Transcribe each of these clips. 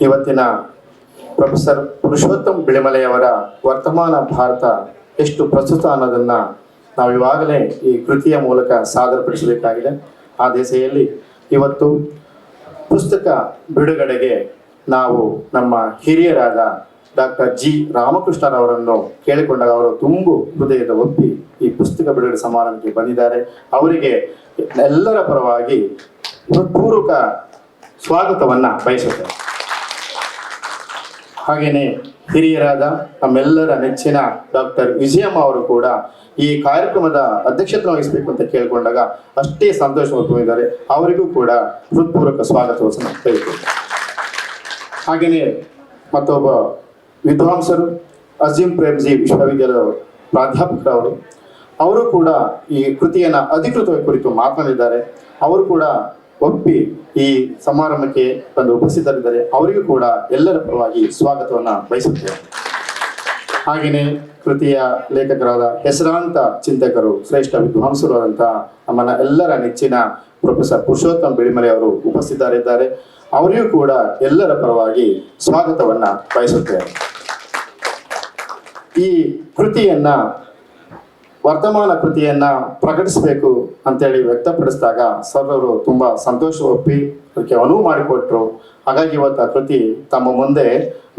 ಇವತ್ತಿನ ಪ್ರೊಫೆಸರ್ ಪುರುಷೋತ್ತಮ್ ಬಿಳಿಮಲೆಯವರ ವರ್ತಮಾನ ಭಾರತ ಎಷ್ಟು ಪ್ರಸ್ತುತ ಅನ್ನೋದನ್ನು ನಾವು ಇವಾಗಲೇ ಈ ಕೃತಿಯ ಮೂಲಕ ಸಾದರಪಡಿಸಬೇಕಾಗಿದೆ. ಆ ದಿಸೆಯಲ್ಲಿ ಇವತ್ತು ಪುಸ್ತಕ ಬಿಡುಗಡೆಗೆ ನಾವು ನಮ್ಮ ಹಿರಿಯರಾದ ಡಾಕ್ಟರ್ ಜಿ ರಾಮಕೃಷ್ಣರವರನ್ನು ಕೇಳಿಕೊಂಡಾಗ ಅವರು ತುಂಬು ಹೃದಯದ ಒಪ್ಪಿ ಈ ಪುಸ್ತಕ ಬಿಡುಗಡೆ ಸಮಾರಂಭಕ್ಕೆ ಬಂದಿದ್ದಾರೆ. ಅವರಿಗೆ ಎಲ್ಲರ ಪರವಾಗಿ ಹೃತ್ಪೂರ್ವಕ ಸ್ವಾಗತವನ್ನು ಬಯಸುತ್ತೇವೆ. ಹಾಗೆಯೇ ಹಿರಿಯರಾದ ನಮ್ಮೆಲ್ಲರ ನೆಚ್ಚಿನ ಡಾಕ್ಟರ್ ವಿಜಯಮ್ಮ ಅವರು ಕೂಡ ಈ ಕಾರ್ಯಕ್ರಮದ ಅಧ್ಯಕ್ಷತೆ ವಹಿಸಬೇಕು ಅಂತ ಕೇಳಿಕೊಂಡಾಗ ಅಷ್ಟೇ ಸಂತೋಷವಾಗಿದ್ದಾರೆ. ಅವರಿಗೂ ಕೂಡ ಹೃತ್ಪೂರ್ವಕ ಸ್ವಾಗತವನ್ನು ಬಯಸುತ್ತೇವೆ. ಹಾಗೆಯೇ ಮತ್ತೊಬ್ಬ ವಿದ್ವಾಂಸರು ಅಜೀಂ ಪ್ರೇಮ್ಜಿ ವಿಶ್ವವಿದ್ಯಾಲಯದ ಪ್ರಾಧ್ಯಾಪಕರವರು, ಅವರು ಕೂಡ ಈ ಕೃತಿಯನ್ನು ಅಧಿಕೃತವಾಗಿ ಕುರಿತು ಮಾತನಾಡಿದ್ದಾರೆ. ಅವರು ಕೂಡ ಒಪ್ಪಿ ಈ ಸಮಾರಂಭಕ್ಕೆ ಬಂದು ಉಪಸ್ಥಿತರಿದ್ದಾರೆ. ಅವರಿಗೂ ಕೂಡ ಎಲ್ಲರ ಪರವಾಗಿ ಸ್ವಾಗತವನ್ನು ಬಯಸುತ್ತೇವೆ. ಹಾಗೆಯೇ ಕೃತಿಯ ಲೇಖಕರಾದ ಹೆಸರಾಂತ ಚಿಂತಕರು, ಶ್ರೇಷ್ಠ ವಿದ್ವಾಂಸರು ಆದಂತಹ ನಮ್ಮನ್ನ ಎಲ್ಲರ ನೆಚ್ಚಿನ ಪ್ರೊಫೆಸರ್ ಪುರುಷೋತ್ತಮ್ ಬಿಳಿಮಲೆ ಅವರು ಉಪಸ್ಥಿತರಿದ್ದಾರೆ. ಅವರಿಗೂ ಕೂಡ ಎಲ್ಲರ ಪರವಾಗಿ ಸ್ವಾಗತವನ್ನ ಬಯಸುತ್ತೇವೆ. ಈ ಕೃತಿಯನ್ನ ವರ್ತಮಾನ ಕೃತಿಯನ್ನ ಪ್ರಕಟಿಸಬೇಕು ಅಂತೇಳಿ ವ್ಯಕ್ತಪಡಿಸಿದಾಗ ಸರ್ ಅವರು ತುಂಬಾ ಸಂತೋಷ ಒಪ್ಪಿ ಅದಕ್ಕೆ ಅನುವು ಮಾಡಿಕೊಟ್ರು. ಹಾಗಾಗಿ ಇವತ್ತು ಆ ಕೃತಿ ತಮ್ಮ ಮುಂದೆ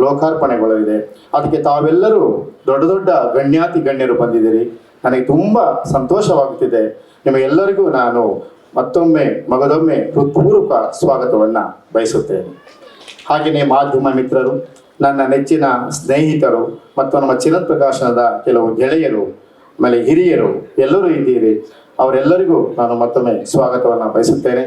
ಲೋಕಾರ್ಪಣೆಗೊಳ್ಳಲಿದೆ. ಅದಕ್ಕೆ ತಾವೆಲ್ಲರೂ ದೊಡ್ಡ ದೊಡ್ಡ ಗಣ್ಯಾತಿ ಗಣ್ಯರು ಬಂದಿದ್ದೀರಿ. ನನಗೆ ತುಂಬಾ ಸಂತೋಷವಾಗುತ್ತಿದೆ. ನಿಮಗೆಲ್ಲರಿಗೂ ನಾನು ಮತ್ತೊಮ್ಮೆ ಮಗದೊಮ್ಮೆ ಹೃತ್ಪೂರ್ವಕ ಸ್ವಾಗತವನ್ನ ಬಯಸುತ್ತೇನೆ. ಹಾಗೆಯೇ ಮಾಧ್ಯಮ ಮಿತ್ರರು, ನನ್ನ ನೆಚ್ಚಿನ ಸ್ನೇಹಿತರು ಮತ್ತು ನಮ್ಮ ಚಿನ್ನದ ಪ್ರಕಾಶನದ ಕೆಲವು ಗೆಳೆಯರು, ಆಮೇಲೆ ಹಿರಿಯರು ಎಲ್ಲರೂ ಇದ್ದೀರಿ. ಅವರೆಲ್ಲರಿಗೂ ನಾನು ಮತ್ತೊಮ್ಮೆ ಸ್ವಾಗತವನ್ನು ಬಯಸುತ್ತೇನೆ.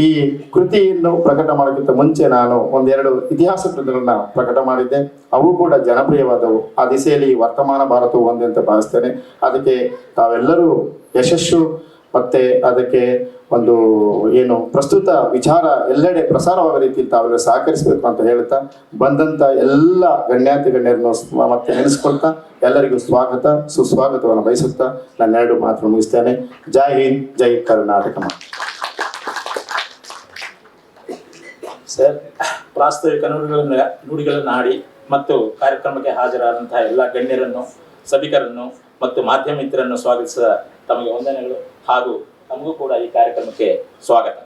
ಈ ಕೃತಿಯನ್ನು ಪ್ರಕಟ ಮಾಡೋಕ್ಕಿಂತ ಮುಂಚೆ ನಾನು ಒಂದೆರಡು ಇತಿಹಾಸ ಕೃತಿಗಳನ್ನ ಪ್ರಕಟ ಮಾಡಿದ್ದೆ. ಅವು ಕೂಡ ಜನಪ್ರಿಯವಾದವು. ಆ ದಿಸೆಯಲ್ಲಿ ವರ್ತಮಾನ ಭಾರತವು ಒಂದೇ ಅಂತ ಭಾವಿಸ್ತೇನೆ. ಅದಕ್ಕೆ ತಾವೆಲ್ಲರೂ ಯಶಸ್ಸು ಮತ್ತೆ ಅದಕ್ಕೆ ಒಂದು ಏನು ಪ್ರಸ್ತುತ ವಿಚಾರ ಎಲ್ಲೆಡೆ ಪ್ರಸಾರವಾಗೋ ರೀತಿಯಲ್ಲಿ ತಾವೆಲ್ಲ ಸಹಕರಿಸಬೇಕು ಅಂತ ಹೇಳ್ತಾ, ಬಂದಂತ ಎಲ್ಲ ಗಣ್ಯಾತಿ ಗಣ್ಯರನ್ನು ಮತ್ತೆ ನೆನೆಸ್ಕೊಳ್ತಾ ಎಲ್ಲರಿಗೂ ಸ್ವಾಗತ ಸುಸ್ವಾಗತವನ್ನು ಬಯಸುತ್ತಾ ನನ್ನ ಎರಡು ಮಾತು ಮುಗಿಸ್ತೇನೆ. ಜೈ ಹಿಂದ್, ಜೈ ಕರ್ನಾಟಕ. ಸರ್, ಪ್ರಾಸ್ತಾವಿಕ ನುಡಿಗಳನ್ನು ಆಡಿ ಮತ್ತು ಕಾರ್ಯಕ್ರಮಕ್ಕೆ ಹಾಜರಾದಂತಹ ಎಲ್ಲ ಗಣ್ಯರನ್ನು, ಸಭಿಕರನ್ನು ಮತ್ತು ಮಾಧ್ಯಮ ಮಿತ್ರರನ್ನು ಸ್ವಾಗತಿಸಿದ ತಮಗೆ ವಂದನೆಗಳು. ಹಾಗೂ ನಮಗೂ ಕೂಡ ಈ ಕಾರ್ಯಕ್ರಮಕ್ಕೆ ಸ್ವಾಗತ.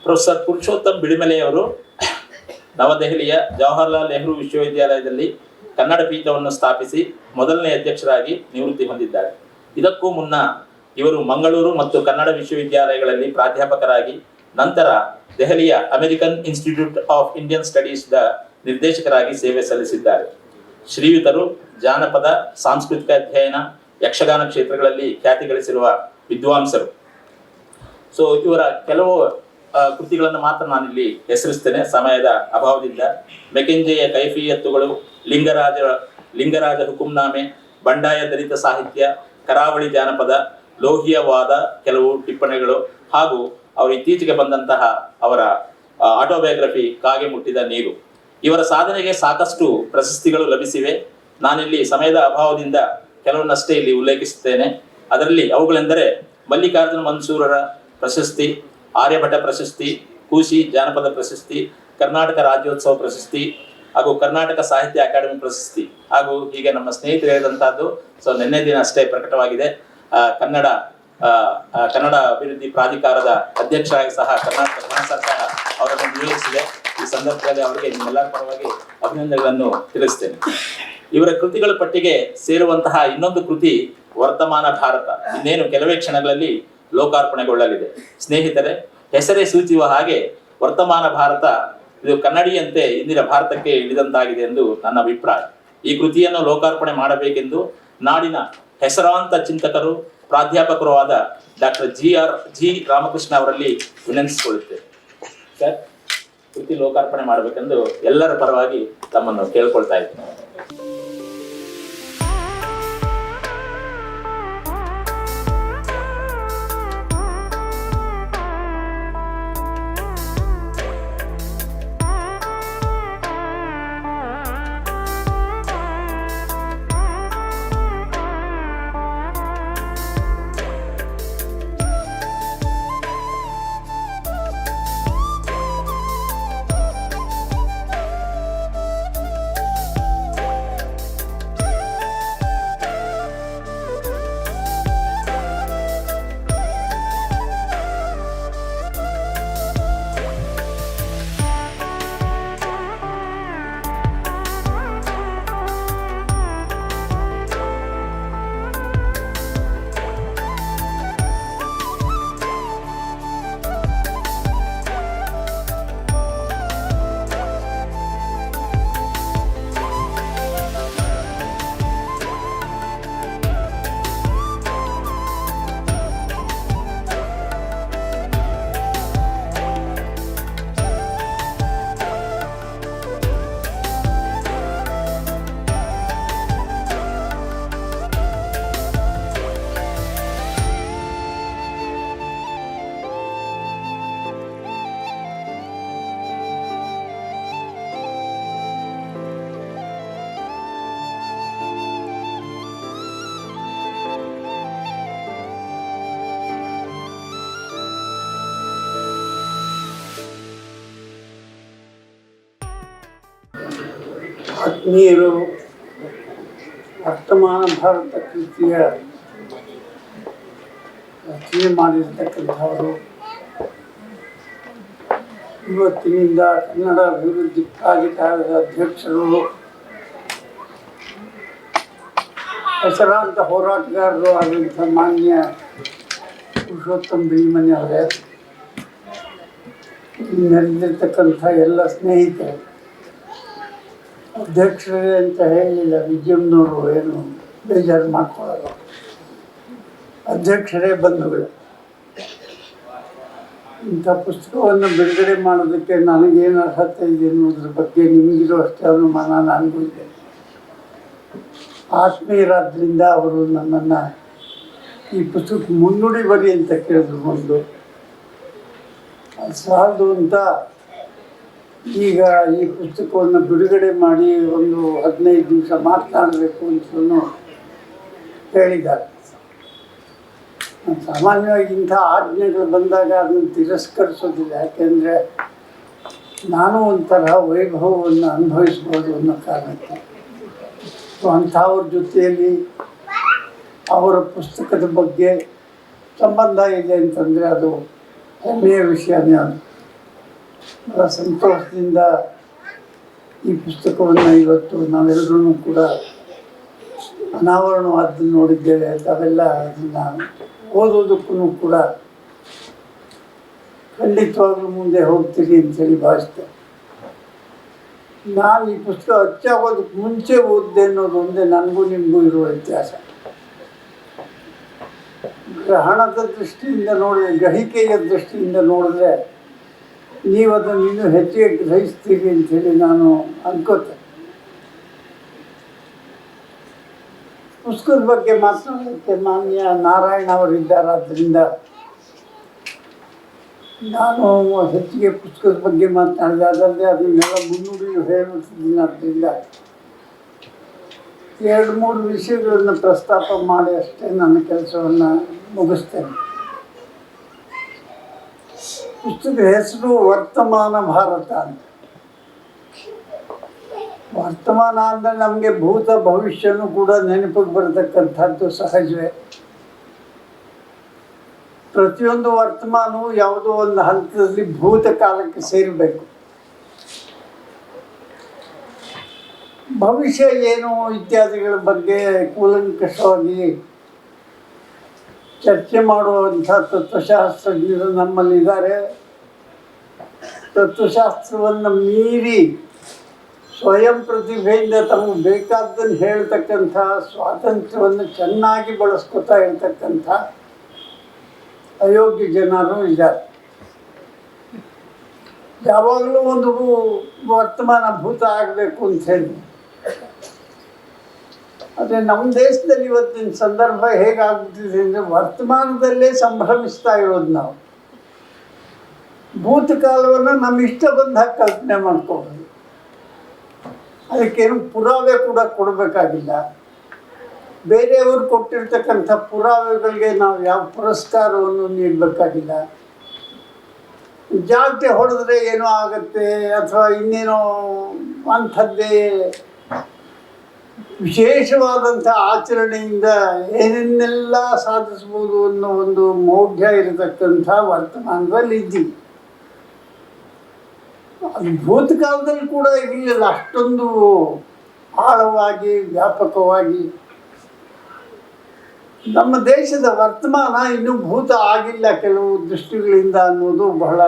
ಪ್ರೊಫೆಸರ್ ಪುರುಷೋತ್ತಮ್ ಬಿಳಿಮಲೆಯವರು ನವದೆಹಲಿಯ ಜವಾಹರ್ಲಾಲ್ ನೆಹರು ವಿಶ್ವವಿದ್ಯಾಲಯದಲ್ಲಿ ಕನ್ನಡ ಪೀಠವನ್ನು ಸ್ಥಾಪಿಸಿ ಮೊದಲನೇ ಅಧ್ಯಕ್ಷರಾಗಿ ನಿವೃತ್ತಿ ಹೊಂದಿದ್ದಾರೆ. ಇದಕ್ಕೂ ಮುನ್ನ ಇವರು ಮಂಗಳೂರು ಮತ್ತು ಕನ್ನಡ ವಿಶ್ವವಿದ್ಯಾಲಯಗಳಲ್ಲಿ ಪ್ರಾಧ್ಯಾಪಕರಾಗಿ, ನಂತರ ದೆಹಲಿಯ ಅಮೆರಿಕನ್ ಇನ್ಸ್ಟಿಟ್ಯೂಟ್ ಆಫ್ ಇಂಡಿಯನ್ ಸ್ಟಡೀಸ್ದ ನಿರ್ದೇಶಕರಾಗಿ ಸೇವೆ ಸಲ್ಲಿಸಿದ್ದಾರೆ. ಶ್ರೀಯುತರು ಜಾನಪದ, ಸಾಂಸ್ಕೃತಿಕ ಅಧ್ಯಯನ, ಯಕ್ಷಗಾನ ಕ್ಷೇತ್ರಗಳಲ್ಲಿ ಖ್ಯಾತಿ ಗಳಿಸಿರುವ ವಿದ್ವಾಂಸರು. ಸೊ ಇವರ ಕೆಲವು ಕೃತಿಗಳನ್ನು ಮಾತ್ರ ನಾನಿಲ್ಲಿ ಹೆಸರಿಸ್ತೇನೆ ಸಮಯದ ಅಭಾವದಿಂದ. ಮೆಕೆಂಜೆಯ ಕೈಫಿಯತ್ತುಗಳು, ಲಿಂಗರಾಜ ಹುಕುಂನಾಮೆ, ಬಂಡಾಯ ದಲಿತ ಸಾಹಿತ್ಯ, ಕರಾವಳಿ ಜಾನಪದ, ಲೋಹಿಯ ವಾದ, ಕೆಲವು ಟಿಪ್ಪಣಿಗಳು, ಹಾಗೂ ಅವರು ಇತ್ತೀಚೆಗೆ ಬಂದಂತಹ ಅವರ ಆಟೋಬಯೋಗ್ರಫಿ ಕಾಗೆ ಮುಟ್ಟಿದ ನೀರು. ಇವರ ಸಾಧನೆಗೆ ಸಾಕಷ್ಟು ಪ್ರಶಸ್ತಿಗಳು ಲಭಿಸಿವೆ. ನಾನಿಲ್ಲಿ ಸಮಯದ ಅಭಾವದಿಂದ ಕೆಲವನ್ನಷ್ಟೇ ಇಲ್ಲಿ ಉಲ್ಲೇಖಿಸುತ್ತೇನೆ. ಅದರಲ್ಲಿ ಅವುಗಳೆಂದರೆ ಮಲ್ಲಿಕಾರ್ಜುನ ಮನ್ಸೂರರ ಪ್ರಶಸ್ತಿ, ಆರ್ಯಭಟ ಪ್ರಶಸ್ತಿ, ಕೂಶಿ ಜಾನಪದ ಪ್ರಶಸ್ತಿ, ಕರ್ನಾಟಕ ರಾಜ್ಯೋತ್ಸವ ಪ್ರಶಸ್ತಿ, ಹಾಗೂ ಕರ್ನಾಟಕ ಸಾಹಿತ್ಯ ಅಕಾಡೆಮಿ ಪ್ರಶಸ್ತಿ, ಹಾಗೂ ಹೀಗೆ ನಮ್ಮ ಸ್ನೇಹಿತರು ಹೇಳಿದಂತಹದ್ದು. ಸೊ ನಿನ್ನೆ ದಿನ ಅಷ್ಟೇ ಪ್ರಕಟವಾಗಿದೆ. ಕನ್ನಡ ಅಭಿವೃದ್ಧಿ ಪ್ರಾಧಿಕಾರದ ಅಧ್ಯಕ್ಷರಾಗಿ ಸಹ ಕರ್ನಾಟಕ ಸರ್ಕಾರ ಅವರನ್ನು ನಿಯೋಜಿಸಿದೆ. ಈ ಸಂದರ್ಭದಲ್ಲಿ ಅವರಿಗೆ ನಿಮ್ಮೆಲ್ಲರ ಪರವಾಗಿ ಅಭಿನಂದನೆಗಳನ್ನು ತಿಳಿಸ್ತೇನೆ. ಇವರ ಕೃತಿಗಳ ಪಟ್ಟಿಗೆ ಸೇರುವಂತಹ ಇನ್ನೊಂದು ಕೃತಿ ವರ್ತಮಾನ ಭಾರತ ಇನ್ನೇನು ಕೆಲವೇ ಕ್ಷಣಗಳಲ್ಲಿ ಲೋಕಾರ್ಪಣೆಗೊಳ್ಳಲಿದೆ. ಸ್ನೇಹಿತರೆ, ಹೆಸರೇ ಸೂಚಿಸುವ ಹಾಗೆ ವರ್ತಮಾನ ಭಾರತ ಇದು ಕನ್ನಡಿಯಂತೆ ಇಂದಿನ ಭಾರತಕ್ಕೆ ಇಳಿದಂತಾಗಿದೆ ಎಂದು ನನ್ನ ಅಭಿಪ್ರಾಯ. ಈ ಕೃತಿಯನ್ನು ಲೋಕಾರ್ಪಣೆ ಮಾಡಬೇಕೆಂದು ನಾಡಿನ ಹೆಸರಾಂತ ಚಿಂತಕರು, ಪ್ರಾಧ್ಯಾಪಕರು ಆದ ಡಾಕ್ಟರ್ ಜಿ ರಾಮಕೃಷ್ಣ ಅವರಲ್ಲಿ ವಿನಂತಿಸಿಕೊಳ್ಳುತ್ತೇವೆ. ಸರ್, ಕೃತಿ ಲೋಕಾರ್ಪಣೆ ಮಾಡಬೇಕೆಂದು ಎಲ್ಲರ ಪರವಾಗಿ ತಮ್ಮನ್ನು ಕೇಳ್ಕೊಳ್ತಾ ಇದ್ದೇನೆ. ಆತ್ಮೀಯರು ವರ್ತಮಾನ ಭಾರತ ಕೃತಿಯ ರಚನೆ ಮಾಡಿರ್ತಕ್ಕಂಥವರು ಇವತ್ತಿನಿಂದ ಕನ್ನಡ ಅಭಿವೃದ್ಧಿ ಪ್ರಾಧಿಕಾರದ ಅಧ್ಯಕ್ಷರು, ಹೆಸರಾಂತ ಹೋರಾಟಗಾರರು ಆದಂಥ ಮಾನ್ಯ ಪುರುಷೋತ್ತಮ ಬಿಳಿಮನಿ ಅವರೇ, ನೆರೆದಿರ್ತಕ್ಕಂಥ ಎಲ್ಲ ಸ್ನೇಹಿತರು, ಅಧ್ಯಕ್ಷರೇ ಅಂತ ಹೇಳಿಲ್ಲ, ವಿಜಯಮ್ನವರು ಏನು ಬೇಜಾರು ಮಾಡ್ಕೊಳ್ಳಲ್ಲ, ಅಧ್ಯಕ್ಷರೇ ಬಂಧುಗಳು. ಇಂಥ ಪುಸ್ತಕವನ್ನು ಬಿಡುಗಡೆ ಮಾಡೋದಕ್ಕೆ ನನಗೇನು ಅರ್ಹತೆ ಇದೆ ಅನ್ನೋದ್ರ ಬಗ್ಗೆ ನಿಮಗಿರೋ ಅಷ್ಟೇ ಅನುಮಾನ ನನಗೂ ಇದೆ. ಆತ್ಮೀಯರಾದ್ರಿಂದ ಅವರು ನನ್ನನ್ನು ಈ ಪುಸ್ತಕಕ್ಕೆ ಮುನ್ನುಡಿ ಬರಿ ಅಂತ ಕೇಳಿದ್ರು ಮೊದಲು. ಅದು ಸಾಲದು ಅಂತ ಈಗ ಈ ಪುಸ್ತಕವನ್ನು ಬಿಡುಗಡೆ ಮಾಡಿ ಒಂದು 15 ದಿವಸ ಮಾತನಾಡಬೇಕು ಅಂತಲೂ ಹೇಳಿದ್ದಾರೆ. ಸಾಮಾನ್ಯವಾಗಿ ಇಂಥ ಆಜ್ಞೆಗಳು ಬಂದಾಗ ಅದನ್ನು ತಿರಸ್ಕರಿಸೋದಿಲ್ಲ, ಯಾಕೆಂದರೆ ನಾನು ಒಂಥರ ವೈಭವವನ್ನು ಅನುಭವಿಸ್ಬೋದು ಅನ್ನೋ ಕಾರಣಕ್ಕೆ. ಅಂಥವ್ರ ಜೊತೆಯಲ್ಲಿ ಅವರ ಪುಸ್ತಕದ ಬಗ್ಗೆ ಸಂಬಂಧ ಇದೆ ಅಂತಂದರೆ ಅದು ಹೆಮ್ಮೆಯ ವಿಷಯನೇ. ಅದು ಬಹಳ ಸಂತೋಷದಿಂದ ಈ ಪುಸ್ತಕವನ್ನು ಇವತ್ತು ನಾವೆಲ್ಲರೂ ಕೂಡ ಅನಾವರಣವಾದ್ದನ್ನು ನೋಡಿದ್ದೇವೆ. ಅವೆಲ್ಲ ಅದನ್ನು ಓದೋದಕ್ಕೂ ಕೂಡ ಖಂಡಿತವಾಗ್ಲೂ ಮುಂದೆ ಹೋಗ್ತೀರಿ ಅಂತೇಳಿ ಭಾವಿಸ್ತೇನೆ. ನಾನು ಈ ಪುಸ್ತಕ ಹೆಚ್ಚಾಗೋದಕ್ಕೆ ಮುಂಚೆ ಓದಿದೆ ಅನ್ನೋದು ಒಂದೇ ನನಗೂ ನಿಮಗೂ ಇರುವ ವ್ಯತ್ಯಾಸ. ಗ್ರಹಣದ ದೃಷ್ಟಿಯಿಂದ ನೋಡಿದ್ರೆ, ಗ್ರಹಿಕೆಯ ದೃಷ್ಟಿಯಿಂದ ನೋಡಿದ್ರೆ ನೀವು ಅದನ್ನು ಇನ್ನೂ ಹೆಚ್ಚಿಗೆ ಗ್ರಹಿಸ್ತೀರಿ ಅಂಥೇಳಿ ನಾನು ಅನ್ಕೋತೇನೆ. ಪುಸ್ತಕದ ಬಗ್ಗೆ ಮಾತನಾಡೋಕ್ಕೆ ಮಾನ್ಯ ನಾರಾಯಣ ಅವರಿದ್ದಾರೆ, ಆದ್ದರಿಂದ ನಾನು ಹೆಚ್ಚಿಗೆ ಪುಸ್ತಕದ ಬಗ್ಗೆ ಮಾತನಾಡಿದೆ. ಅದಲ್ಲದೆ ಅದನ್ನೆಲ್ಲ ಮುನ್ನುಡಿಯು ಹೇಳುತ್ತಿದ್ದೀನಿ. ಆದ್ದರಿಂದ 2-3 ವಿಷಯಗಳನ್ನು ಪ್ರಸ್ತಾಪ ಮಾಡಿ ಅಷ್ಟೇ ನನ್ನ ಕೆಲಸವನ್ನು ಮುಗಿಸ್ತೇನೆ. ಪುಸ್ತಕದ ಹೆಸರು ವರ್ತಮಾನ ಭಾರತ ಅಂತ. ವರ್ತಮಾನ ಅಂದರೆ ನಮಗೆ ಭೂತ ಭವಿಷ್ಯನೂ ಕೂಡ ನೆನಪಿಗೆ ಬರತಕ್ಕಂಥದ್ದು ಸಹಜವೇ. ಪ್ರತಿಯೊಂದು ವರ್ತಮಾನವು ಯಾವುದೋ ಒಂದು ಹಂತದಲ್ಲಿ ಭೂತಕಾಲಕ್ಕೆ ಸೇರಬೇಕು. ಭವಿಷ್ಯ ಏನು ಇತ್ಯಾದಿಗಳ ಬಗ್ಗೆ ಕೂಲಂಕಷವಾಗಿ ಚರ್ಚೆ ಮಾಡುವಂಥ ತತ್ವಶಾಸ್ತ್ರಜ್ಞರು ನಮ್ಮಲ್ಲಿದ್ದಾರೆ. ತತ್ವಶಾಸ್ತ್ರವನ್ನು ಮೀರಿ ಸ್ವಯಂ ಪ್ರತಿಭೆಯಿಂದ ತಮಗೆ ಬೇಕಾದ್ದನ್ನು ಹೇಳ್ತಕ್ಕಂಥ ಸ್ವಾತಂತ್ರ್ಯವನ್ನು ಚೆನ್ನಾಗಿ ಬಳಸ್ಕೊತಾ ಇರ್ತಕ್ಕಂಥ ಅಯೋಗ್ಯ ಜನರು ಇದ್ದಾರೆ. ಯಾವಾಗಲೂ ಒಂದು ವರ್ತಮಾನ ಭೂತ ಆಗಬೇಕು ಅಂತ ಹೇಳಿ. ಆದರೆ ನಮ್ಮ ದೇಶದಲ್ಲಿ ಇವತ್ತಿನ ಸಂದರ್ಭ ಹೇಗಾಗ್ಬಿಟ್ಟಿದೆ ಅಂದರೆ ವರ್ತಮಾನದಲ್ಲೇ ಸಂಭ್ರಮಿಸ್ತಾ ಇರೋದು ನಾವು. ಭೂತಕಾಲವನ್ನು ನಮ್ಮ ಇಷ್ಟ ಬಂದಾಗ ಕಲ್ಪನೆ ಮಾಡ್ಕೋಬೋದು. ಅದಕ್ಕೇನು ಪುರಾವೆ ಕೂಡ ಕೊಡಬೇಕಾಗಿಲ್ಲ. ಬೇರೆಯವರು ಕೊಟ್ಟಿರ್ತಕ್ಕಂಥ ಪುರಾವೆಗಳಿಗೆ ನಾವು ಯಾವ ಪುರಸ್ಕಾರವನ್ನು ನೀಡಬೇಕಾಗಿಲ್ಲ. ಜಾಗಟೆ ಹೊಡೆದ್ರೆ ಏನೋ ಆಗುತ್ತೆ ಅಥವಾ ಇನ್ನೇನೋ ಅಂಥದ್ದೇ ವಿಶೇಷವಾದಂಥ ಆಚರಣೆಯಿಂದ ಏನೇನೆಲ್ಲ ಸಾಧಿಸ್ಬೋದು ಅನ್ನೋ ಒಂದು ಮೌಢ್ಯ ಇರತಕ್ಕಂಥ ವರ್ತಮಾನದಲ್ಲಿ ಇದ್ದೀವಿ. ಅದು ಭೂತಕಾಲದಲ್ಲಿ ಕೂಡ ಇರಲಿಲ್ಲ ಅಷ್ಟೊಂದು ಆಳವಾಗಿ ವ್ಯಾಪಕವಾಗಿ. ನಮ್ಮ ದೇಶದ ವರ್ತಮಾನ ಇನ್ನೂ ಭೂತ ಆಗಿಲ್ಲ ಕೆಲವು ದೃಷ್ಟಿಗಳಿಂದ ಅನ್ನೋದು ಬಹಳ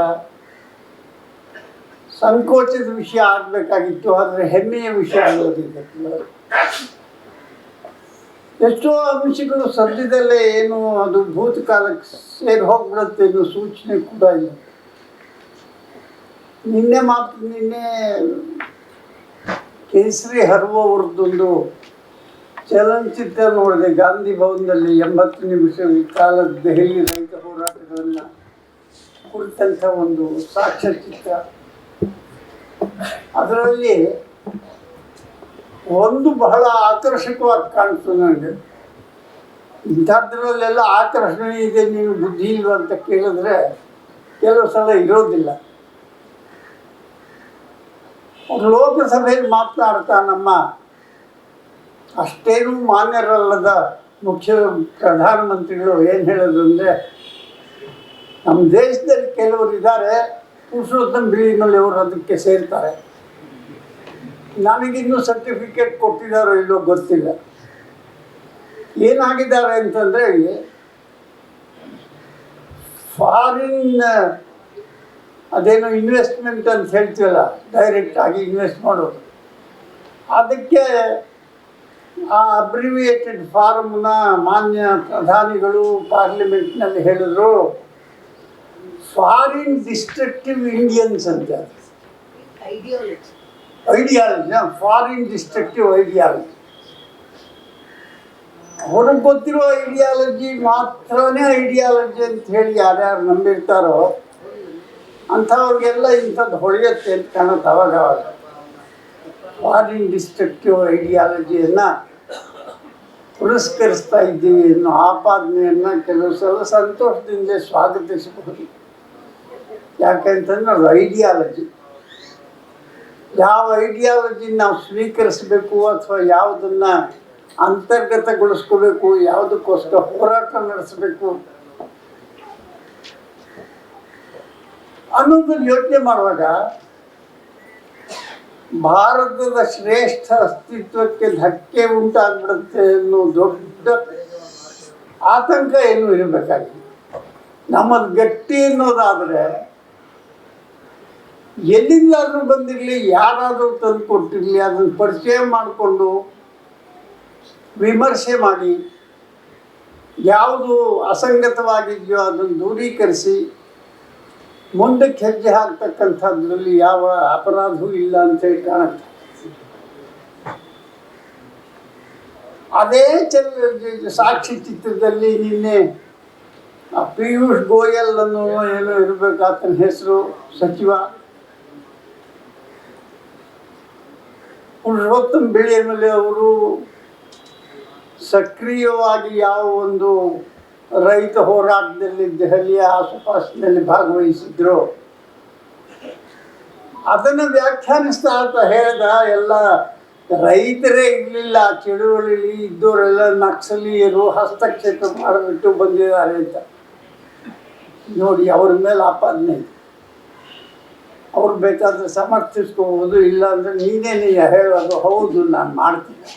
ಸಂಕೋಚದ ವಿಷಯ ಆಗಬೇಕಾಗಿತ್ತು. ಆದರೆ ಹೆಮ್ಮೆಯ ವಿಷಯ ಆಗೋದಿದೆ. ಎಷ್ಟೋ ಅಂಶಗಳು ಸದ್ಯದಲ್ಲೇ ಏನು ಅದು ಭೂತಕಾಲಕ್ಕೆ ಸೇರಿ ಹೋಗ್ಬಿಡುತ್ತೆ ಅನ್ನೋ ಸೂಚನೆ ಕೂಡ ಇಲ್ಲ. ನಿನ್ನೆ ಕೇಸರಿ ಹರುವವ್ರದ್ದೊಂದು ಚಲನಚಿತ್ರ ನೋಡಿದೆ. ಗಾಂಧಿ ಭವನದಲ್ಲಿ 80 ನಿಮಿಷಗಳ ಕಾಲದ ದೆಹಲಿ ರೈತ ಹೋರಾಟಗಳನ್ನು ಕುರಿತಂಥ ಒಂದು ಸಾಕ್ಷ್ಯಚಿತ್ರ. ಅದರಲ್ಲಿ ಒಂದು ಬಹಳ ಆಕರ್ಷಕವಾಗಿ ಕಾಣಿಸ್ತು ನನಗೆ. ಇಂಥದ್ರಲ್ಲೆಲ್ಲ ಆಕರ್ಷಣೆ ಇದೆ, ನೀನು ಬುದ್ಧಿ ಇಲ್ವ ಅಂತ ಕೇಳಿದ್ರೆ ಕೆಲವು ಸಲ ಇರೋದಿಲ್ಲ. ಅವ್ರು ಲೋಕಸಭೆಯಲ್ಲಿ ಮಾತನಾಡ್ತಾ ನಮ್ಮ ಅಷ್ಟೇನೂ ಮಾನ್ಯರಲ್ಲದ ಮುಖ್ಯ ಪ್ರಧಾನಮಂತ್ರಿಗಳು ಏನು ಹೇಳೋದು ಅಂದರೆ, ನಮ್ಮ ದೇಶದಲ್ಲಿ ಕೆಲವರು ಇದ್ದಾರೆ, ಪುರುಷೋತ್ತಮ ಬಿಳಿಮಲೆ ಅವರು ಅದಕ್ಕೆ ಸೇರ್ತಾರೆ. ನನಗಿನ್ನೂ ಸರ್ಟಿಫಿಕೇಟ್ ಕೊಟ್ಟಿದ್ದಾರೋ ಇಲ್ಲೋ ಗೊತ್ತಿಲ್ಲ. ಏನಾಗಿದ್ದಾರೆ ಅಂತಂದರೆ, ಫಾರಿನ್ ಅದೇನೋ ಇನ್ವೆಸ್ಟ್ಮೆಂಟ್ ಅಂತ ಹೇಳ್ತೀವಲ್ಲ, ಡೈರೆಕ್ಟಾಗಿ ಇನ್ವೆಸ್ಟ್ ಮಾಡೋದು, ಅದಕ್ಕೆ ಆ ಅಬ್ರಿವಿಯೇಟೆಡ್ ಫಾರ್ಮ್ನ ಮಾನ್ಯ ಪ್ರಧಾನಿಗಳು ಪಾರ್ಲಿಮೆಂಟ್ನಲ್ಲಿ ಹೇಳಿದ್ರು, ಫಾರಿನ್ ಡಿಸ್ಟ್ರಕ್ಟಿವ್ ಇಂಡಿಯನ್ಸ್ ಅಂತ. Ideology, foreign destructive ideology. ಅವ್ರಿಗೆ ಗೊತ್ತಿರೋ ಐಡಿಯಾಲಜಿ ಮಾತ್ರನೇ ಐಡಿಯಾಲಜಿ ಅಂತ ಹೇಳಿ ಯಾರ್ಯಾರು ನಂಬಿರ್ತಾರೋ ಅಂಥವ್ರಿಗೆಲ್ಲ ಇಂಥದ್ದು ಹೊಳೆಯುತ್ತೆ ಅಂತ ಕಾಣುತ್ತೆ. ಅವಾಗ ಫಾರಿನ್ ಡಿಸ್ಟ್ರಕ್ಟಿವ್ ಐಡಿಯಾಲಜಿಯನ್ನು ಪುರಸ್ಕರಿಸ್ತಾ ಇದ್ದೀವಿ ಅನ್ನೋ ಆಪಾದನೆಯನ್ನು ಕೆಲವು ಸಲ ಸಂತೋಷದಿಂದ ಸ್ವಾಗತಿಸಬಹುದು. ಯಾಕೆಂತಂದ್ರೆ ಅದು ಐಡಿಯಾಲಜಿ. ಯಾವ ಐಡಿಯಾಲಜಿ ನಾವು ಸ್ವೀಕರಿಸಬೇಕು ಅಥವಾ ಯಾವುದನ್ನು ಅಂತರ್ಗತಗೊಳಿಸ್ಕೋಬೇಕು, ಯಾವುದಕ್ಕೋಸ್ಕರ ಹೋರಾಟ ನಡೆಸಬೇಕು ಅನ್ನೋದನ್ನು ಯೋಚನೆ ಮಾಡುವಾಗ ಭಾರತದ ಶ್ರೇಷ್ಠ ಅಸ್ತಿತ್ವಕ್ಕೆ ಧಕ್ಕೆ ಉಂಟಾಗ್ಬಿಡುತ್ತೆ ಅನ್ನೋ ದೊಡ್ಡ ಆತಂಕ ಏನೂ ಇರಬೇಕಾಗಿಲ್ಲ. ನಮ್ಮದು ಗಟ್ಟಿ ಅನ್ನೋದಾದರೆ ಎಲ್ಲಿಂದಾದರೂ ಬಂದಿರಲಿ, ಯಾರಾದರೂ ತಂದು ಕೊಟ್ಟಿರಲಿ, ಅದನ್ನು ಪರಿಚಯ ಮಾಡಿಕೊಂಡು ವಿಮರ್ಶೆ ಮಾಡಿ ಯಾವುದು ಅಸಂಗತವಾಗಿದೆಯೋ ಅದನ್ನು ದೂರೀಕರಿಸಿ ಮುಂದಕ್ಕೆ ಹೆಜ್ಜೆ ಹಾಕ್ತಕ್ಕಂಥದ್ರಲ್ಲಿ ಯಾವ ಅಪರಾಧವೂ ಇಲ್ಲ ಅಂತೇಳಿ ಕಾಣುತ್ತೆ. ಅದೇ ಸಾಕ್ಷಿ ಚಿತ್ರದಲ್ಲಿ ನಿನ್ನೆ ಪಿಯೂಷ್ ಗೋಯಲ್ ಅನ್ನೋ ಏನೋ ಇರಬೇಕು ಆತನ ಹೆಸರು, ಸಚಿವ ಪುರುಷೋತ್ತಮ ಬಿಳಿಮಲೆ ಅವರು ಸಕ್ರಿಯವಾಗಿ ಯಾವ ಒಂದು ರೈತ ಹೋರಾಟದಲ್ಲಿ ದೆಹಲಿಯ ಆಸುಪಾಸಿನಲ್ಲಿ ಭಾಗವಹಿಸಿದ್ರು ಅದನ್ನು ವ್ಯಾಖ್ಯಾನಿಸ್ತಾ ಅಂತ ಹೇಳ್ದ. ಎಲ್ಲ ರೈತರೇ ಇರಲಿಲ್ಲ ಚಳುವಳಿಲಿ ಇದ್ದವರೆಲ್ಲ ನಕ್ಸಲೀಯರು ಹಸ್ತಕ್ಷೇಪ ಮಾಡಿಬಿಟ್ಟು ಬಂದಿದ್ದಾರೆ ಅಂತ ನೋಡಿ. ಅವ್ರ ಮೇಲೆ ಆಪಾದನೆ ಇದೆ. ಅವ್ರು ಬೇಕಾದರೆ ಸಮರ್ಥಿಸ್ಕೋಬೋದು, ಇಲ್ಲಾಂದರೆ ನೀನೇ ಹೇಳೋದು ಹೌದು ನಾನು ಮಾಡ್ತೀನಿ.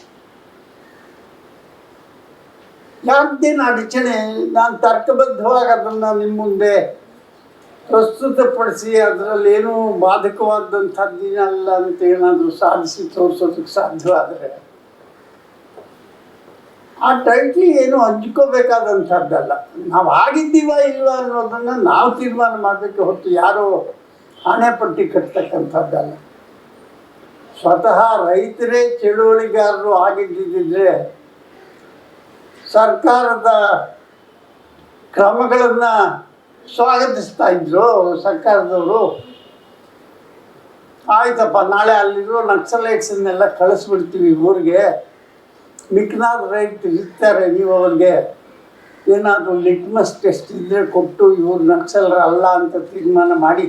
ಯಾರ್ದೇನು ಅಡಚಣೆ, ನಾನು ತರ್ಕಬದ್ಧವಾಗಿ ಅದನ್ನು ನಿಮ್ಮ ಮುಂದೆ ಪ್ರಸ್ತುತಪಡಿಸಿ ಅದರಲ್ಲೇನೂ ಬಾಧಕವಾದಂಥದ್ದೇನಲ್ಲ ಅಂತ ಏನಾದರೂ ಸಾಧಿಸಿ ತೋರಿಸೋದಕ್ಕೆ ಸಾಧ್ಯವಾದರೆ ಆ ಟೈಟ್ಲಿ ಏನು ಹಂಚ್ಕೋಬೇಕಾದಂಥದ್ದಲ್ಲ. ನಾವು ಆಗಿದ್ದೀವ ಇಲ್ವಾ ಅನ್ನೋದನ್ನು ನಾವು ತೀರ್ಮಾನ ಮಾಡಬೇಕು ಹೊತ್ತು ಯಾರೋ ಹಣೆ ಪಟ್ಟಿ ಕಟ್ತಕ್ಕಂಥದ್ದಲ್ಲ. ಸ್ವತಃ ರೈತರೇ ಚಳುವಳಿಗಾರರು ಆಗಿದ್ದಿದ್ದರೆ ಸರ್ಕಾರದ ಕ್ರಮಗಳನ್ನು ಸ್ವಾಗತಿಸ್ತಾ ಇದ್ರು ಸರ್ಕಾರದವರು. ಆಯ್ತಪ್ಪ, ನಾಳೆ ಅಲ್ಲಿರೋ ನಕ್ಸಲೈಟ್ಸನ್ನೆಲ್ಲ ಕಳಿಸ್ಬಿಡ್ತೀವಿ ಊರಿಗೆ, ಮಿಕ್ನಾದ ರೈತರು ಇರ್ತಾರೆ, ನೀವು ಅವ್ರಿಗೆ ಏನಾದರೂ ಲಿಟ್ಮಸ್ ಟೆಸ್ಟ್ ಇದ್ದರೆ ಕೊಟ್ಟು ಇವರು ನಕ್ಸಲರ ಅಲ್ಲ ಅಂತ ತೀರ್ಮಾನ ಮಾಡಿ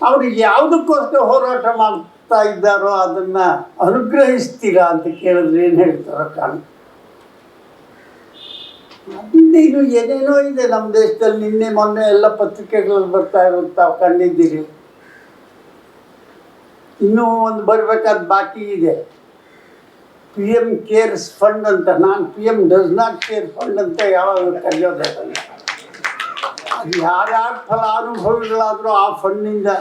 ಅವ್ರಿಗೆ ಯಾವುದಕ್ಕೋಸ್ಕರ ಹೋರಾಟ ಮಾಡ್ತಾ ಇದ್ದಾರೋ ಅದನ್ನು ಅನುಗ್ರಹಿಸ್ತೀರಾ ಅಂತ ಕೇಳಿದ್ರೆ ಏನು ಹೇಳ್ತಾರೋ ಕಾಣುತ್ತೆ. ಇನ್ನು ಏನೇನೋ ಇದೆ ನಮ್ಮ ದೇಶದಲ್ಲಿ. ನಿನ್ನೆ ಮೊನ್ನೆ ಎಲ್ಲ ಪತ್ರಿಕೆಗಳಲ್ಲಿ ಬರ್ತಾ ಇರೋದು ತಾವು ಕಂಡಿದ್ದೀರಿ. ಇನ್ನೂ ಒಂದು ಬರಬೇಕಾದ ಬಾಕಿ ಇದೆ. PM ಕೇರ್ಸ್ ಫಂಡ್ ಅಂತ. ನಾನು PM does not care fund ಅಂತ ಯಾವಾಗ ಕರೆಯೋದೆ. ಅದು ಯಾರ್ಯಾರು ಫಲಾನುಭವಿಗಳಾದರೂ ಆ ಫಂಡ್ನಿಂದ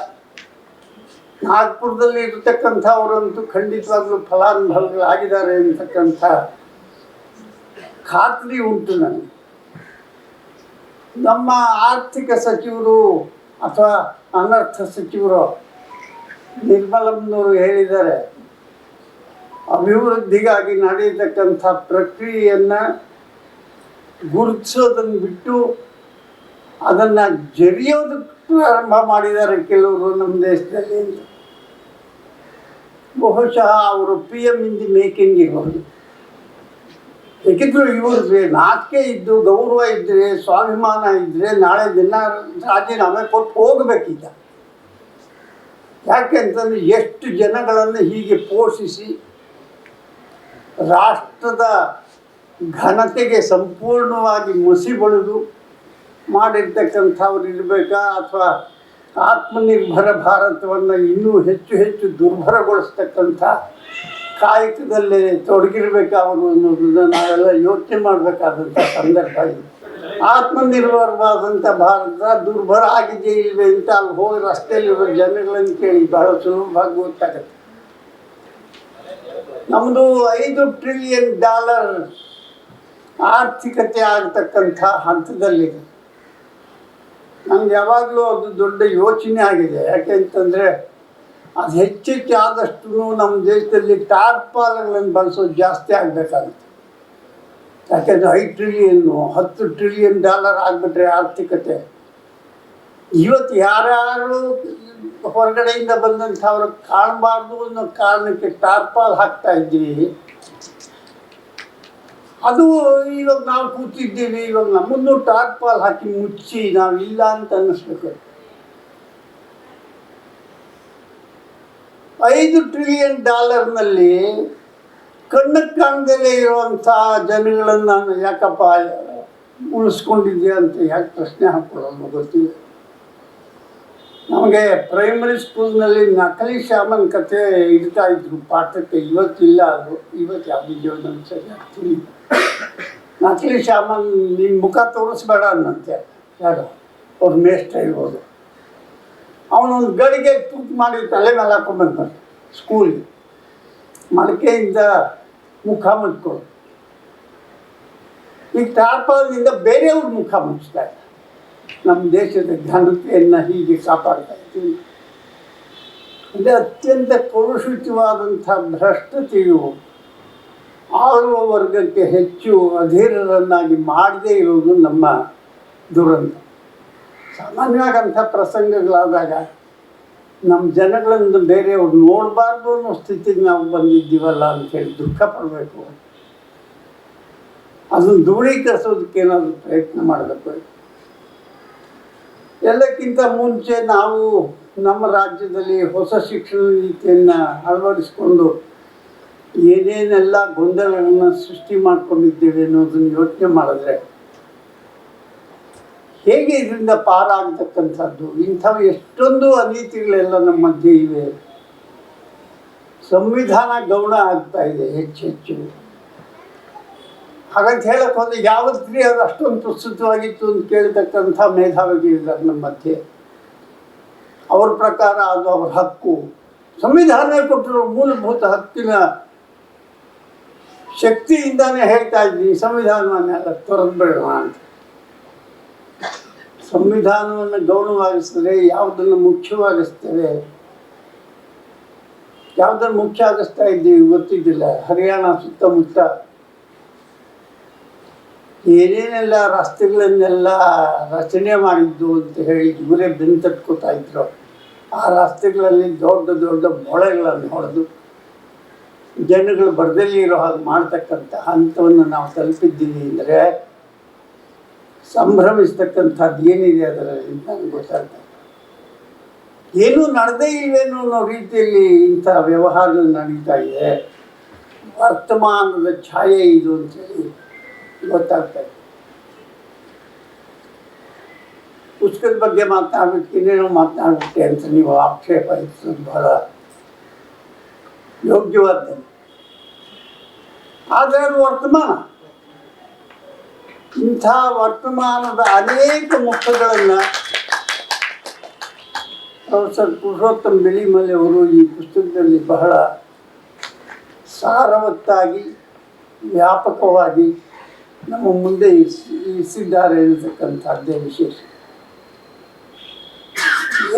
ನಾಗ್ಪುರದಲ್ಲಿ ಇರತಕ್ಕಂಥವರಂತೂ ಖಂಡಿತವಾಗ್ಲೂ ಫಲಾನುಭವಿಗಳಾಗಿದ್ದಾರೆ ಅಂತಕ್ಕಂಥ ಖಾತ್ರಿ ಉಂಟು ನನಗೆ. ನಮ್ಮ ಆರ್ಥಿಕ ಸಚಿವರು ಅಥವಾ ಅನರ್ಥ ಸಚಿವರು ನಿರ್ಮಲಮ್ಮನವರು ಹೇಳಿದ್ದಾರೆ, ಅಭಿವೃದ್ಧಿಗಾಗಿ ನಡೆಯತಕ್ಕಂಥ ಪ್ರಕ್ರಿಯೆಯನ್ನು ಗುರುತಿಸೋದನ್ನು ಬಿಟ್ಟು ಅದನ್ನು ಜರಿಯೋದಕ್ಕೆ ಪ್ರಾರಂಭ ಮಾಡಿದ್ದಾರೆ ಕೆಲವರು ನಮ್ಮ ದೇಶದಲ್ಲಿ ಅಂತ. ಬಹುಶಃ ಅವರು PM ಇನ್ ದಿ ಮೇಕಿಂಗ್ ಇರ್ಬೋದು. ಏಕೆಂದರೆ ಇವ್ರಿಗೆ ನಾಚಿಕೆ ಇದ್ದು ಗೌರವ ಇದ್ದರೆ ಸ್ವಾಭಿಮಾನ ಇದ್ದರೆ ನಾಳೆ ದಿನ ರಾಜೀನಾಮೆ ಕೊಟ್ಟು ಹೋಗಬೇಕಿದ್ದ. ಯಾಕೆಂತಂದರೆ ಎಷ್ಟು ಜನಗಳನ್ನು ಹೀಗೆ ಪೋಷಿಸಿ ರಾಷ್ಟ್ರದ ಘನತೆಗೆ ಸಂಪೂರ್ಣವಾಗಿ ಮುಸಿ ಬಳಿದು ಮಾಡಿರ್ತಕ್ಕಂಥವ್ರು ಇರಬೇಕಾ, ಅಥವಾ ಆತ್ಮನಿರ್ಭರ ಭಾರತವನ್ನು ಇನ್ನೂ ಹೆಚ್ಚು ಹೆಚ್ಚು ದುರ್ಭರಗೊಳಿಸ್ತಕ್ಕಂಥ ಕಾಯಕದಲ್ಲಿ ತೊಡಗಿರ್ಬೇಕಾ ಅವರು ಅನ್ನೋದನ್ನು ನಾವೆಲ್ಲ ಯೋಚನೆ ಮಾಡಬೇಕಾದಂಥ ಸಂದರ್ಭ ಇದೆ. ಆತ್ಮನಿರ್ಭರವಾದಂಥ ಭಾರತ ದುರ್ಭರ ಆಗಿದೆ ಇಲ್ವೇ ಅಂತ ಅಲ್ಲಿ ಹೋಗಿ ರಸ್ತೆಯಲ್ಲಿರೋ ಜನಗಳನ್ನು ಕೇಳಿ ಬಹಳ ಸುಲಭವಾಗಿ ಗೊತ್ತಾಗುತ್ತೆ. ನಮ್ಮದು $5 ಟ್ರಿಲಿಯನ್ ಆರ್ಥಿಕತೆ ಆಗತಕ್ಕಂಥ ಹಂತದಲ್ಲಿದೆ. ನನಗೆ ಯಾವಾಗಲೂ ಅದು ದೊಡ್ಡ ಯೋಚನೆ ಆಗಿದೆ. ಯಾಕೆಂತಂದರೆ ಅದು ಹೆಚ್ಚೆಚ್ಚು ಆದಷ್ಟು ನಮ್ಮ ದೇಶದಲ್ಲಿ ಟಾರ್ಪಾಲಗಳನ್ನು ಬಳಸೋದು ಜಾಸ್ತಿ ಆಗಬೇಕಾಗುತ್ತೆ. ಯಾಕೆಂದರೆ $5 ಟ್ರಿಲಿಯನ್ನು $10 ಟ್ರಿಲಿಯನ್ ಆಗಿಬಿಟ್ರೆ ಆರ್ಥಿಕತೆ, ಇವತ್ತು ಯಾರ್ಯಾರು ಹೊರಗಡೆಯಿಂದ ಬಂದಂಥವ್ರು ಕಾಣಬಾರ್ದು ಅನ್ನೋ ಕಾರಣಕ್ಕೆ ಟಾರ್ಪಾಲ್ ಹಾಕ್ತಾ ಇದ್ದೀವಿ. ಅದು ಇವಾಗ ನಾವು ಕೂತಿದ್ದೀವಿ, ಇವಾಗ ನಮ್ಮನ್ನು ಟಾರ್ಪಾಲ್ ಹಾಕಿ ಮುಚ್ಚಿ ನಾವು ಇಲ್ಲ ಅಂತ ಅನ್ನಿಸ್ಬೇಕು. $5 ಟ್ರಿಲಿಯನ್ ಕಣ್ಣಕ್ಕೆ ಕಾಣದಲ್ಲೇ ಇರುವಂಥ ಜನಗಳನ್ನು ನಾನು ಯಾಕಪ್ಪ ಉಳಿಸ್ಕೊಂಡಿದ್ಯಾ ಅಂತ ಯಾಕೆ ಪ್ರಶ್ನೆ ಹಾಕೊಳ್ಳೋದು ಗೊತ್ತಿಲ್ಲ. ನಮಗೆ ಪ್ರೈಮರಿ ಸ್ಕೂಲ್ನಲ್ಲಿ ನಕಲಿ ಶ್ಯಾಮನ್ ಕತೆ ಇಡ್ತಾ ಇದ್ರು ಪಾಠಕ್ಕೆ. ಇವತ್ತಿಲ್ಲ, ಅದು ಇವತ್ತು ಯಾವುದಿದೆಯೋ ನನಗೆ ಸರಿಯಾಗ್ತೀನಿ. ನಕಲಿ ಶ್ಯಾಮನ್ ನಿನ್ನ ಮುಖ ತೋರಿಸ್ಬೇಡ ಅನ್ನಂತೆ ಯಾರು ಅವ್ರ ಮೇಷ್ಟ್ರ ಇರ್ಬೋದು. ಅವನೊಂದು ಗಡಿಗೆ ತೂತು ಮಾಡಿ ತಲೆ ಮೇಲೆ ಹಾಕೊಂಡ್ಬಂದ್ಬಾರ್ದು ಸ್ಕೂಲ್ಗೆ, ಮಡಿಕೆಯಿಂದ ಮುಖ ಮುಚ್ಕೊಳ್ಳು. ಈಗ ಟಾರ್ಪಾಲ್ನಿಂದ ಬೇರೆಯವ್ರ ಮುಖ ಮುಚ್ತಾ ಇಲ್ಲ. ನಮ್ಮ ದೇಶದ ಘನತೆಯನ್ನು ಹೀಗೆ ಕಾಪಾಡ್ತಾ ಇದ್ದೀವಿ. ಅಂದರೆ ಅತ್ಯಂತ ಕಲುಷಿತವಾದಂಥ ಭ್ರಷ್ಟತೆಯು ಆಳುವ ವರ್ಗಕ್ಕೆ ಹೆಚ್ಚು ಅಧೀರರನ್ನಾಗಿ ಮಾಡದೇ ಇರುವುದು ನಮ್ಮ ದುರಂತ. ಸಾಮಾನ್ಯವಾಗಿ ಅಂಥ ಪ್ರಸಂಗಗಳಾದಾಗ ನಮ್ಮ ಜನಗಳನ್ನು ಬೇರೆಯವ್ರು ನೋಡಬಾರ್ದು ಅನ್ನೋ ಸ್ಥಿತಿಗೆ ನಾವು ಬಂದಿದ್ದೀವಲ್ಲ ಅಂಥೇಳಿ ದುಃಖ ಪಡಬೇಕು. ಅದನ್ನು ದೂರೀಕರಿಸೋದಕ್ಕೆ ಏನಾದರೂ ಪ್ರಯತ್ನ ಮಾಡಬೇಕು. ಎಲ್ಲಕ್ಕಿಂತ ಮುಂಚೆ ನಾವು ನಮ್ಮ ರಾಜ್ಯದಲ್ಲಿ ಹೊಸ ಶಿಕ್ಷಣ ನೀತಿಯನ್ನು ಅಳವಡಿಸ್ಕೊಂಡು ಏನೇನೆಲ್ಲ ಗೊಂದಲಗಳನ್ನು ಸೃಷ್ಟಿ ಮಾಡ್ಕೊಂಡಿದ್ದೇವೆ ಅನ್ನೋದನ್ನು ಯೋಚನೆ ಮಾಡಿದ್ರೆ ಹೇಗೆ ಇದರಿಂದ ಪಾರಾಗತಕ್ಕಂಥದ್ದು. ಇಂಥವು ಎಷ್ಟೊಂದು ಅನೀತಿಗಳೆಲ್ಲ ನಮ್ಮ ಮಧ್ಯೆ ಇವೆ. ಸಂವಿಧಾನ ಗೌಣ ಆಗ್ತಾ ಇದೆ ಹೆಚ್ಚು. ಹಾಗಂತ ಹೇಳಕ್ಕೆ ಹೋದರೆ ಯಾವತ್ತೀ ಅದು ಅಷ್ಟೊಂದು ಪ್ರಸ್ತುತವಾಗಿತ್ತು ಅಂತ ಕೇಳ್ತಕ್ಕಂಥ ಮೇಧಾವಿಗಳಿದ್ದಾರೆ ನಮ್ಮ ಮಧ್ಯೆ. ಅವ್ರ ಪ್ರಕಾರ ಅದು ಅವ್ರ ಹಕ್ಕು. ಸಂವಿಧಾನ ಕೊಟ್ಟಿರೋ ಮೂಲಭೂತ ಹಕ್ಕಿನ ಶಕ್ತಿಯಿಂದಾನೇ ಹೇಳ್ತಾ ಇದ್ದೀನಿ ಸಂವಿಧಾನವನ್ನೆಲ್ಲ ತೊರೆದ್ಬಿಡೋಣ ಅಂತ. ಸಂವಿಧಾನವನ್ನು ಗೌಣವಾಗಿಸಿದ್ರೆ ಯಾವುದನ್ನು ಮುಖ್ಯವಾಗಿಸ್ತೇವೆ, ಯಾವುದನ್ನು ಮುಖ್ಯ ಆಗಿಸ್ತಾ ಇದ್ದೀವಿ ಗೊತ್ತಿದ್ದಿಲ್ಲ. ಹರಿಯಾಣ ಸುತ್ತಮುತ್ತ ಏನೇನೆಲ್ಲ ರಸ್ತೆಗಳನ್ನೆಲ್ಲ ರಚನೆ ಮಾಡಿದ್ದು ಅಂತ ಹೇಳಿ ಇವರೇ ಬೆನ್ನು ತಟ್ಕೋತಾ ಇದ್ರು. ಆ ರಸ್ತೆಗಳಲ್ಲಿ ದೊಡ್ಡ ದೊಡ್ಡ ಮೊಳೆಗಳನ್ನು ಹೊಡೆದು ಜನಗಳು ಬರದಲ್ಲಿ ಇರೋ ಹಾಗೆ ಮಾಡ್ತಕ್ಕಂಥ ಹಂತವನ್ನು ನಾವು ತಲುಪಿದ್ದೀವಿ ಅಂದರೆ ಸಂಭ್ರಮಿಸ್ತಕ್ಕಂಥದ್ದು ಏನಿದೆ ಅದರಲ್ಲಿ ನನಗೆ ಗೊತ್ತಾಗ್ತದೆ. ಏನೂ ನಡೆದೇ ಇಲ್ವೇನೋ ಅನ್ನೋ ರೀತಿಯಲ್ಲಿ ಇಂಥ ವ್ಯವಹಾರಗಳು ನಡೀತಾ ಇದೆ. ವರ್ತಮಾನದ ಛಾಯೆ ಇದು ಅಂತೇಳಿ ಗೊತ್ತಾಗ್ತದೆ. ಪುಸ್ತಕದ ಬಗ್ಗೆ ಮಾತನಾಡ್ಬಿಟ್ಟು ಏನೇನೋ ಮಾತನಾಡ್ಬಿಟ್ಟೆ ಅಂತ ನೀವು ಆಕ್ಷೇಪ ಇತ್ತು ಬಹಳ ಯೋಗ್ಯವಾದ. ಆದರೆ ಅದು ವರ್ತಮಾನ. ಇಂಥ ವರ್ತಮಾನದ ಅನೇಕ ಮುಖಗಳನ್ನು ಪ್ರೊಫೆಸರ್ ಪುರುಷೋತ್ತಮ ಬಿಳಿಮಲೆ ಅವರು ಈ ಪುಸ್ತಕದಲ್ಲಿ ಬಹಳ ಸಾರವತ್ತಾಗಿ ವ್ಯಾಪಕವಾಗಿ ನಮ್ಮ ಮುಂದೆ ಇರಿಸಿದ್ದಾರೆ ಎನ್ನತಕ್ಕಂಥದ್ದೇ ವಿಶೇಷ.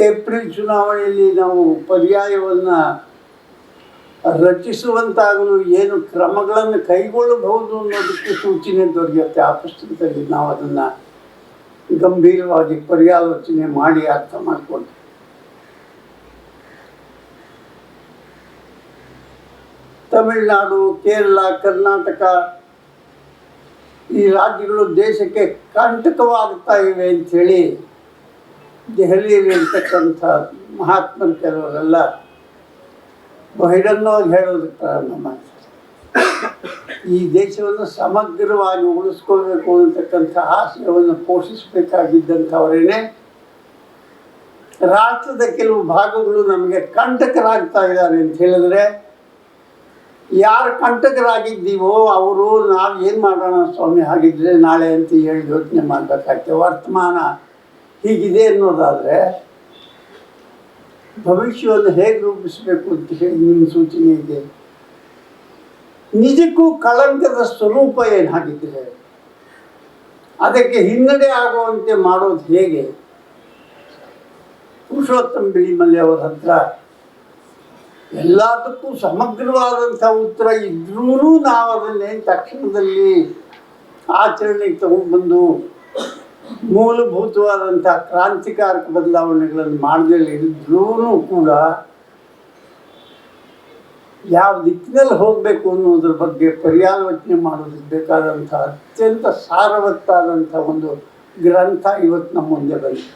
ಏಪ್ರಿಲ್ ಚುನಾವಣೆಯಲ್ಲಿ ನಾವು ಪರ್ಯಾಯವನ್ನು ರಚಿಸುವಂತಾಗಲು ಏನು ಕ್ರಮಗಳನ್ನು ಕೈಗೊಳ್ಳಬಹುದು ಅನ್ನೋದಕ್ಕೆ ಸೂಚನೆ ದೊರೆಯುತ್ತೆ ಆ ಪುಸ್ತಕದಲ್ಲಿ. ನಾವು ಅದನ್ನು ಗಂಭೀರವಾಗಿ ಪರ್ಯಾಲೋಚನೆ ಮಾಡಿ ಅರ್ಥ ಮಾಡಿಕೊಂಡು ತಮಿಳುನಾಡು, ಕೇರಳ, ಕರ್ನಾಟಕ ಈ ರಾಜ್ಯಗಳು ದೇಶಕ್ಕೆ ಕಂಟಕವಾಗ್ತಾ ಇವೆ ಅಂಥೇಳಿ ದೆಹಲಿಯಲ್ಲಿರ್ತಕ್ಕಂಥ ಮಹಾತ್ಮರು ಕೆಲವರೆಲ್ಲ ಬಹಿರಂಗವಾಗಿ ಹೇಳೋದಕ್ಕೆ ಪ್ರಾರಂಭ ಮಾಡ್ತಾರೆ. ಈ ದೇಶವನ್ನು ಸಮಗ್ರವಾಗಿ ಉಳಿಸ್ಕೊಳ್ಬೇಕು ಅನ್ನತಕ್ಕಂಥ ಆಶಯವನ್ನು ಪೋಷಿಸಬೇಕಾಗಿದ್ದಂಥವರೇನೆ ರಾಷ್ಟ್ರದ ಕೆಲವು ಭಾಗಗಳು ನಮಗೆ ಕಂಟಕರಾಗ್ತಾ ಇದ್ದಾರೆ ಅಂತ ಹೇಳಿದ್ರೆ, ಯಾರು ಕಂಟಕರಾಗಿದ್ದೀವೋ ಅವರು ನಾವು ಏನು ಮಾಡೋಣ ಸ್ವಾಮಿ ಹಾಗಿದ್ರೆ ನಾಳೆ ಅಂತ ಹೇಳಿ ಯೋಚನೆ ಮಾಡಬೇಕಾಗ್ತದೆ. ವರ್ತಮಾನ ಹೀಗಿದೆ ಅನ್ನೋದಾದರೆ ಭವಿಷ್ಯವನ್ನು ಹೇಗೆ ರೂಪಿಸಬೇಕು ಅಂತ ಹೇಳಿ ನಿಮ್ಮ ಸೂಚನೆ ಇದೆ. ನಿಜಕ್ಕೂ ಕಳಂಕದ ಸ್ವರೂಪ ಏನಾಗಿದ್ದರೆ ಅದಕ್ಕೆ ಹಿನ್ನಡೆ ಆಗುವಂತೆ ಮಾಡೋದು ಹೇಗೆ? ಪುರುಷೋತ್ತಮ ಬಿಳಿಮಲೆ ಅವರ ಹತ್ರ ಎಲ್ಲದಕ್ಕೂ ಸಮಗ್ರವಾದಂಥ ಉತ್ತರ ಇದ್ರೂ ನಾವು ಅದನ್ನೇ ತಕ್ಷಣದಲ್ಲಿ ಆಚರಣೆಗೆ ತಗೊಂಡ್ಬಂದು ಮೂಲಭೂತವಾದಂಥ ಕ್ರಾಂತಿಕಾರಕ ಬದಲಾವಣೆಗಳನ್ನು ಮಾಡದೇ ಇದ್ರೂ ಕೂಡ ಯಾವ ದಿಕ್ಕಿನಲ್ಲಿ ಹೋಗಬೇಕು ಅನ್ನೋದ್ರ ಬಗ್ಗೆ ಪರ್ಯಾಲೋಚನೆ ಮಾಡೋದಕ್ಕೆ ಬೇಕಾದಂಥ ಅತ್ಯಂತ ಸಾರವತ್ತಾದಂಥ ಒಂದು ಗ್ರಂಥ ಇವತ್ತು ನಮ್ಮ ಮುಂದೆ ಬಂದಿದೆ.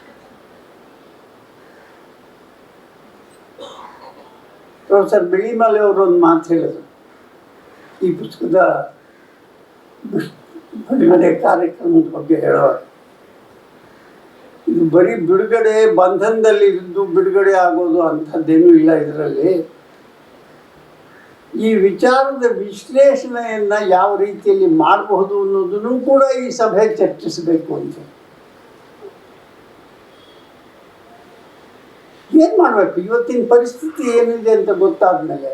ಪ್ರೊಫೆಸರ್ ಬಿಳಿಮಲೆ ಅವರು ಒಂದು ಮಾತು ಹೇಳಿದರು ಈ ಪುಸ್ತಕದ ಬಿಡುಗಡೆ ಕಾರ್ಯಕ್ರಮದ ಬಗ್ಗೆ ಹೇಳುವಾಗ, ಇದು ಬರೀ ಬಿಡುಗಡೆ ಬಂಧನದಲ್ಲಿ ಇದ್ದು ಬಿಡುಗಡೆ ಆಗೋದು ಅಂಥದ್ದೇನೂ ಇಲ್ಲ. ಇದರಲ್ಲಿ ಈ ವಿಚಾರದ ವಿಶ್ಲೇಷಣೆಯನ್ನ ಯಾವ ರೀತಿಯಲ್ಲಿ ಮಾಡಬಹುದು ಅನ್ನೋದನ್ನು ಕೂಡ ಈ ಸಭೆ ಚರ್ಚಿಸಬೇಕು ಅಂತ. ಏನು ಮಾಡಬೇಕು? ಇವತ್ತಿನ ಪರಿಸ್ಥಿತಿ ಏನಿದೆ ಅಂತ ಗೊತ್ತಾದ ಮೇಲೆ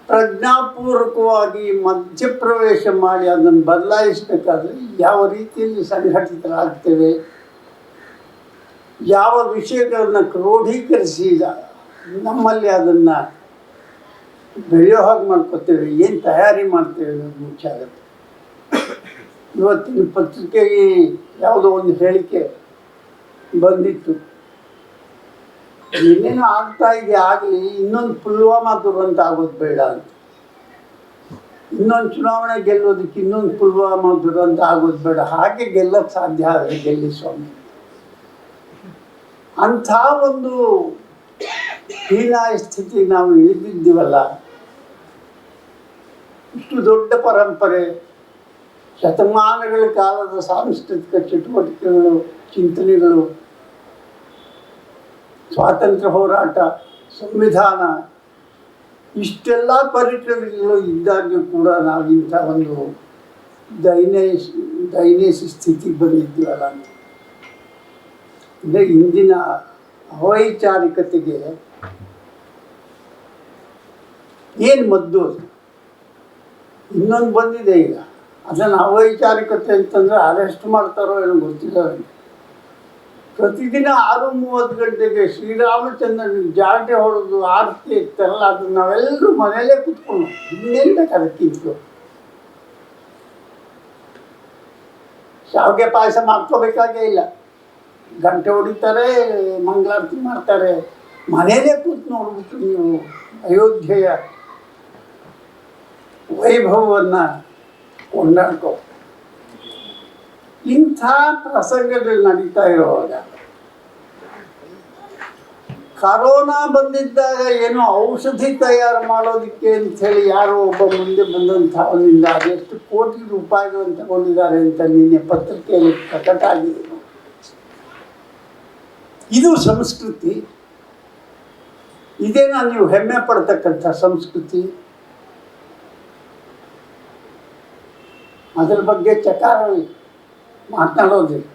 ಪ್ರಜ್ಞಾಪೂರ್ವಕವಾಗಿ ಮಧ್ಯಪ್ರವೇಶ ಮಾಡಿ ಅದನ್ನು ಬದಲಾಯಿಸಬೇಕಾದ್ರೆ ಯಾವ ರೀತಿಯಲ್ಲಿ ಸಂಘಟಿತರಾಗ್ತೇವೆ, ಯಾವ ವಿಷಯಗಳನ್ನು ಕ್ರೋಢೀಕರಿಸಿ ನಮ್ಮಲ್ಲಿ ಅದನ್ನು ಬೆಳೆಯೋ ಹಾಗೆ ಮಾಡ್ಕೋತೇವೆ, ಏನು ತಯಾರಿ ಮಾಡ್ತೇವೆ ಅನ್ನೋದು ಮುಖ್ಯ ಆಗುತ್ತೆ. ಇವತ್ತಿನ ಪತ್ರಿಕೆಗೆ ಯಾವುದೋ ಒಂದು ಹೇಳಿಕೆ ಬಂದಿತ್ತು, ಏನೇನೋ ಆಗ್ತಾ ಇದೆ ಆಗಲಿ, ಇನ್ನೊಂದು ಪುಲ್ವಾಮಾ ದುರಂತ ಆಗೋದು ಬೇಡ ಅಂತ. ಇನ್ನೊಂದು ಚುನಾವಣೆ ಗೆಲ್ಲೋದಕ್ಕೆ ಇನ್ನೊಂದು ಪುಲ್ವಾಮಾ ದುರಂತ ಆಗೋದು ಬೇಡ, ಹಾಗೆ ಗೆಲ್ಲಕ್ಕೆ ಸಾಧ್ಯ ಆದರೆ ಗೆಲ್ಲಿ ಸ್ವಾಮಿ. ಅಂಥ ಒಂದು ಹೀನಾಯ ಸ್ಥಿತಿ ನಾವು ಇಳಿದಿದ್ದೀವಲ್ಲ. ಇಷ್ಟು ದೊಡ್ಡ ಪರಂಪರೆ, ಶತಮಾನಗಳ ಕಾಲದ ಸಾಂಸ್ಕೃತಿಕ ಚಟುವಟಿಕೆಗಳು, ಚಿಂತನೆಗಳು, ಸ್ವಾತಂತ್ರ್ಯ ಹೋರಾಟ, ಸಂವಿಧಾನ, ಇಷ್ಟೆಲ್ಲ ಪರಿಕರಗಳು ಇದ್ದಾಗ್ಯೂ ಕೂಡ ನಾವು ಇಂಥ ಒಂದು ದೈನ್ಯ ಸ್ಥಿತಿಗೆ ಬಂದಿದ್ದೀವಲ್ಲ ಅಂತ. ಅಂದರೆ ಇಂದಿನ ಅವೈಚಾರಿಕತೆಗೆ ಏನು ಮದ್ದು? ಇನ್ನೊಂದು ಬಂದಿದೆ ಈಗ, ಅದನ್ನು ಅವೈಚಾರಿಕತೆ ಅಂತಂದರೆ ಅರೆಸ್ಟ್ ಮಾಡ್ತಾರೋ ಏನೋ ಗೊತ್ತಿಲ್ಲ. ಪ್ರತಿದಿನ 6:30 ಗಂಟೆಗೆ ಶ್ರೀರಾಮಚಂದ್ರನಿಗೆ ಜಾಗಟೆ ಹೊಡೆದು ಆರತಿ ಇರ್ತಾರಲ್ಲ, ಅದನ್ನು ನಾವೆಲ್ಲರೂ ಮನೆಯಲ್ಲೇ ಕೂತ್ಕೊಂಡು ಇನ್ನೇನು ಬೇಕು ಅದಕ್ಕಿಂತ. ಶಾವಿಗೆ ಪಾಯಸ ಮಾಡ್ಕೋಬೇಕಾಗೇ ಇಲ್ಲ, ಗಂಟೆ ಹೊಡಿತಾರೆ, ಮಂಗಳಾರತಿ ಮಾಡ್ತಾರೆ, ಮನೆಯಲ್ಲೇ ಕೂತು ನೋಡ್ಬಿಟ್ಟು ನೀವು ಅಯೋಧ್ಯೆಯ ವೈಭವವನ್ನು ಕೊಂಡಾಡ್ಕೋ. ಇಂಥ ಪ್ರಸಂಗಗಳು ನಡೀತಾ ಇರುವಾಗ, ಕರೋನಾ ಬಂದಿದ್ದಾಗ ಏನೋ ಔಷಧಿ ತಯಾರು ಮಾಡೋದಕ್ಕೆ ಅಂಥೇಳಿ ಯಾರೋ ಒಬ್ಬ ಮುಂದೆ ಬಂದಂಥವನಿಂದ ಅದೆಷ್ಟು ಕೋಟಿ ರೂಪಾಯಿಗಳನ್ನು ತಗೊಂಡಿದ್ದಾರೆ ಅಂತ ನಿನ್ನೆ ಪತ್ರಿಕೆಯಲ್ಲಿ ಪ್ರಕಟ ಆಗಿದೆ. ಇದು ಸಂಸ್ಕೃತಿ? ಇದೇನಾ ನೀವು ಹೆಮ್ಮೆ ಪಡ್ತಕ್ಕಂಥ ಸಂಸ್ಕೃತಿ? ಅದರ ಬಗ್ಗೆ ಚಕಾರ ಮಾತನಾಡೋದಿಲ್ಲ.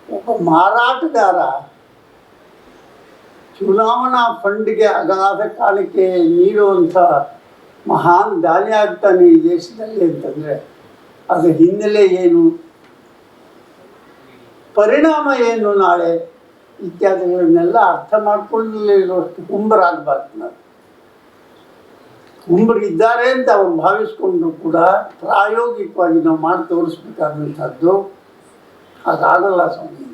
ಒಬ್ಬ ಮಾರಾಟಗಾರ ಚುನಾವಣಾ ಫಂಡ್ಗೆ ಅಗಾಧ ಕಾಣಿಕೆ ನೀಡುವಂಥ ಮಹಾನ್ ದಾನಿ ಆಗ್ತಾನೆ ಈ ದೇಶದಲ್ಲಿ ಅಂತಂದರೆ ಅದರ ಹಿನ್ನೆಲೆ ಏನು, ಪರಿಣಾಮ ಏನು ನಾಳೆ ಇತ್ಯಾದಿಗಳನ್ನೆಲ್ಲ ಅರ್ಥ ಮಾಡ್ಕೊಳ್ಳಲೇ ಇರುವಷ್ಟು ಹುಂಬರಾಗಬಾರ್ದು. ನಾವು ಹುಂಬರಿದ್ದಾರೆ ಅಂತ ಅವ್ರು ಭಾವಿಸ್ಕೊಂಡ್ರು ಕೂಡ ಪ್ರಾಯೋಗಿಕವಾಗಿ ನಾವು ಮಾಡಿ ತೋರಿಸ್ಬೇಕಾದಂಥದ್ದು ಅದಾಗಲ್ಲ ಸ್ವಾಮಿ.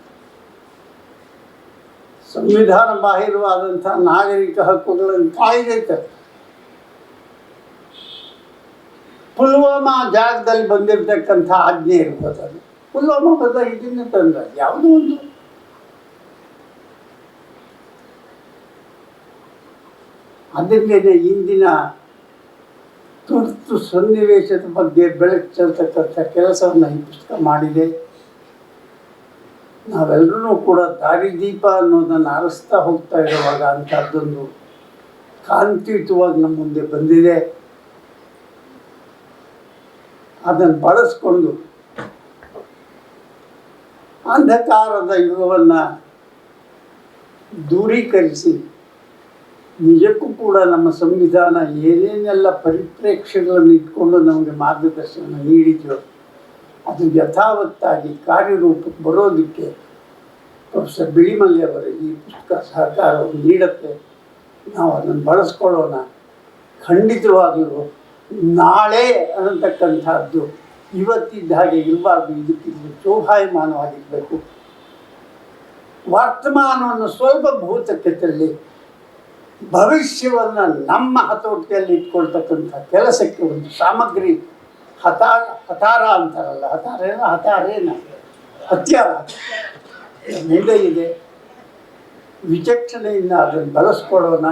ಸಂವಿಧಾನ ಬಾಹಿರವಾದಂಥ ನಾಗರಿಕ ಹಕ್ಕುಗಳನ್ನು ಕಾಯ್ದೈತೆ. ಪುಲ್ವಾಮಾ ಜಾಗದಲ್ಲಿ ಬಂದಿರತಕ್ಕಂಥ ಆಜ್ಞೆ ಇರ್ಬೋದು, ಅದು ಪುಲ್ವಾಮಾ ಬದಲಾಗಿ ಇದನ್ನೇ ತಂದ ಯಾವುದೋ ಒಂದು ಅದರಿಂದಲೇ ಇಂದಿನ ತುರ್ತು ಸನ್ನಿವೇಶದ ಬಗ್ಗೆ ಬೆಳಕು ಚೆಲ್ತಕ್ಕಂಥ ಕೆಲಸವನ್ನು ಈ ಪುಸ್ತಕ ಮಾಡಿದೆ. ನಾವೆಲ್ಲರೂ ಕೂಡ ದಾರಿದೀಪ ಅನ್ನೋದನ್ನು ಅರಸ್ತಾ ಹೋಗ್ತಾ ಇರುವಾಗ ಅಂಥದ್ದೊಂದು ಕಾಂತಿಯುತವಾಗಿ ನಮ್ಮ ಮುಂದೆ ಬಂದಿದೆ. ಅದನ್ನು ಬಳಸ್ಕೊಂಡು ಅಂಧಕಾರದ ಯುಗವನ್ನು ದೂರೀಕರಿಸಿ ನಿಜಕ್ಕೂ ಕೂಡ ನಮ್ಮ ಸಂವಿಧಾನ ಏನೇನೆಲ್ಲ ಪರಿಪ್ರೇಕ್ಷ್ಯಗಳನ್ನು ಇಟ್ಕೊಂಡು ನಮಗೆ ಮಾರ್ಗದರ್ಶನ ನೀಡಿದೆಯೋ ಅದು ಯಥಾವತ್ತಾಗಿ ಕಾರ್ಯರೂಪಕ್ಕೆ ಬರೋದಕ್ಕೆ ಪ್ರೊಫೆಸರ್ ಬಿಳಿಮಲೆ ಅವರ ಈ ಪುಸ್ತಕ ಸಹಕಾರವನ್ನು ನೀಡುತ್ತೆ. ನಾವು ಅದನ್ನು ಬಳಸ್ಕೊಳ್ಳೋಣ. ಖಂಡಿತವಾಗಲೂ ನಾಳೆ ಅನ್ನತಕ್ಕಂಥದ್ದು ಇವತ್ತಿದ್ದ ಹಾಗೆ ಇರಬಾರ್ದು. ಇದಕ್ಕಿಂತ ಶೋಭಾಯಮಾನವಾಗಿರಬೇಕು. ವರ್ತಮಾನವನ್ನು ಸ್ವಲ್ಪ ಭೂತಕ್ಕೆ ತಳ್ಳಿ ಭವಿಷ್ಯವನ್ನು ನಮ್ಮ ಹತೋಟಿಯಲ್ಲಿ ಇಟ್ಕೊಳ್ತಕ್ಕಂಥ ಕೆಲಸಕ್ಕೆ ಒಂದು ಸಾಮಗ್ರಿ ಹತಾರ ಅಂತಾರಲ್ಲ, ಹತಾರೇನ ಹತ್ಯಾರ ಮುಂದೆ ಇದೆ. ವಿಚಕ್ಷಣೆಯಿಂದ ಅದನ್ನು ಬಳಸ್ಕೊಳ್ಳೋಣ.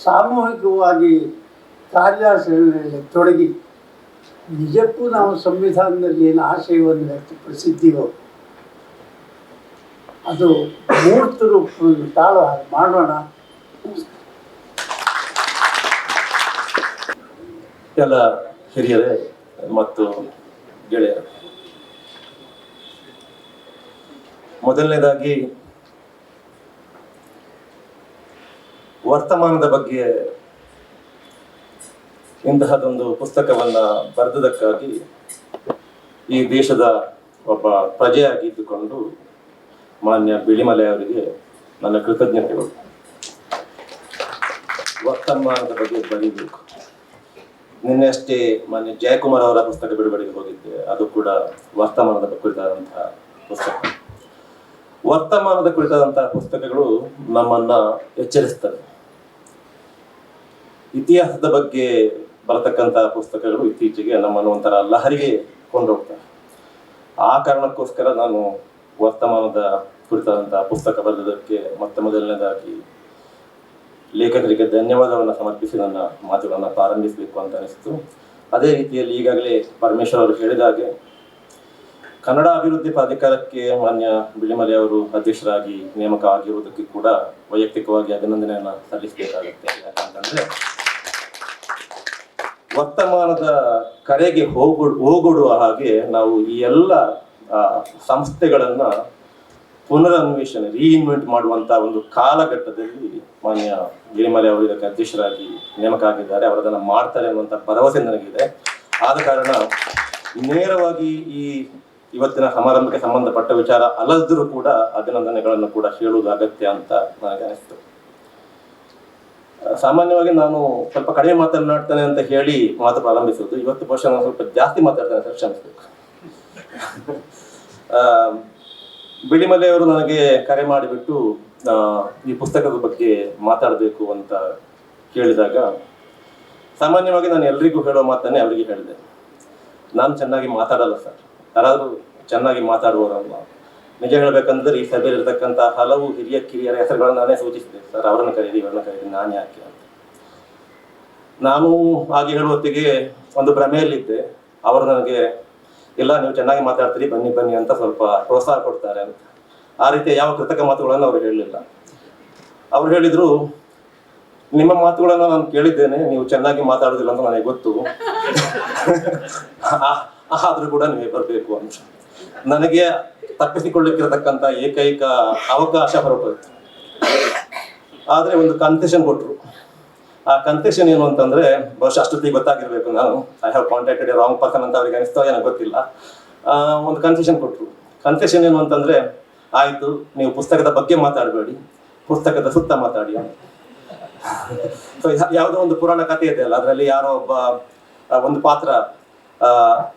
ಸಾಮೂಹಿಕವಾಗಿ ಕಾರ್ಯಾಚರಣೆಯಲ್ಲಿ ತೊಡಗಿ ನಿಜಕ್ಕೂ ನಾವು ಸಂವಿಧಾನದಲ್ಲಿ ಏನು ಆಶಯವನ್ನು ವ್ಯಕ್ತಪಡಿಸಿದ್ದೀವೋ ಅದು ಮೂರ್ತ ರೂಪವನ್ನು ತಾಳುವ ಹಾಗೆ ಮಾಡೋಣ. ಎಲ್ಲ ಹಿರಿಯರೇ ಮತ್ತು ಗೆಳೆಯರು, ಮೊದಲನೇದಾಗಿ ವರ್ತಮಾನದ ಬಗ್ಗೆ ಇಂತಹದೊಂದು ಪುಸ್ತಕವನ್ನು ಬರೆದದಕ್ಕಾಗಿ ಈ ದೇಶದ ಒಬ್ಬ ಪ್ರಜೆಯಾಗಿದ್ದುಕೊಂಡು ಮಾನ್ಯ ಬಿಳಿಮಲೆ ಅವರಿಗೆ ನನ್ನ ಕೃತಜ್ಞತೆಗಳು. ವರ್ತಮಾನದ ಬಗ್ಗೆ ಬರೀಬೇಕು. ನಿನ್ನೆ ಅಷ್ಟೇ ಮಾನ್ಯ ಜಯಕುಮಾರ್ ಅವರ ಪುಸ್ತಕ ಬಿಡುಗಡೆಗೆ ಹೋಗಿದ್ದೆ. ಅದು ಕೂಡ ವರ್ತಮಾನದ ಕುರಿತಾದಂತಹ ಪುಸ್ತಕ. ವರ್ತಮಾನದ ಕುರಿತಾದಂತಹ ಪುಸ್ತಕಗಳು ನಮ್ಮನ್ನ ಎಚ್ಚರಿಸ್ತವೆ. ಇತಿಹಾಸದ ಬಗ್ಗೆ ಬರತಕ್ಕಂತಹ ಪುಸ್ತಕಗಳು ಇತ್ತೀಚೆಗೆ ನಮ್ಮನ್ನು ಒಂಥರ ಲಹರಿಗೆ ಕೊಂಡೋಗ್ತವೆ. ಆ ಕಾರಣಕ್ಕೋಸ್ಕರ ನಾನು ವರ್ತಮಾನದ ಕುರಿತಾದಂತಹ ಪುಸ್ತಕ ಬರೆದದಕ್ಕೆ ಮತ್ತೆ ಮೊದಲನೇದಾಗಿ ಲೇಖಕರಿಗೆ ಧನ್ಯವಾದವನ್ನು ಸಮರ್ಪಿಸಿ ನನ್ನ ಮಾತುಗಳನ್ನು ಪ್ರಾರಂಭಿಸಬೇಕು ಅಂತ ಅನಿಸಿತು. ಅದೇ ರೀತಿಯಲ್ಲಿ ಈಗಾಗಲೇ ಪರಮೇಶ್ವರ್ ಅವರು ಹೇಳಿದ ಹಾಗೆ ಕನ್ನಡ ಅಭಿವೃದ್ಧಿ ಪ್ರಾಧಿಕಾರಕ್ಕೆ ಮಾನ್ಯ ಬಿಳಿಮಲೆ ಅವರು ಅಧ್ಯಕ್ಷರಾಗಿ ನೇಮಕ ಆಗಿರುವುದಕ್ಕೆ ಕೂಡ ವೈಯಕ್ತಿಕವಾಗಿ ಅಭಿನಂದನೆಯನ್ನು ಸಲ್ಲಿಸಬೇಕಾಗುತ್ತೆ. ಯಾಕಂತಂದ್ರೆ ವರ್ತಮಾನದ ಕರೆಗೆ ಹೋಗೊಡುವ ಹಾಗೆ ನಾವು ಈ ಎಲ್ಲ ಸಂಸ್ಥೆಗಳನ್ನ ಪುನರನ್ವೇಷಣೆ ರೀಇನ್ವೆಂಟ್ ಮಾಡುವಂತಹ ಒಂದು ಕಾಲಘಟ್ಟದಲ್ಲಿ ಮಾನ್ಯ ಬಿಳಿಮಲೆ ಅವರು ಇದಕ್ಕೆ ಅಧ್ಯಕ್ಷರಾಗಿ ನೇಮಕ ಆಗಿದ್ದಾರೆ. ಅವರು ಅದನ್ನು ಮಾಡ್ತಾರೆ ಅನ್ನುವಂಥ ಭರವಸೆ ನನಗಿದೆ. ಆದ ಕಾರಣ ನೇರವಾಗಿ ಈ ಇವತ್ತಿನ ಸಮಾರಂಭಕ್ಕೆ ಸಂಬಂಧಪಟ್ಟ ವಿಚಾರ ಅಲ್ಲದಿದ್ರೂ ಕೂಡ ಅಭಿನಂದನೆಗಳನ್ನು ಕೂಡ ಹೇಳುವುದು ಅಗತ್ಯ ಅಂತ ನನಗೆ ಅನಿಸ್ತು. ಸಾಮಾನ್ಯವಾಗಿ ನಾನು ಸ್ವಲ್ಪ ಕಡಿಮೆ ಮಾತನಾಡ್ತೇನೆ ಅಂತ ಹೇಳಿ ಮಾತು ಪ್ರಾರಂಭಿಸುವುದು. ಇವತ್ತು ಬಹುಶಃ ನಾನು ಸ್ವಲ್ಪ ಜಾಸ್ತಿ ಮಾತಾಡ್ತೇನೆ ಅಂತ ಕ್ಷಮಿಸಬೇಕು. ಬಿಳಿಮಲೆ ಅವರು ನನಗೆ ಕರೆ ಮಾಡಿಬಿಟ್ಟು ಈ ಪುಸ್ತಕದ ಬಗ್ಗೆ ಮಾತಾಡಬೇಕು ಅಂತ ಕೇಳಿದಾಗ ಸಾಮಾನ್ಯವಾಗಿ ನಾನು ಎಲ್ರಿಗೂ ಹೇಳೋ ಮಾತನ್ನೇ ಅವರಿಗೆ ಹೇಳಿದೆ. ನಾನು ಚೆನ್ನಾಗಿ ಮಾತಾಡಲ್ಲ ಸರ್, ಯಾರಾದರೂ ಚೆನ್ನಾಗಿ ಮಾತಾಡುವವರಲ್ಲ. ನಿಜ ಹೇಳ್ಬೇಕಂದ್ರೆ ಈ ಸಭೆಯಲ್ಲಿ ಇರತಕ್ಕಂಥ ಹಲವು ಹಿರಿಯ ಕಿರಿಯರ ಹೆಸರುಗಳನ್ನು ನಾನೇ ಸೂಚಿಸಿದೆ. ಸರ್ ಅವರನ್ನು ಕರೀರಿ, ಇವರನ್ನ ಕರೀರಿ, ನಾನು ಯಾಕೆ ಅಂತ. ನಾನು ಹಾಗೆ ಹೇಳುವ ಹೊತ್ತಿಗೆ ಒಂದು ಭ್ರಮೆಯಲ್ಲಿದ್ದೆ. ಅವರು ನನಗೆ ಇಲ್ಲ ನೀವು ಚೆನ್ನಾಗಿ ಮಾತಾಡ್ತೀರಿ, ಬನ್ನಿ ಬನ್ನಿ ಅಂತ ಸ್ವಲ್ಪ ಪ್ರೋತ್ಸಾಹ ಕೊಡ್ತಾರೆ ಅಂತ. ಆ ರೀತಿಯ ಯಾವ ಕೃತಕ ಮಾತುಗಳನ್ನು ಅವರು ಹೇಳಲಿಲ್ಲ. ಅವ್ರು ಹೇಳಿದ್ರು, ನಿಮ್ಮ ಮಾತುಗಳನ್ನು ನಾನು ಕೇಳಿದ್ದೇನೆ, ನೀವು ಚೆನ್ನಾಗಿ ಮಾತಾಡೋದಿಲ್ಲ ಅಂತ ನನಗೆ ಗೊತ್ತು, ಆದ್ರೂ ಕೂಡ ನೀವೇ ಬರಬೇಕು ಅಂತ. ನನಗೆ ತಪ್ಪಿಸಿಕೊಳ್ಳಿಕ್ಕಿರತಕ್ಕಂಥ ಏಕೈಕ ಅವಕಾಶ ಹೊರಟೋಯ್ತು. ಆದ್ರೆ ಒಂದು ಕನ್ಸೆಷನ್ ಕೊಟ್ರು. ಆ ಕನ್ಸೆಷನ್ ಏನು ಅಂತಂದ್ರೆ ಬಹುಶಃ ಅಷ್ಟೊತ್ತಿಗೆ ಗೊತ್ತಾಗಿರ್ಬೇಕು, ನಾನು I have contacted A wrong person ಅಂತ ಅವ್ರಿಗೆ ಅನಿಸ್ತೋ ಏನೋ ಗೊತ್ತಿಲ್ಲ. ಒಂದು ಕನ್ಸೆಷನ್ ಕೊಟ್ರು. ಕನ್ಸೆಷನ್ ಏನು ಅಂತಂದ್ರೆ, ಆಯ್ತು ನೀವು ಪುಸ್ತಕದ ಬಗ್ಗೆ ಮಾತಾಡಬೇಡಿ, ಪುಸ್ತಕದ ಸುತ್ತ ಮಾತಾಡಿ ಅಂತ. ಸೊ ಯಾವುದೋ ಒಂದು ಪುರಾಣ ಕಥೆ ಇದೆ ಅಲ್ಲ, ಅದರಲ್ಲಿ ಯಾರೋ ಒಬ್ಬ ಒಂದು ಪಾತ್ರ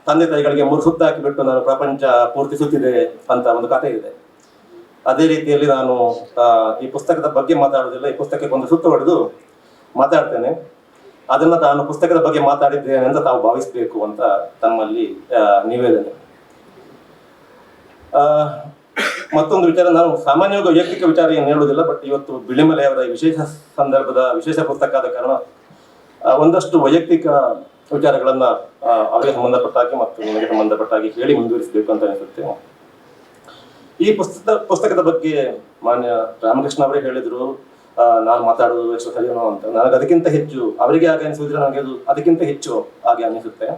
ತಂದೆ ತಾಯಿಗಳಿಗೆ 3 ಸುತ್ತ ಹಾಕಿಬಿಟ್ಟು ನಾನು ಪ್ರಪಂಚ ಪೂರ್ತಿ ಸುತ್ತಿದೆ ಅಂತ ಒಂದು ಕಥೆ ಇದೆ. ಅದೇ ರೀತಿಯಲ್ಲಿ ನಾನು ಈ ಪುಸ್ತಕದ ಬಗ್ಗೆ ಮಾತಾಡೋದಿಲ್ಲ, ಈ ಪುಸ್ತಕಕ್ಕೆ ಒಂದು ಸುತ್ತು ಹೊಡೆದು ಮಾತಾಡ್ತೇನೆ. ಅದನ್ನ ನಾನು ಪುಸ್ತಕದ ಬಗ್ಗೆ ಮಾತಾಡಿದ್ದೇನೆ ಅಂತ ತಾವು ಭಾವಿಸ್ಬೇಕು ಅಂತ ತಮ್ಮಲ್ಲಿ ನಿವೇದನೆ. ಮತ್ತೊಂದು ವಿಚಾರ, ನಾನು ಸಾಮಾನ್ಯವಾಗಿ ವೈಯಕ್ತಿಕ ವಿಚಾರ ಏನು ಹೇಳುವುದಿಲ್ಲ, ಬಟ್ ಇವತ್ತು ಬಿಳಿಮಲೆ ಅವರ ಈ ವಿಶೇಷ ಸಂದರ್ಭದ ವಿಶೇಷ ಪುಸ್ತಕ ಆದ ಕಾರಣ ಒಂದಷ್ಟು ವೈಯಕ್ತಿಕ ವಿಚಾರಗಳನ್ನ ಅವರಿಗೆ ಸಂಬಂಧಪಟ್ಟ ಹಾಗೆ ಮತ್ತು ನನಗೆ ಸಂಬಂಧಪಟ್ಟ ಹಾಗೆ ಹೇಳಿ ಮುಂದುವರಿಸಬೇಕು ಅಂತ ಅನಿಸುತ್ತೆ. ಈ ಪುಸ್ತಕದ ಬಗ್ಗೆ ಮಾನ್ಯ ರಾಮಕೃಷ್ಣ ಅವರೇ ಹೇಳಿದ್ರು, ನಾನು ಮಾತಾಡುವುದು ಎಷ್ಟು ಸರಿಯೋ ಅಂತ. ನನಗೆ ಅದಕ್ಕಿಂತ ಹೆಚ್ಚು ಅವರಿಗೆ ಹಾಗೆ ಅನಿಸಿದ್ರೆ ನನಗೆ ಅದು ಅದಕ್ಕಿಂತ ಹೆಚ್ಚು ಹಾಗೆ ಅನಿಸುತ್ತೆ.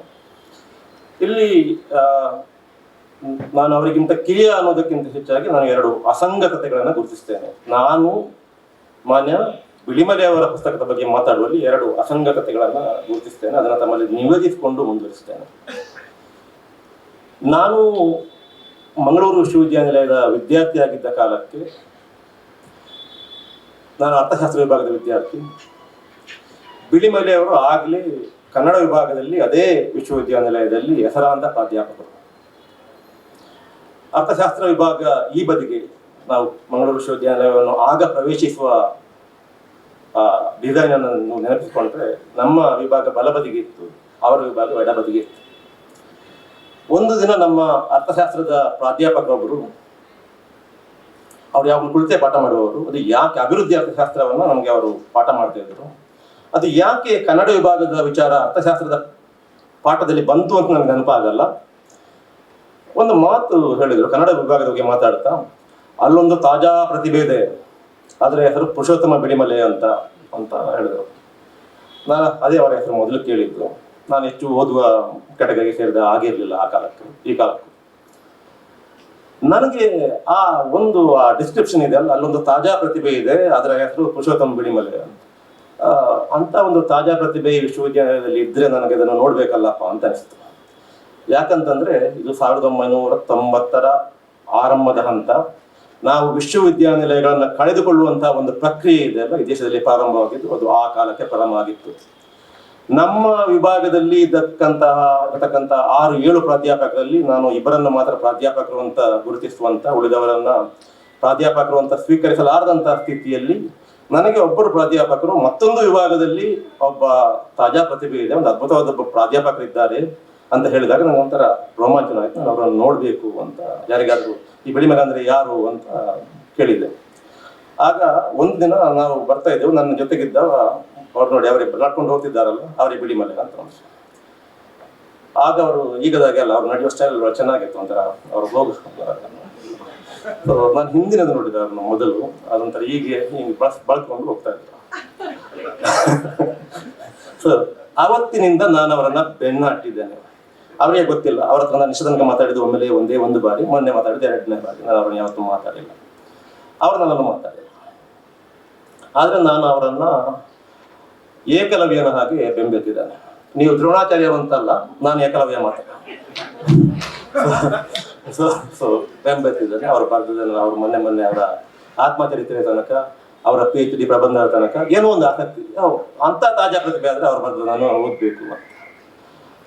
ಇಲ್ಲಿ ನಾನು ಅವರಿಗಿಂತ ಕಿರಿಯ ಅನ್ನೋದಕ್ಕಿಂತ ಹೆಚ್ಚಾಗಿ ನಾನು 2 ಅಸಂಗತತೆಗಳನ್ನು ಗುರುತಿಸ್ತೇನೆ. ನಾನು ಮಾನ್ಯ ಬಿಳಿಮಲೆ ಅವರ ಪುಸ್ತಕದ ಬಗ್ಗೆ ಮಾತಾಡುವಲ್ಲಿ 2 ಅಸಂಗತತೆಗಳನ್ನು ಗುರುತಿಸ್ತೇನೆ. ಅದನ್ನು ತಮ್ಮಲ್ಲಿ ನಿಯೋಜಿಸಿಕೊಂಡು ಮುಂದುವರಿಸ್ತೇನೆ. ನಾನು ಮಂಗಳೂರು ವಿಶ್ವವಿದ್ಯಾನಿಲಯದ ವಿದ್ಯಾರ್ಥಿಯಾಗಿದ್ದ ಕಾಲಕ್ಕೆ ನಾನು ಅರ್ಥಶಾಸ್ತ್ರ ವಿಭಾಗದ ವಿದ್ಯಾರ್ಥಿ. ಬಿಳಿಮಲೆ ಅವರು ಆಗಲೇ ಕನ್ನಡ ವಿಭಾಗದಲ್ಲಿ ಅದೇ ವಿಶ್ವವಿದ್ಯಾನಿಲಯದಲ್ಲಿ ಹೆಸರಾಂತ ಪ್ರಾಧ್ಯಾಪಕರು. ಅರ್ಥಶಾಸ್ತ್ರ ವಿಭಾಗ ಈ ಬದಿಗೆ ನಾವು ಮಂಗಳೂರು ವಿಶ್ವವಿದ್ಯಾನಿಲಯವನ್ನು ಆಗ ಪ್ರವೇಶಿಸುವ ಡಿಸೈನ್ ಅನ್ನು ನೆನಪಿಸಿಕೊಂಡ್ರೆ ನಮ್ಮ ವಿಭಾಗ ಬಲಬದಿಗೆ ಇತ್ತು, ಅವರ ವಿಭಾಗ ಎಡಬದಿಗೆ ಇತ್ತು. ಒಂದು ದಿನ ನಮ್ಮ ಅರ್ಥಶಾಸ್ತ್ರದ ಪ್ರಾಧ್ಯಾಪಕರೊಬ್ಬರು, ಅವ್ರು ಯಾವಾಗ ಕುಳಿತೇ ಪಾಠ ಮಾಡುವವರು, ಅದು ಯಾಕೆ ಅಭಿವೃದ್ಧಿ ಅರ್ಥಶಾಸ್ತ್ರವನ್ನು ನಮಗೆ ಅವರು ಪಾಠ ಮಾಡ್ತಾ ಇದ್ರು, ಅದು ಯಾಕೆ ಕನ್ನಡ ವಿಭಾಗದ ವಿಚಾರ ಅರ್ಥಶಾಸ್ತ್ರದ ಪಾಠದಲ್ಲಿ ಬಂತು ಅಂತ ನನಗೆ ನೆನಪಾಗಲ್ಲ. ಒಂದು ಮಾತು ಹೇಳಿದ್ರು ಕನ್ನಡ ವಿಭಾಗದ ಬಗ್ಗೆ ಮಾತಾಡ್ತಾ, ಅಲ್ಲೊಂದು ತಾಜಾ ಪ್ರತಿಭೆ ಇದೆ, ಅದರ ಹೆಸರು ಪುರುಷೋತ್ತಮ ಬಿಳಿಮಲೆ ಅಂತ ಹೇಳಿದರು. ನಾನು ಅದೇ ಅವರ ಹೆಸರು ಮೊದಲು ಕೇಳಿದ್ದು. ನಾನು ಹೆಚ್ಚು ಓದುವ ಕೆಟಗರಿಗೆ ಸೇರಿದ ಆಗಿರಲಿಲ್ಲ ಆ ಕಾಲಕ್ಕೆ ಈ ಕಾಲಕ್ಕೂ. ನನಗೆ ಆ ಡಿಸ್ಕ್ರಿಪ್ಷನ್ ಇದೆ ಅಲ್ಲ, ಅಲ್ಲೊಂದು ತಾಜಾ ಪ್ರತಿಭೆ ಇದೆ, ಅದರ ಹೆಸರು ಪುರುಷೋತ್ತಮ ಬಿಳಿಮಲೆ ಅಂತ ಒಂದು ತಾಜಾ ಪ್ರತಿಭೆ ವಿಶ್ವವಿದ್ಯಾಲಯದಲ್ಲಿ ಇದ್ರೆ ನನಗೆ ಅದನ್ನು ನೋಡ್ಬೇಕಲ್ಲಪ್ಪ ಅಂತ ಅನಿಸ್ತು. ಯಾಕಂತಂದ್ರೆ ಇದು 1990ರ ಆರಂಭದ ಹಂತ. ನಾವು ವಿಶ್ವವಿದ್ಯಾನಿಲಯಗಳನ್ನ ಕಳೆದುಕೊಳ್ಳುವಂತಹ ಒಂದು ಪ್ರಕ್ರಿಯೆ ಇದೆ ಅಲ್ಲ, ಈ ದೇಶದಲ್ಲಿ ಪ್ರಾರಂಭವಾಗಿದ್ದು ಅದು ಆ ಕಾಲಕ್ಕೆ ಪ್ರಾರಂಭ ಆಗಿತ್ತು. ನಮ್ಮ ವಿಭಾಗದಲ್ಲಿ ಇರತಕ್ಕಂತಹ 6-7 ಪ್ರಾಧ್ಯಾಪಕರಲ್ಲಿ ನಾನು ಇಬ್ಬರನ್ನು ಮಾತ್ರ ಪ್ರಾಧ್ಯಾಪಕರು ಅಂತ ಗುರುತಿಸುವಂತ, ಉಳಿದವರನ್ನ ಪ್ರಾಧ್ಯಾಪಕರು ಅಂತ ಸ್ವೀಕರಿಸಲಾರದಂತಹ ಸ್ಥಿತಿಯಲ್ಲಿ ನನಗೆ ಒಬ್ಬರು ಪ್ರಾಧ್ಯಾಪಕರು ಮತ್ತೊಂದು ವಿಭಾಗದಲ್ಲಿ ಒಬ್ಬ ತಾಜಾ ಪ್ರತಿಭೆ ಇದೆ, ಒಂದು ಅದ್ಭುತವಾದ ಒಬ್ಬ ಪ್ರಾಧ್ಯಾಪಕರಿದ್ದಾರೆ ಅಂತ ಹೇಳಿದಾಗ ನನಗೆ ಒಂಥರ ರೋಮಾಂಚನ ಆಯ್ತು. ನಾನು ಅವರನ್ನು ನೋಡ್ಬೇಕು ಅಂತ, ಯಾರಿಗಾದ್ರೂ ಈ ಬಿಳಿಮಲೆ ಅಂದ್ರೆ ಯಾರು ಅಂತ ಕೇಳಿದೆ. ಆಗ ಒಂದು ದಿನ ನಾವು ಬರ್ತಾ ಇದ್ದೆವು, ನನ್ನ ಜೊತೆಗಿದ್ದವ ಅವ್ರು ನೋಡಿ ಅವರೇ ನಡ್ಕೊಂಡು ಹೋಗ್ತಿದ್ದಾರಲ್ಲ ಅವರೇ ಬಿಳಿಮಲೆ ಅಂತ. ಆಗ ಅವರು ಈಗದಾಗೆ ಅಲ್ಲ, ಅವ್ರು ನಡೆಯುವ ಸ್ಟೈಲ್ ಚೆನ್ನಾಗಿತ್ತು, ಒಂಥರ ಅವ್ರು ಹೋಗ. ನಾನು ಹಿಂದಿನದು ನೋಡಿದೆ ಅವ್ರನ್ನ ಮೊದಲು, ಅದೊಂಥರ ಹೀಗೆ ಬಳಸ್ಕೊಂಡು ಹೋಗ್ತಾ ಇದ್ರು. ಸೊ ಅವತ್ತಿನಿಂದ ನಾನು ಅವರನ್ನ ಬೆನ್ನಟ್ಟಿದ್ದೇನೆ. ಅವರಿಗೆ ಗೊತ್ತಿಲ್ಲ, ಅವ್ರ ಹತ್ರ ನಾನು ಇಷ್ಟ ತನಕ ಮಾತಾಡಿದ್ದು ಒಂದೇ ಒಂದು ಬಾರಿ, ಮೊನ್ನೆ ಮಾತಾಡಿದ್ದು 2ನೇ ಬಾರಿ. ನಾನು ಅವ್ರನ್ನ ಯಾವತ್ತೂ ಮಾತಾಡಿಲ್ಲ, ಅವ್ರು ನನ್ನನ್ನು ಮಾತಾಡಿಲ್ಲ. ಆದ್ರೆ ನಾನು ಅವರನ್ನ ಏಕಲವ್ಯನ ಹಾಗೆ ಬೆಂಬೆತ್ತಿದ್ದಾನೆ. ನೀವು ದ್ರೋಣಾಚಾರ್ಯರು ಅಂತಲ್ಲ, ನಾನು ಏಕಲವ್ಯ ಮಾತಾಡ ಸೊ ಬೆಂಬೆತ್ತಿದ್ದಾನೆ. ಅವರು ಬರೆದಿದ್ದಾನೆ, ಅವ್ರು ಮೊನ್ನೆ ಅವರ ಆತ್ಮಚರಿತ್ರೆ ತನಕ, ಅವರ PhD ಪ್ರಬಂಧದ ತನಕ ಏನೋ ಒಂದು ಆಸಕ್ತಿ. ಅಂತ ತಾಜಾ ಪ್ರತಿಭೆ ಆದ್ರೆ ಅವ್ರು ಬರೆದು ನಾನು ಓದ್ಬೇಕು ಅಂತ.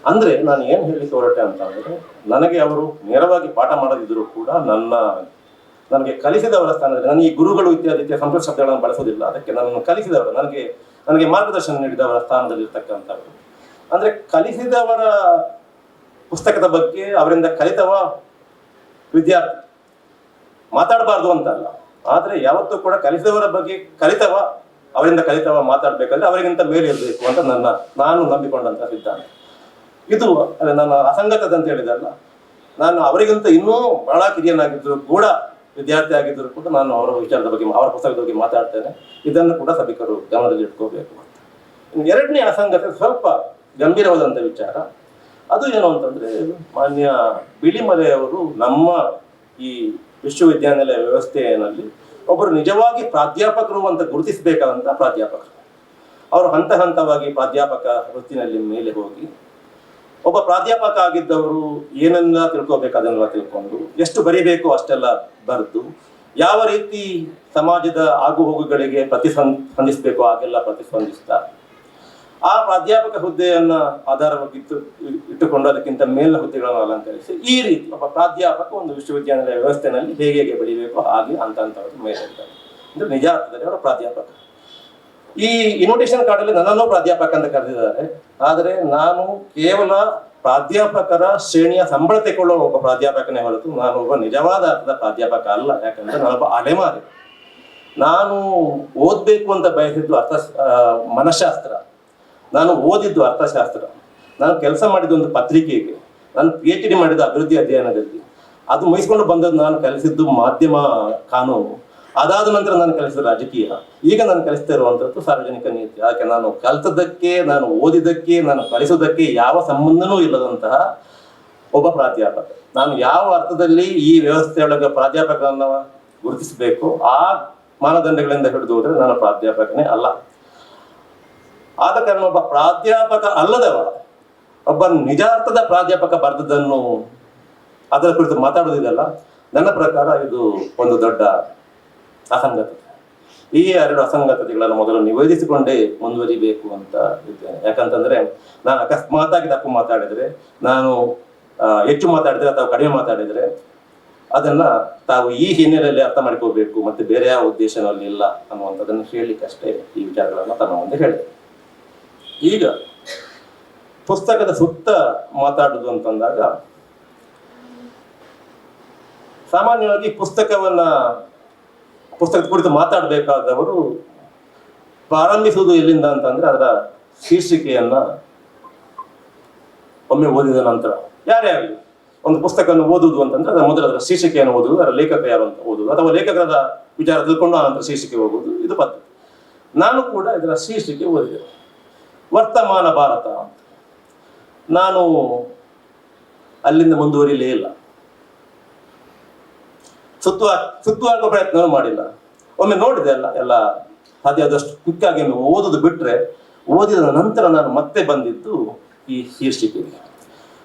ಅಂದ್ರೆ ನಾನು ಏನ್ ಹೇಳಲಿಕ್ಕೆ ಹೊರಟೆ ಅಂತ ಅಂದ್ರೆ, ನನಗೆ ಅವರು ನೇರವಾಗಿ ಪಾಠ ಮಾಡದಿದ್ರು ಕೂಡ ನನಗೆ ಕಲಿಸಿದವರ ಸ್ಥಾನದಲ್ಲಿ, ನನಗೆ ಈ ಗುರುಗಳು ಇತ್ಯಾದಿ ಸಂಸ್ಕೃತ ಶಬ್ದಗಳನ್ನು ಬಳಸೋದಿಲ್ಲ, ಅದಕ್ಕೆ ನನ್ನನ್ನು ಕಲಿಸಿದವರು, ನನಗೆ ಮಾರ್ಗದರ್ಶನ ನೀಡಿದವರ ಸ್ಥಾನದಲ್ಲಿ ಇರ್ತಕ್ಕಂಥವ್ರು. ಅಂದ್ರೆ ಕಲಿಸಿದವರ ಪುಸ್ತಕದ ಬಗ್ಗೆ ಅವರಿಂದ ಕಲಿತವ ವಿದ್ಯಾರ್ಥಿ ಮಾತಾಡಬಾರ್ದು ಅಂತಲ್ಲ, ಆದ್ರೆ ಯಾವತ್ತೂ ಕೂಡ ಕಲಿಸಿದವರ ಬಗ್ಗೆ ಅವರಿಂದ ಕಲಿತವ ಮಾತಾಡ್ಬೇಕಾದ್ರೆ ಅವರಿಗಿಂತ ಮೇಲೆ ಇರಬೇಕು ಅಂತ ನಾನು ನಂಬಿಕೊಂಡಂತ ಸಿದ್ಧಾಂತ ಇದು. ನನ್ನ ಅಸಂಗತದ ಅಂತ ಹೇಳಿದಲ್ಲ, ನಾನು ಅವರಿಗಿಂತ ಇನ್ನೂ ಬಹಳ ಕಿರಿಯನಾಗಿದ್ರು ಕೂಡ, ವಿದ್ಯಾರ್ಥಿ ಆಗಿದ್ರು ಕೂಡ ನಾನು ಅವರ ವಿಚಾರದ ಬಗ್ಗೆ, ಅವರ ಪುಸ್ತಕದ ಬಗ್ಗೆ ಮಾತಾಡ್ತೇನೆ. ಇದನ್ನು ಕೂಡ ಸಭಿಕರು ಗಮನದಲ್ಲಿ ಇಟ್ಕೋಬೇಕು. 2ನೇ ಅಸಂಗತೆ ಸ್ವಲ್ಪ ಗಂಭೀರವಾದಂಥ ವಿಚಾರ. ಅದು ಏನು ಅಂತಂದ್ರೆ, ಮಾನ್ಯ ಬಿಳಿಮಲೆಯವರು ನಮ್ಮ ಈ ವಿಶ್ವವಿದ್ಯಾನಿಲಯ ವ್ಯವಸ್ಥೆಯಲ್ಲಿ ಒಬ್ಬರು ನಿಜವಾಗಿ ಪ್ರಾಧ್ಯಾಪಕರು ಅಂತ ಗುರುತಿಸಬೇಕಾದಂತ ಪ್ರಾಧ್ಯಾಪಕರು. ಅವರು ಹಂತ ಹಂತವಾಗಿ ಪ್ರಾಧ್ಯಾಪಕ ವೃತ್ತಿನಲ್ಲಿ ಮೇಲೆ ಹೋಗಿ, ಒಬ್ಬ ಪ್ರಾಧ್ಯಾಪಕ ಆಗಿದ್ದವರು ಏನನ್ನ ತಿಳ್ಕೋಬೇಕಾದನ್ನೆಲ್ಲ ತಿಳ್ಕೊಂಡು, ಎಷ್ಟು ಬರೀಬೇಕು ಅಷ್ಟೆಲ್ಲ ಬರೆದು, ಯಾವ ರೀತಿ ಸಮಾಜದ ಆಗುಹೋಗುಗಳಿಗೆ ಪ್ರತಿಸ್ಪಂದಿಸಬೇಕು ಹಾಗೆಲ್ಲ ಪ್ರತಿಸ್ಪಂದಿಸ್ತಾರೆ. ಆ ಪ್ರಾಧ್ಯಾಪಕ ಹುದ್ದೆಯನ್ನ ಆಧಾರವಾಗಿ ಇಟ್ಟುಕೊಂಡು ಅದಕ್ಕಿಂತ ಮೇಲಿನ ಹುದ್ದೆಗಳನ್ನು ಅಲಂಕರಿಸಿ, ಈ ರೀತಿ ಒಬ್ಬ ಪ್ರಾಧ್ಯಾಪಕ ಒಂದು ವಿಶ್ವವಿದ್ಯಾನಿಲಯ ವ್ಯವಸ್ಥೆಯಲ್ಲಿ ಹೇಗೆ ಬೆಳಿಬೇಕು ಹಾಗೆ ಅಂತವರು ಮೇಲೆ ಇರ್ತಾರೆ. ಅಂದ್ರೆ ನಿಜ ಅರ್ಥದಲ್ಲಿ ಅವರು ಪ್ರಾಧ್ಯಾಪಕ. ಈ ಇನ್ವಿಟೇಷನ್ ಕಾರ್ಡ್ ಅಲ್ಲಿ ನನ್ನನ್ನು ಪ್ರಾಧ್ಯಾಪಕ ಅಂತ ಕರೆದಿದ್ದಾರೆ, ಆದರೆ ನಾನು ಕೇವಲ ಪ್ರಾಧ್ಯಾಪಕರ ಶ್ರೇಣಿಯ ಸಂಬಳ ತೆಗೊಳ್ಳುವ ಒಬ್ಬ ಪ್ರಾಧ್ಯಾಪಕನೇ ಹೊರತು ನಾನು ಒಬ್ಬ ನಿಜವಾದ ಅರ್ಥದ ಪ್ರಾಧ್ಯಾಪಕ ಅಲ್ಲ. ಯಾಕಂದ್ರೆ ನಾನೊಬ್ಬ ಅಲೆಮಾರಿ. ನಾನು ಓದಬೇಕು ಅಂತ ಬಯಸಿದ್ದು ಮನಃಶಾಸ್ತ್ರ, ನಾನು ಓದಿದ್ದು ಅರ್ಥಶಾಸ್ತ್ರ, ನಾನು ಕೆಲಸ ಮಾಡಿದ ಒಂದು ಪತ್ರಿಕೆಗೆ, ನಾನು PhD ಮಾಡಿದ ಅಭಿವೃದ್ಧಿ ಅಧ್ಯಯನದಲ್ಲಿ. ಅದು ಮುಗಿಸ್ಕೊಂಡು ಬಂದದ್ದು ನಾನು ಕಲಿಸಿದ್ದು ಮಾಧ್ಯಮ ಕಾನೂನು. ಅದಾದ ನಂತರ ನಾನು ಕಲಿಸಿದ ರಾಜಕೀಯ. ಈಗ ನಾನು ಕಲಿಸ್ತಾ ಇರುವಂಥದ್ದು ಸಾರ್ವಜನಿಕ ನೀತಿ. ಯಾಕೆ ನಾನು ಕಲಿತದ್ದಕ್ಕೆ, ನಾನು ಓದಿದ್ದಕ್ಕೆ, ನಾನು ಕಲಿಸೋದಕ್ಕೆ ಯಾವ ಸಂಬಂಧನೂ ಇಲ್ಲದಂತಹ ಒಬ್ಬ ಪ್ರಾಧ್ಯಾಪಕ. ನಾನು ಯಾವ ಅರ್ಥದಲ್ಲಿ ಈ ವ್ಯವಸ್ಥೆಯೊಳಗೆ ಪ್ರಾಧ್ಯಾಪಕರನ್ನ ಗುರುತಿಸಬೇಕು ಆ ಮಾನದಂಡಗಳಿಂದ ಹಿಡಿದು ಹೋದ್ರೆ ನಾನು ಪ್ರಾಧ್ಯಾಪಕನೇ ಅಲ್ಲ. ಆದ ಕಾರಣ ಒಬ್ಬ ಪ್ರಾಧ್ಯಾಪಕ ಅಲ್ಲದವ, ಒಬ್ಬ ನಿಜಾರ್ಥದ ಪ್ರಾಧ್ಯಾಪಕ ಬರೆದದ್ದನ್ನು ಅದರ ಕುರಿತು ಮಾತಾಡೋದಿದೆಯಲ್ಲ, ನನ್ನ ಪ್ರಕಾರ ಇದು ಒಂದು ದೊಡ್ಡ ಅಸಂಗತತೆ. ಈ 2 ಅಸಂಗತತೆಗಳನ್ನು ಮೊದಲು ನಿವೇದಿಸಿಕೊಂಡೇ ಮುಂದುವರಿಬೇಕು ಅಂತ ಇದ್ದೇನೆ. ಯಾಕಂತಂದ್ರೆ ನಾನು ಅಕಸ್ಮಾತಾಗಿ ತಪ್ಪು ಮಾತಾಡಿದ್ರೆ, ನಾನು ಹೆಚ್ಚು ಮಾತಾಡಿದ್ರೆ ಅಥವಾ ಕಡಿಮೆ ಮಾತಾಡಿದ್ರೆ ಅದನ್ನ ತಾವು ಈ ಹಿನ್ನೆಲೆಯಲ್ಲಿ ಅರ್ಥ ಮಾಡ್ಕೋಬೇಕು, ಮತ್ತೆ ಬೇರೆ ಯಾವ ಉದ್ದೇಶನಲ್ಲಿ ಇಲ್ಲ ಅನ್ನುವಂಥದ್ದನ್ನು ಹೇಳಲಿಕ್ಕಷ್ಟೇ ಈ ವಿಚಾರಗಳನ್ನು ತಮ್ಮ ಮುಂದೆ ಹೇಳಿದೆ. ಈಗ ಪುಸ್ತಕದ ಸುತ್ತ ಮಾತಾಡುದು ಅಂತಂದಾಗ, ಸಾಮಾನ್ಯವಾಗಿ ಪುಸ್ತಕದ ಕುರಿತು ಮಾತಾಡಬೇಕಾದವರು ಪ್ರಾರಂಭಿಸುವುದು ಎಲ್ಲಿಂದ ಅಂತಂದ್ರೆ ಅದರ ಶೀರ್ಷಿಕೆಯನ್ನ ಒಮ್ಮೆ ಓದಿದ ನಂತರ, ಯಾರೇ ಆಗಲಿ ಒಂದು ಪುಸ್ತಕವನ್ನು ಓದುವುದು ಅಂತಂದ್ರೆ ಅದರ ಮೊದಲು ಅದರ ಶೀರ್ಷಿಕೆಯನ್ನು ಓದುವುದು, ಅದರ ಲೇಖಕ ಯಾರು ಅಂತ ಓದುವುದು, ಅಥವಾ ಲೇಖಕರ ವಿಚಾರ ತಿಳ್ಕೊಂಡು ಆ ನಂತರ ಶೀರ್ಷಿಕೆ ಹೋಗುವುದು, ಇದು ಪದ್ಧತಿ. ನಾನು ಕೂಡ ಇದರ ಶೀರ್ಷಿಕೆ ಓದಿದೆ, ವರ್ತಮಾನ ಭಾರತ ಅಂತ. ನಾನು ಅಲ್ಲಿಂದ ಮುಂದುವರಿಲೇ ಇಲ್ಲ, ಸುತ್ತುವ ಪ್ರಯತ್ನವೂ ಮಾಡಿಲ್ಲ. ಒಮ್ಮೆ ನೋಡಿದೆ ಎಲ್ಲ ಸಾಧ್ಯ ಆದಷ್ಟು ಕ್ವಿಕ್ಕಾಗಿ ಓದುದು ಬಿಟ್ರೆ, ಓದಿದ ನಂತರ ನಾನು ಮತ್ತೆ ಬಂದಿದ್ದು ಈ ಶೀರ್ಷಿಕೆಗೆ,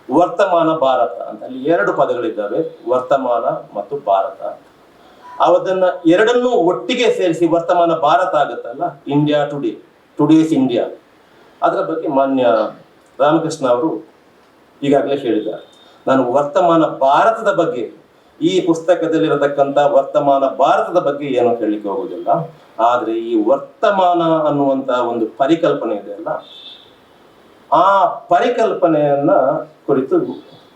ವರ್ತಮಾನ ಭಾರತ ಅಂತ. ಅಲ್ಲಿ 2 ಪದಗಳಿದ್ದಾವೆ, ವರ್ತಮಾನ ಮತ್ತು ಭಾರತ. ಅವದನ್ನ ಎರಡನ್ನೂ ಒಟ್ಟಿಗೆ ಸೇರಿಸಿ ವರ್ತಮಾನ ಭಾರತ ಆಗುತ್ತಲ್ಲ, ಇಂಡಿಯಾ ಟುಡೇ, ಟುಡೇಸ್ ಇಂಡಿಯಾ. ಅದರ ಬಗ್ಗೆ ಮಾನ್ಯ ರಾಮಕೃಷ್ಣ ಅವರು ಈಗಾಗಲೇ ಹೇಳಿದ್ದಾರೆ. ನಾನು ವರ್ತಮಾನ ಭಾರತದ ಬಗ್ಗೆ, ಈ ಪುಸ್ತಕದಲ್ಲಿರತಕ್ಕಂಥ ವರ್ತಮಾನ ಭಾರತದ ಬಗ್ಗೆ ಏನು ಹೇಳಲಿಕ್ಕೆ ಹೋಗುವುದಿಲ್ಲ. ಆದ್ರೆ ಈ ವರ್ತಮಾನ ಅನ್ನುವಂತ ಒಂದು ಪರಿಕಲ್ಪನೆ ಇದೆಯಲ್ಲ, ಆ ಪರಿಕಲ್ಪನೆಯನ್ನ ಕುರಿತು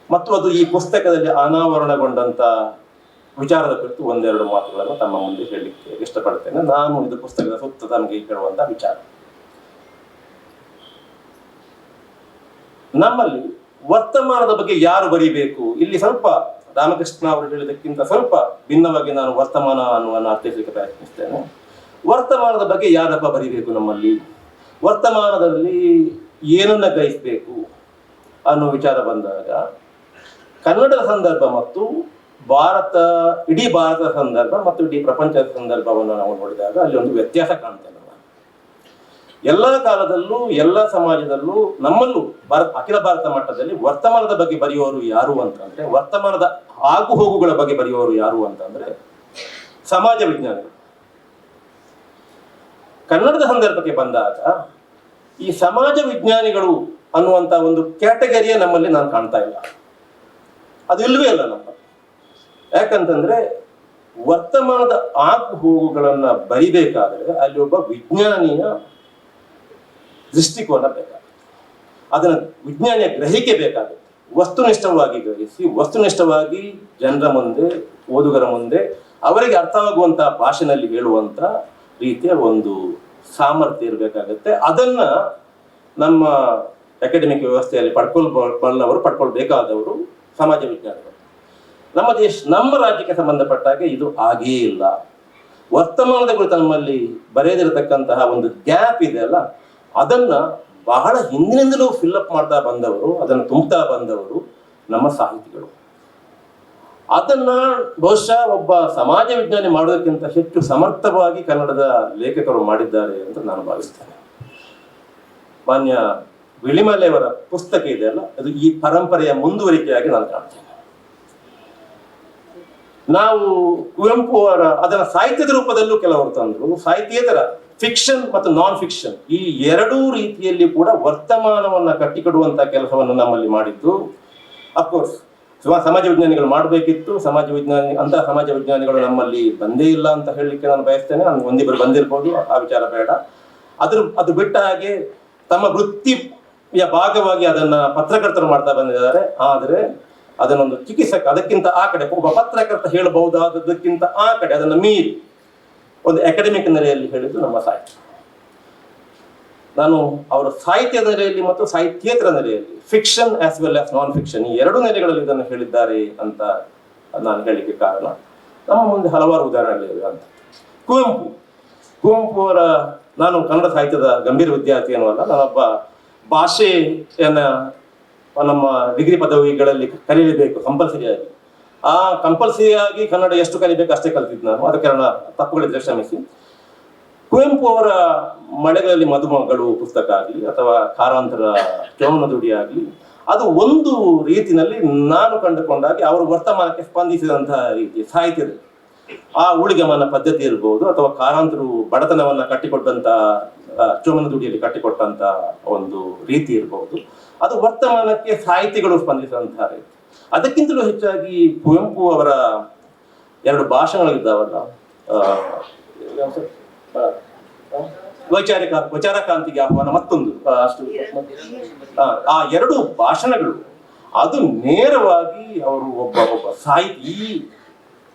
ಮತ್ತು ಅದು ಈ ಪುಸ್ತಕದಲ್ಲಿ ಅನಾವರಣಗೊಂಡಂತ ವಿಚಾರದ ಕುರಿತು 1-2 ಮಾತುಗಳನ್ನು ತಮ್ಮ ಮುಂದೆ ಹೇಳಲಿಕ್ಕೆ ಇಷ್ಟಪಡ್ತೇನೆ. ನಾನು ಇದು ಪುಸ್ತಕದ ಸುತ್ತ ತಮಗೆ ಹೇಳುವಂತ ವಿಚಾರ. ನಮ್ಮಲ್ಲಿ ವರ್ತಮಾನದ ಬಗ್ಗೆ ಯಾರು ಬರೀಬೇಕು, ಇಲ್ಲಿ ಸ್ವಲ್ಪ ರಾಮಕೃಷ್ಣ ಅವರು ಹೇಳಿದಕ್ಕಿಂತ ಸ್ವಲ್ಪ ಭಿನ್ನವಾಗಿ ನಾನು ವರ್ತಮಾನ ಅನ್ನುವನ್ನು ಅರ್ಥೈಸಲಿಕ್ಕೆ ಪ್ರಯತ್ನಿಸ್ತೇನೆ. ವರ್ತಮಾನದ ಬಗ್ಗೆ ಯಾರಪ್ಪ ಬರೀಬೇಕು ನಮ್ಮಲ್ಲಿ, ವರ್ತಮಾನದಲ್ಲಿ ಏನನ್ನ ಗ್ರಹಿಸಬೇಕು ಅನ್ನೋ ವಿಚಾರ ಬಂದಾಗ, ಕನ್ನಡದ ಸಂದರ್ಭ ಮತ್ತು ಇಡೀ ಭಾರತದ ಸಂದರ್ಭ ಮತ್ತು ಇಡೀ ಪ್ರಪಂಚದ ಸಂದರ್ಭವನ್ನು ನಾವು ನೋಡಿದಾಗ ಅಲ್ಲಿ ಒಂದು ವ್ಯತ್ಯಾಸ ಕಾಣ್ತೇನೆ. ಎಲ್ಲ ಕಾಲದಲ್ಲೂ ಎಲ್ಲ ಸಮಾಜದಲ್ಲೂ ನಮ್ಮಲ್ಲೂ ಅಖಿಲ ಭಾರತ ಮಟ್ಟದಲ್ಲಿ ವರ್ತಮಾನದ ಬಗ್ಗೆ ಬರೆಯುವವರು ಯಾರು ಅಂತಂದ್ರೆ, ವರ್ತಮಾನದ ಆಗು ಹೋಗುಗಳ ಬಗ್ಗೆ ಬರೆಯುವವರು ಯಾರು ಅಂತಂದ್ರೆ ಸಮಾಜ ವಿಜ್ಞಾನಿಗಳು. ಕನ್ನಡದ ಸಂದರ್ಭಕ್ಕೆ ಬಂದಾಗ ಈ ಸಮಾಜ ವಿಜ್ಞಾನಿಗಳು ಅನ್ನುವಂತ ಒಂದು ಕ್ಯಾಟಗರಿಯೇ ನಮ್ಮಲ್ಲಿ ನಾನು ಕಾಣ್ತಾ ಇಲ್ಲ, ಅದು ಇಲ್ವೇ ಇಲ್ಲ ನಮ್ಮ. ಯಾಕಂತಂದ್ರೆ ವರ್ತಮಾನದ ಆಗು ಹೋಗುಗಳನ್ನ ಬರಿಬೇಕಾದ್ರೆ ಅಲ್ಲಿ ಒಬ್ಬ ವಿಜ್ಞಾನಿಯ ದೃಷ್ಟಿಕೋನ ಬೇಕಾಗುತ್ತೆ, ಅದನ್ನ ವಿಜ್ಞಾನಿಯ ಗ್ರಹಿಕೆ ಬೇಕಾಗುತ್ತೆ. ವಸ್ತುನಿಷ್ಠವಾಗಿ ಗ್ರಹಿಸಿ, ವಸ್ತುನಿಷ್ಠವಾಗಿ ಜನರ ಮುಂದೆ, ಓದುಗರ ಮುಂದೆ ಅವರಿಗೆ ಅರ್ಥವಾಗುವಂತಹ ಭಾಷೆನಲ್ಲಿ ಹೇಳುವಂತ ರೀತಿಯ ಒಂದು ಸಾಮರ್ಥ್ಯ ಇರಬೇಕಾಗುತ್ತೆ. ಅದನ್ನ ನಮ್ಮ ಅಕಾಡೆಮಿಕ್ ವ್ಯವಸ್ಥೆಯಲ್ಲಿ ಪಡ್ಕೊಳ್ಬೇಕಾದವರು ಸಮಾಜ ವಿಜ್ಞಾನಿಗಳು. ನಮ್ಮ ರಾಜ್ಯಕ್ಕೆ ಸಂಬಂಧಪಟ್ಟಾಗೆ ಇದು ಆಗೇ ಇಲ್ಲ. ವರ್ತಮಾನದ ಕುರಿತು ನಮ್ಮಲ್ಲಿ ಬರೆಯದಿರತಕ್ಕಂತಹ ಒಂದು ಗ್ಯಾಪ್ ಇದೆ ಅಲ್ಲ, ಅದನ್ನ ಬಹಳ ಹಿಂದಿನಿಂದಲೂ ಫಿಲ್ಅಪ್ ಮಾಡ್ತಾ ಬಂದವರು, ಅದನ್ನು ತುಂಬುತ್ತಾ ಬಂದವರು ನಮ್ಮ ಸಾಹಿತಿಗಳು. ಅದನ್ನ ಬಹುಶಃ ಒಬ್ಬ ಸಮಾಜ ವಿಜ್ಞಾನಿ ಮಾಡೋದಕ್ಕಿಂತ ಹೆಚ್ಚು ಸಮರ್ಥವಾಗಿ ಕನ್ನಡದ ಲೇಖಕರು ಮಾಡಿದ್ದಾರೆ ಅಂತ ನಾನು ಭಾವಿಸ್ತೇನೆ. ಮಾನ್ಯ ವಿಳಿಮಲೆಯವರ ಪುಸ್ತಕ ಇದೆಯಲ್ಲ, ಅದು ಈ ಪರಂಪರೆಯ ಮುಂದುವರಿಕೆಯಾಗಿ ನಾನು ಕಾಣ್ತೇನೆ. ನಾವು ಕುವೆಂಪು ಅವರ ಅದನ್ನ ಸಾಹಿತ್ಯದ ರೂಪದಲ್ಲೂ ಕೆಲವರು ತಂದ್ರು, ಸಾಹಿತ್ಯೇತರ ಫಿಕ್ಷನ್ ಮತ್ತು ನಾನ್ ಫಿಕ್ಷನ್ ಈ 2 ರೀತಿಯಲ್ಲಿ ಕೂಡ ವರ್ತಮಾನವನ್ನ ಕಟ್ಟಿಕೊಡುವಂತ ಕೆಲಸವನ್ನು ನಮ್ಮಲ್ಲಿ ಮಾಡಿದ್ದು. ಅಫ್ಕೋರ್ಸ್ ಸಮಾಜ ವಿಜ್ಞಾನಿಗಳು ಮಾಡಬೇಕಿತ್ತು, ಅಂತಹ ಸಮಾಜ ವಿಜ್ಞಾನಿಗಳು ನಮ್ಮಲ್ಲಿ ಬಂದೇ ಇಲ್ಲ ಅಂತ ಹೇಳಲಿಕ್ಕೆ ನಾನು ಬಯಸ್ತೇನೆ. ನಾನು 1-2 ಬಂದಿರ್ಬೋದು, ಆ ವಿಚಾರ ಬೇಡ. ಅದು ಬಿಟ್ಟ ಹಾಗೆ ತಮ್ಮ ವೃತ್ತಿ ಭಾಗವಾಗಿ ಅದನ್ನ ಪತ್ರಕರ್ತರು ಮಾಡ್ತಾ ಬಂದಿದ್ದಾರೆ. ಆದರೆ ಅದನ್ನೊಂದು ಚಿಕಿತ್ಸಕ, ಅದಕ್ಕಿಂತ ಆ ಕಡೆ ಒಬ್ಬ ಪತ್ರಕರ್ತ ಹೇಳಬಹುದಾದದಕ್ಕಿಂತ ಆ ಕಡೆ ಅದನ್ನು ಮೀರಿ ಒಂದು ಅಕಾಡೆಮಿಕ್ ನೆಲೆಯಲ್ಲಿ ಹೇಳಿದ್ದು ನಮ್ಮ ಸಾಹಿತ್ಯ. ನಾನು ಅವರ ಸಾಹಿತ್ಯದ ನೆಲೆಯಲ್ಲಿ ಮತ್ತು ಸಾಹಿತ್ಯೇತರ ನೆಲೆಯಲ್ಲಿ, fiction as well as non fiction, ಈ ಎರಡು ನೆಲೆಗಳಲ್ಲಿ ಇದನ್ನು ಹೇಳಿದ್ದಾರೆ ಅಂತ ನಾನು ಹೇಳಲಿಕ್ಕೆ ಕಾರಣ ನಮ್ಮ ಮುಂದೆ ಹಲವಾರು ಉದಾಹರಣೆಗಳಿವೆ ಅಂತ. ಕುವೆಂಪು ಅವರ, ನಾನು ಕನ್ನಡ ಸಾಹಿತ್ಯದ ಗಂಭೀರ ವಿದ್ಯಾರ್ಥಿ ಅನ್ನುವಲ್ಲ, ನಾನೊಬ್ಬ ಭಾಷೆಯನ್ನ ನಮ್ಮ ಡಿಗ್ರಿ ಪದವಿಗಳಲ್ಲಿ ಕಲಿಯಲೇಬೇಕು ಕಂಪಲ್ಸರಿಯಾಗಿ. ಆ ಕಂಪಲ್ಸರಿಯಾಗಿ ಕನ್ನಡ ಎಷ್ಟು ಕಲಿಬೇಕು ಅಷ್ಟೇ ಕಲಿತಿದ್ದು ನಾನು. ಅದಕ್ಕೆ ನನ್ನ ತಪ್ಪುಗಳಿದ್ರೆ ಕ್ಷಮಿಸಿ. ಕುವೆಂಪು ಅವರ ಮಳೆಗಳಲ್ಲಿ ಮದುಮಗಳು ಪುಸ್ತಕ ಆಗಲಿ ಅಥವಾ ಕಾರಾಂತರ ಚೌನ ದುಡಿ ಆಗಲಿ, ಅದು ಒಂದು ರೀತಿಯಲ್ಲಿ ನಾನು ಕಂಡುಕೊಂಡಾಗಿ ಅವರು ವರ್ತಮಾನಕ್ಕೆ ಸ್ಪಂದಿಸಿದಂತಹ ರೀತಿ ಸಾಹಿತ್ಯದಲ್ಲಿ ಆ ಊಳಿಗಮನ ಪದ್ಧತಿ ಇರ್ಬೋದು, ಅಥವಾ ಕಾರಾಂತರು ಬಡತನವನ್ನ ಕಟ್ಟಿಕೊಟ್ಟಂತ ಚೋಮನ ದುಡಿಯಲ್ಲಿ ಕಟ್ಟಿಕೊಟ್ಟಂತ ಒಂದು ರೀತಿ ಇರಬಹುದು, ಅದು ವರ್ತಮಾನಕ್ಕೆ ಸಾಹಿತಿಗಳು ಸ್ಪಂದಿಸಿದಂತಹ ರೀತಿ. ಅದಕ್ಕಿಂತಲೂ ಹೆಚ್ಚಾಗಿ ಕುವೆಂಪು ಅವರ ಎರಡು ಭಾಷಣಗಳಿದ್ದಾವಲ್ಲ, ವೈಚಾರಕ್ರಾಂತಿಗೆ ಆಹ್ವಾನ, ಮತ್ತೊಂದು ಅಷ್ಟು, ಆ ಎರಡು ಭಾಷಣಗಳು ಅದು ನೇರವಾಗಿ ಅವರು ಒಬ್ಬ ಸಾಹಿತಿ, ಈ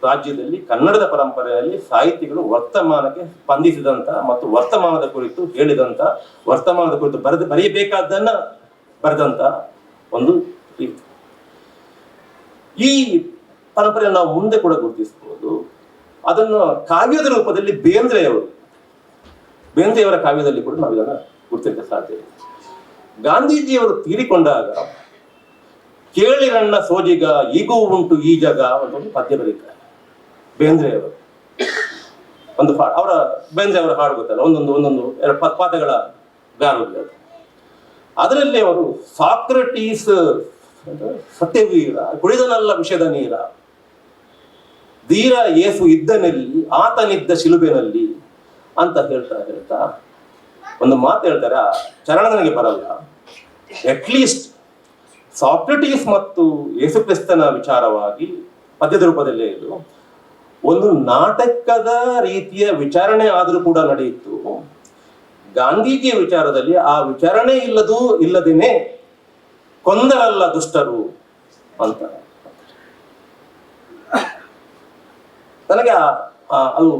ರಾಜ್ಯದಲ್ಲಿ ಕನ್ನಡದ ಪರಂಪರೆಯಲ್ಲಿ ಸಾಹಿತಿಗಳು ವರ್ತಮಾನಕ್ಕೆ ಸ್ಪಂದಿಸಿದಂತ ಮತ್ತು ವರ್ತಮಾನದ ಕುರಿತು ಹೇಳಿದಂತ, ವರ್ತಮಾನದ ಕುರಿತು ಬರೆಯಬೇಕಾದ್ದನ್ನ ಬರೆದಂತ ಒಂದು ರೀತಿ. ಈ ಪರಂಪರೆಯನ್ನು ನಾವು ಮುಂದೆ ಕೂಡ ಗುರುತಿಸಬಹುದು. ಅದನ್ನು ಕಾವ್ಯದ ರೂಪದಲ್ಲಿ ಬೇಂದ್ರೆಯವರ ಕಾವ್ಯದಲ್ಲಿ ಕೂಡ ನಾವು ಇದನ್ನು ಗುರುತಿಸಲಿಕ್ಕೆ ಸಾಧ್ಯ ಇದೆ. ಗಾಂಧೀಜಿಯವರು ತೀರಿಕೊಂಡಾಗ ಕೇಳಿರಣ್ಣ ಸೋಜಿಗ ಈಗೂ ಉಂಟು ಈ ಜಗ ಒಂದು ಪದ್ಯ ಬರೀತಾರೆ ಬೇಂದ್ರೆಯವರು. ಒಂದು ಅವರ ಬೇಂದ್ರೆಯವರ ಹಾಡು ಗೊತ್ತಲ್ಲ, ಒಂದೊಂದು ಎರಡು ಪಾದಗಳ ಗಾರುಡಿ ಅದು. ಅದರಲ್ಲಿ ಅವರು ಸಾಕ್ರಟೀಸ್ ಸತ್ಯವೀರ ಕುಡಿದನಲ್ಲ ವಿಷದ ನೀರ, ಧೀರ ಏಸು ಇದ್ದನಲ್ಲಿ ಆತನಿದ್ದ ಶಿಲುಬೆನಲ್ಲಿ ಅಂತ ಹೇಳ್ತಾ ಒಂದು ಮಾತು ಹೇಳ್ತಾರೆ. ಆ ಚರಣ ನನಗೆ ಬರಲ್ಲ. ಅಟ್ಲೀಸ್ಟ್ ಸಾಕ್ರಟೀಸ್ ಮತ್ತು ಯೇಸು ಕ್ರಿಸ್ತನ ವಿಚಾರವಾಗಿ ಪದ್ಯದ ರೂಪದಲ್ಲೇ ಇದು ಒಂದು ನಾಟಕದ ರೀತಿಯ ವಿಚಾರಣೆ ಆದರೂ ಕೂಡ ನಡೆಯಿತು. ಗಾಂಧೀಜಿಯ ವಿಚಾರದಲ್ಲಿ ಆ ವಿಚಾರಣೆ ಇಲ್ಲದೇನೆ ಕೊಂದರಲ್ಲ ದುಷ್ಟರು ಅಂತ. ನನಗೆ ಅದು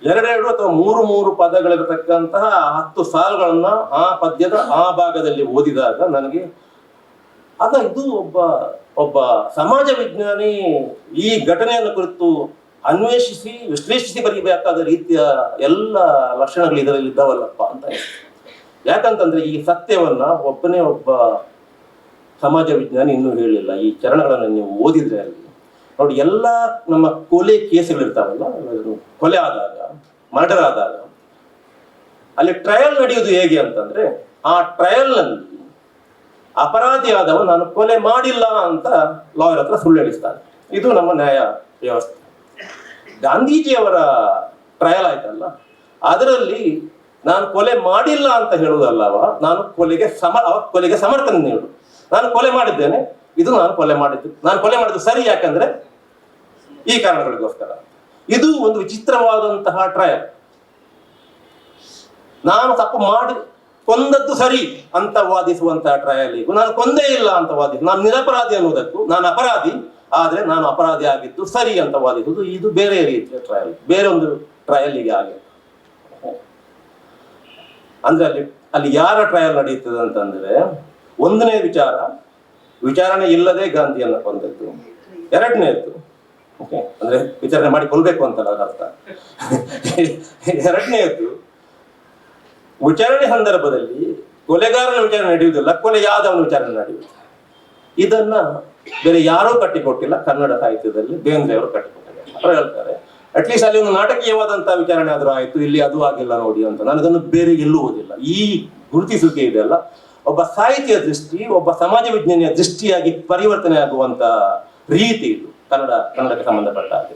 2 ಅಥವಾ 3 ಪದಗಳಿರತಕ್ಕಂತಹ 10 ಸಾಲುಗಳನ್ನ ಆ ಪದ್ಯದ ಆ ಭಾಗದಲ್ಲಿ ಓದಿದಾಗ ನನಗೆ ಇದು ಒಬ್ಬ ಸಮಾಜ ವಿಜ್ಞಾನಿ ಈ ಘಟನೆಯನ್ನು ಕುರಿತು ಅನ್ವೇಷಿಸಿ ವಿಶ್ಲೇಷಿಸಿ ಬರೀಬೇಕಾದ ರೀತಿಯ ಎಲ್ಲ ಲಕ್ಷಣಗಳು ಇದರಲ್ಲಿ ಇದ್ದಾವಲ್ಲಪ್ಪ ಅಂತ. ಯಾಕಂತಂದ್ರೆ ಈ ಸತ್ಯವನ್ನ ಒಬ್ಬ ಸಮಾಜ ವಿಜ್ಞಾನಿ ಇನ್ನೂ ಹೇಳಿಲ್ಲ. ಈ ಚರಣಗಳನ್ನು ನೀವು ಓದಿದ್ರೆ ಅಲ್ಲಿ ನೋಡಿ, ಎಲ್ಲ ನಮ್ಮ ಕೊಲೆ ಕೇಸುಗಳಿರ್ತಾವಲ್ಲ, ಕೊಲೆ ಆದಾಗ, ಮರ್ಡರ್ ಆದಾಗ ಅಲ್ಲಿ ಟ್ರಯಲ್ ನಡೆಯುವುದು ಹೇಗೆ ಅಂತಂದ್ರೆ, ಆ ಟ್ರಯಲ್ ನಲ್ಲಿ ಅಪರಾಧಿ ಆದವ ನಾನು ಕೊಲೆ ಮಾಡಿಲ್ಲ ಅಂತ ಲಾಯರ್ ಹತ್ರ ಸುಳ್ಳು ಹೇಳಿಸ್ತಾನೆ. ಇದು ನಮ್ಮ ನ್ಯಾಯ ವ್ಯವಸ್ಥೆ. ಗಾಂಧೀಜಿಯವರ ಟ್ರಯಲ್ ಆಯ್ತಲ್ಲ, ಅದರಲ್ಲಿ ನಾನು ಕೊಲೆ ಮಾಡಿಲ್ಲ ಅಂತ ಹೇಳುವುದಲ್ಲವ, ನಾನು ಕೊಲೆಗೆ ಸಮರ್ಥನೆ ನೀಡು, ನಾನು ಕೊಲೆ ಮಾಡಿದ್ದೇನೆ, ಇದು ನಾನು ಕೊಲೆ ಮಾಡಿದ್ದು ಸರಿ, ಯಾಕಂದ್ರೆ ಈ ಕಾರಣಗಳಿಗೋಸ್ಕರ. ಇದು ಒಂದು ವಿಚಿತ್ರವಾದಂತಹ ಟ್ರಯಲ್. ನಾನು ತಪ್ಪು ಮಾಡಿ ಕೊಂದದ್ದು ಸರಿ ಅಂತ ವಾದಿಸುವಂತಹ ಟ್ರಯಲಿಗೂ ನಾನು ಕೊಂದೇ ಇಲ್ಲ ಅಂತ ನಾನು ನಿರಪರಾಧಿ ಅನ್ನುವುದಕ್ಕೂ ನಾನು ಅಪರಾಧಿ, ಆದ್ರೆ ನಾನು ಅಪರಾಧಿ ಆಗಿದ್ದು ಸರಿ ಅಂತ ವಾದಿಸುವುದು, ಇದು ಬೇರೆ ರೀತಿಯ ಟ್ರಯಲ್, ಬೇರೆ ಒಂದು ಟ್ರಯಲಿಗೆ ಆಗಿ. ಅಂದ್ರೆ ಅಲ್ಲಿ ಯಾರ ಟ್ರಯಲ್ ನಡೆಯುತ್ತದೆ ಅಂತಂದ್ರೆ, ಒಂದನೇ ವಿಚಾರಣೆ ಇಲ್ಲದೆ ಗಾಂಧಿಯನ್ನ ಕೊಂದದ್ದು. ಎರಡನೇದ್ದು ಅಂದ್ರೆ ವಿಚಾರಣೆ ಮಾಡಿ ಕೊಲ್ಬೇಕು ಅಂತಲ್ಲ ಅದರ ಅರ್ಥ. ಎರಡನೇದ್ದು ವಿಚಾರಣೆ ಸಂದರ್ಭದಲ್ಲಿ ಕೊಲೆಗಾರನ ವಿಚಾರಣೆ ನಡೆಯುವುದಿಲ್ಲ, ಕೊಲೆಯಾದವನ ವಿಚಾರಣೆ ನಡೆಯುವುದು. ಇದನ್ನ ಬೇರೆ ಯಾರೂ ಕಟ್ಟಿಕೊಟ್ಟಿಲ್ಲ ಕನ್ನಡ ಸಾಹಿತ್ಯದಲ್ಲಿ, ಬೇಂದ್ರೆಯವರು ಕಟ್ಟಿಕೊಟ್ಟಿದ್ದಾರೆ. ಅವರು ಹೇಳ್ತಾರೆ ಅಟ್ಲೀಸ್ಟ್ ಅಲ್ಲಿ ಒಂದು ನಾಟಕೀಯವಾದಂತಹ ವಿಚಾರಣೆ ಆದ್ರೂ ಆಯ್ತು, ಇಲ್ಲಿ ಅದು ಆಗಿಲ್ಲ ನೋಡಿ ಅಂತ. ನಾನು ಅದನ್ನು ಬೇರೆ ಎಲ್ಲೂ ಓದಿಲ್ಲ. ಈ ಗುರುತಿಸುವಿಕೆ ಇದೆಯಲ್ಲ, ಒಬ್ಬ ಸಾಹಿತ್ಯ ದೃಷ್ಟಿ, ಒಬ್ಬ ಸಮಾಜ ವಿಜ್ಞಾನಿಯ ದೃಷ್ಟಿಯಾಗಿ ಪರಿವರ್ತನೆ ಆಗುವಂತ ರೀತಿ ಇದು ಕನ್ನಡಕ್ಕೆ ಸಂಬಂಧಪಟ್ಟ ಹಾಗೆ.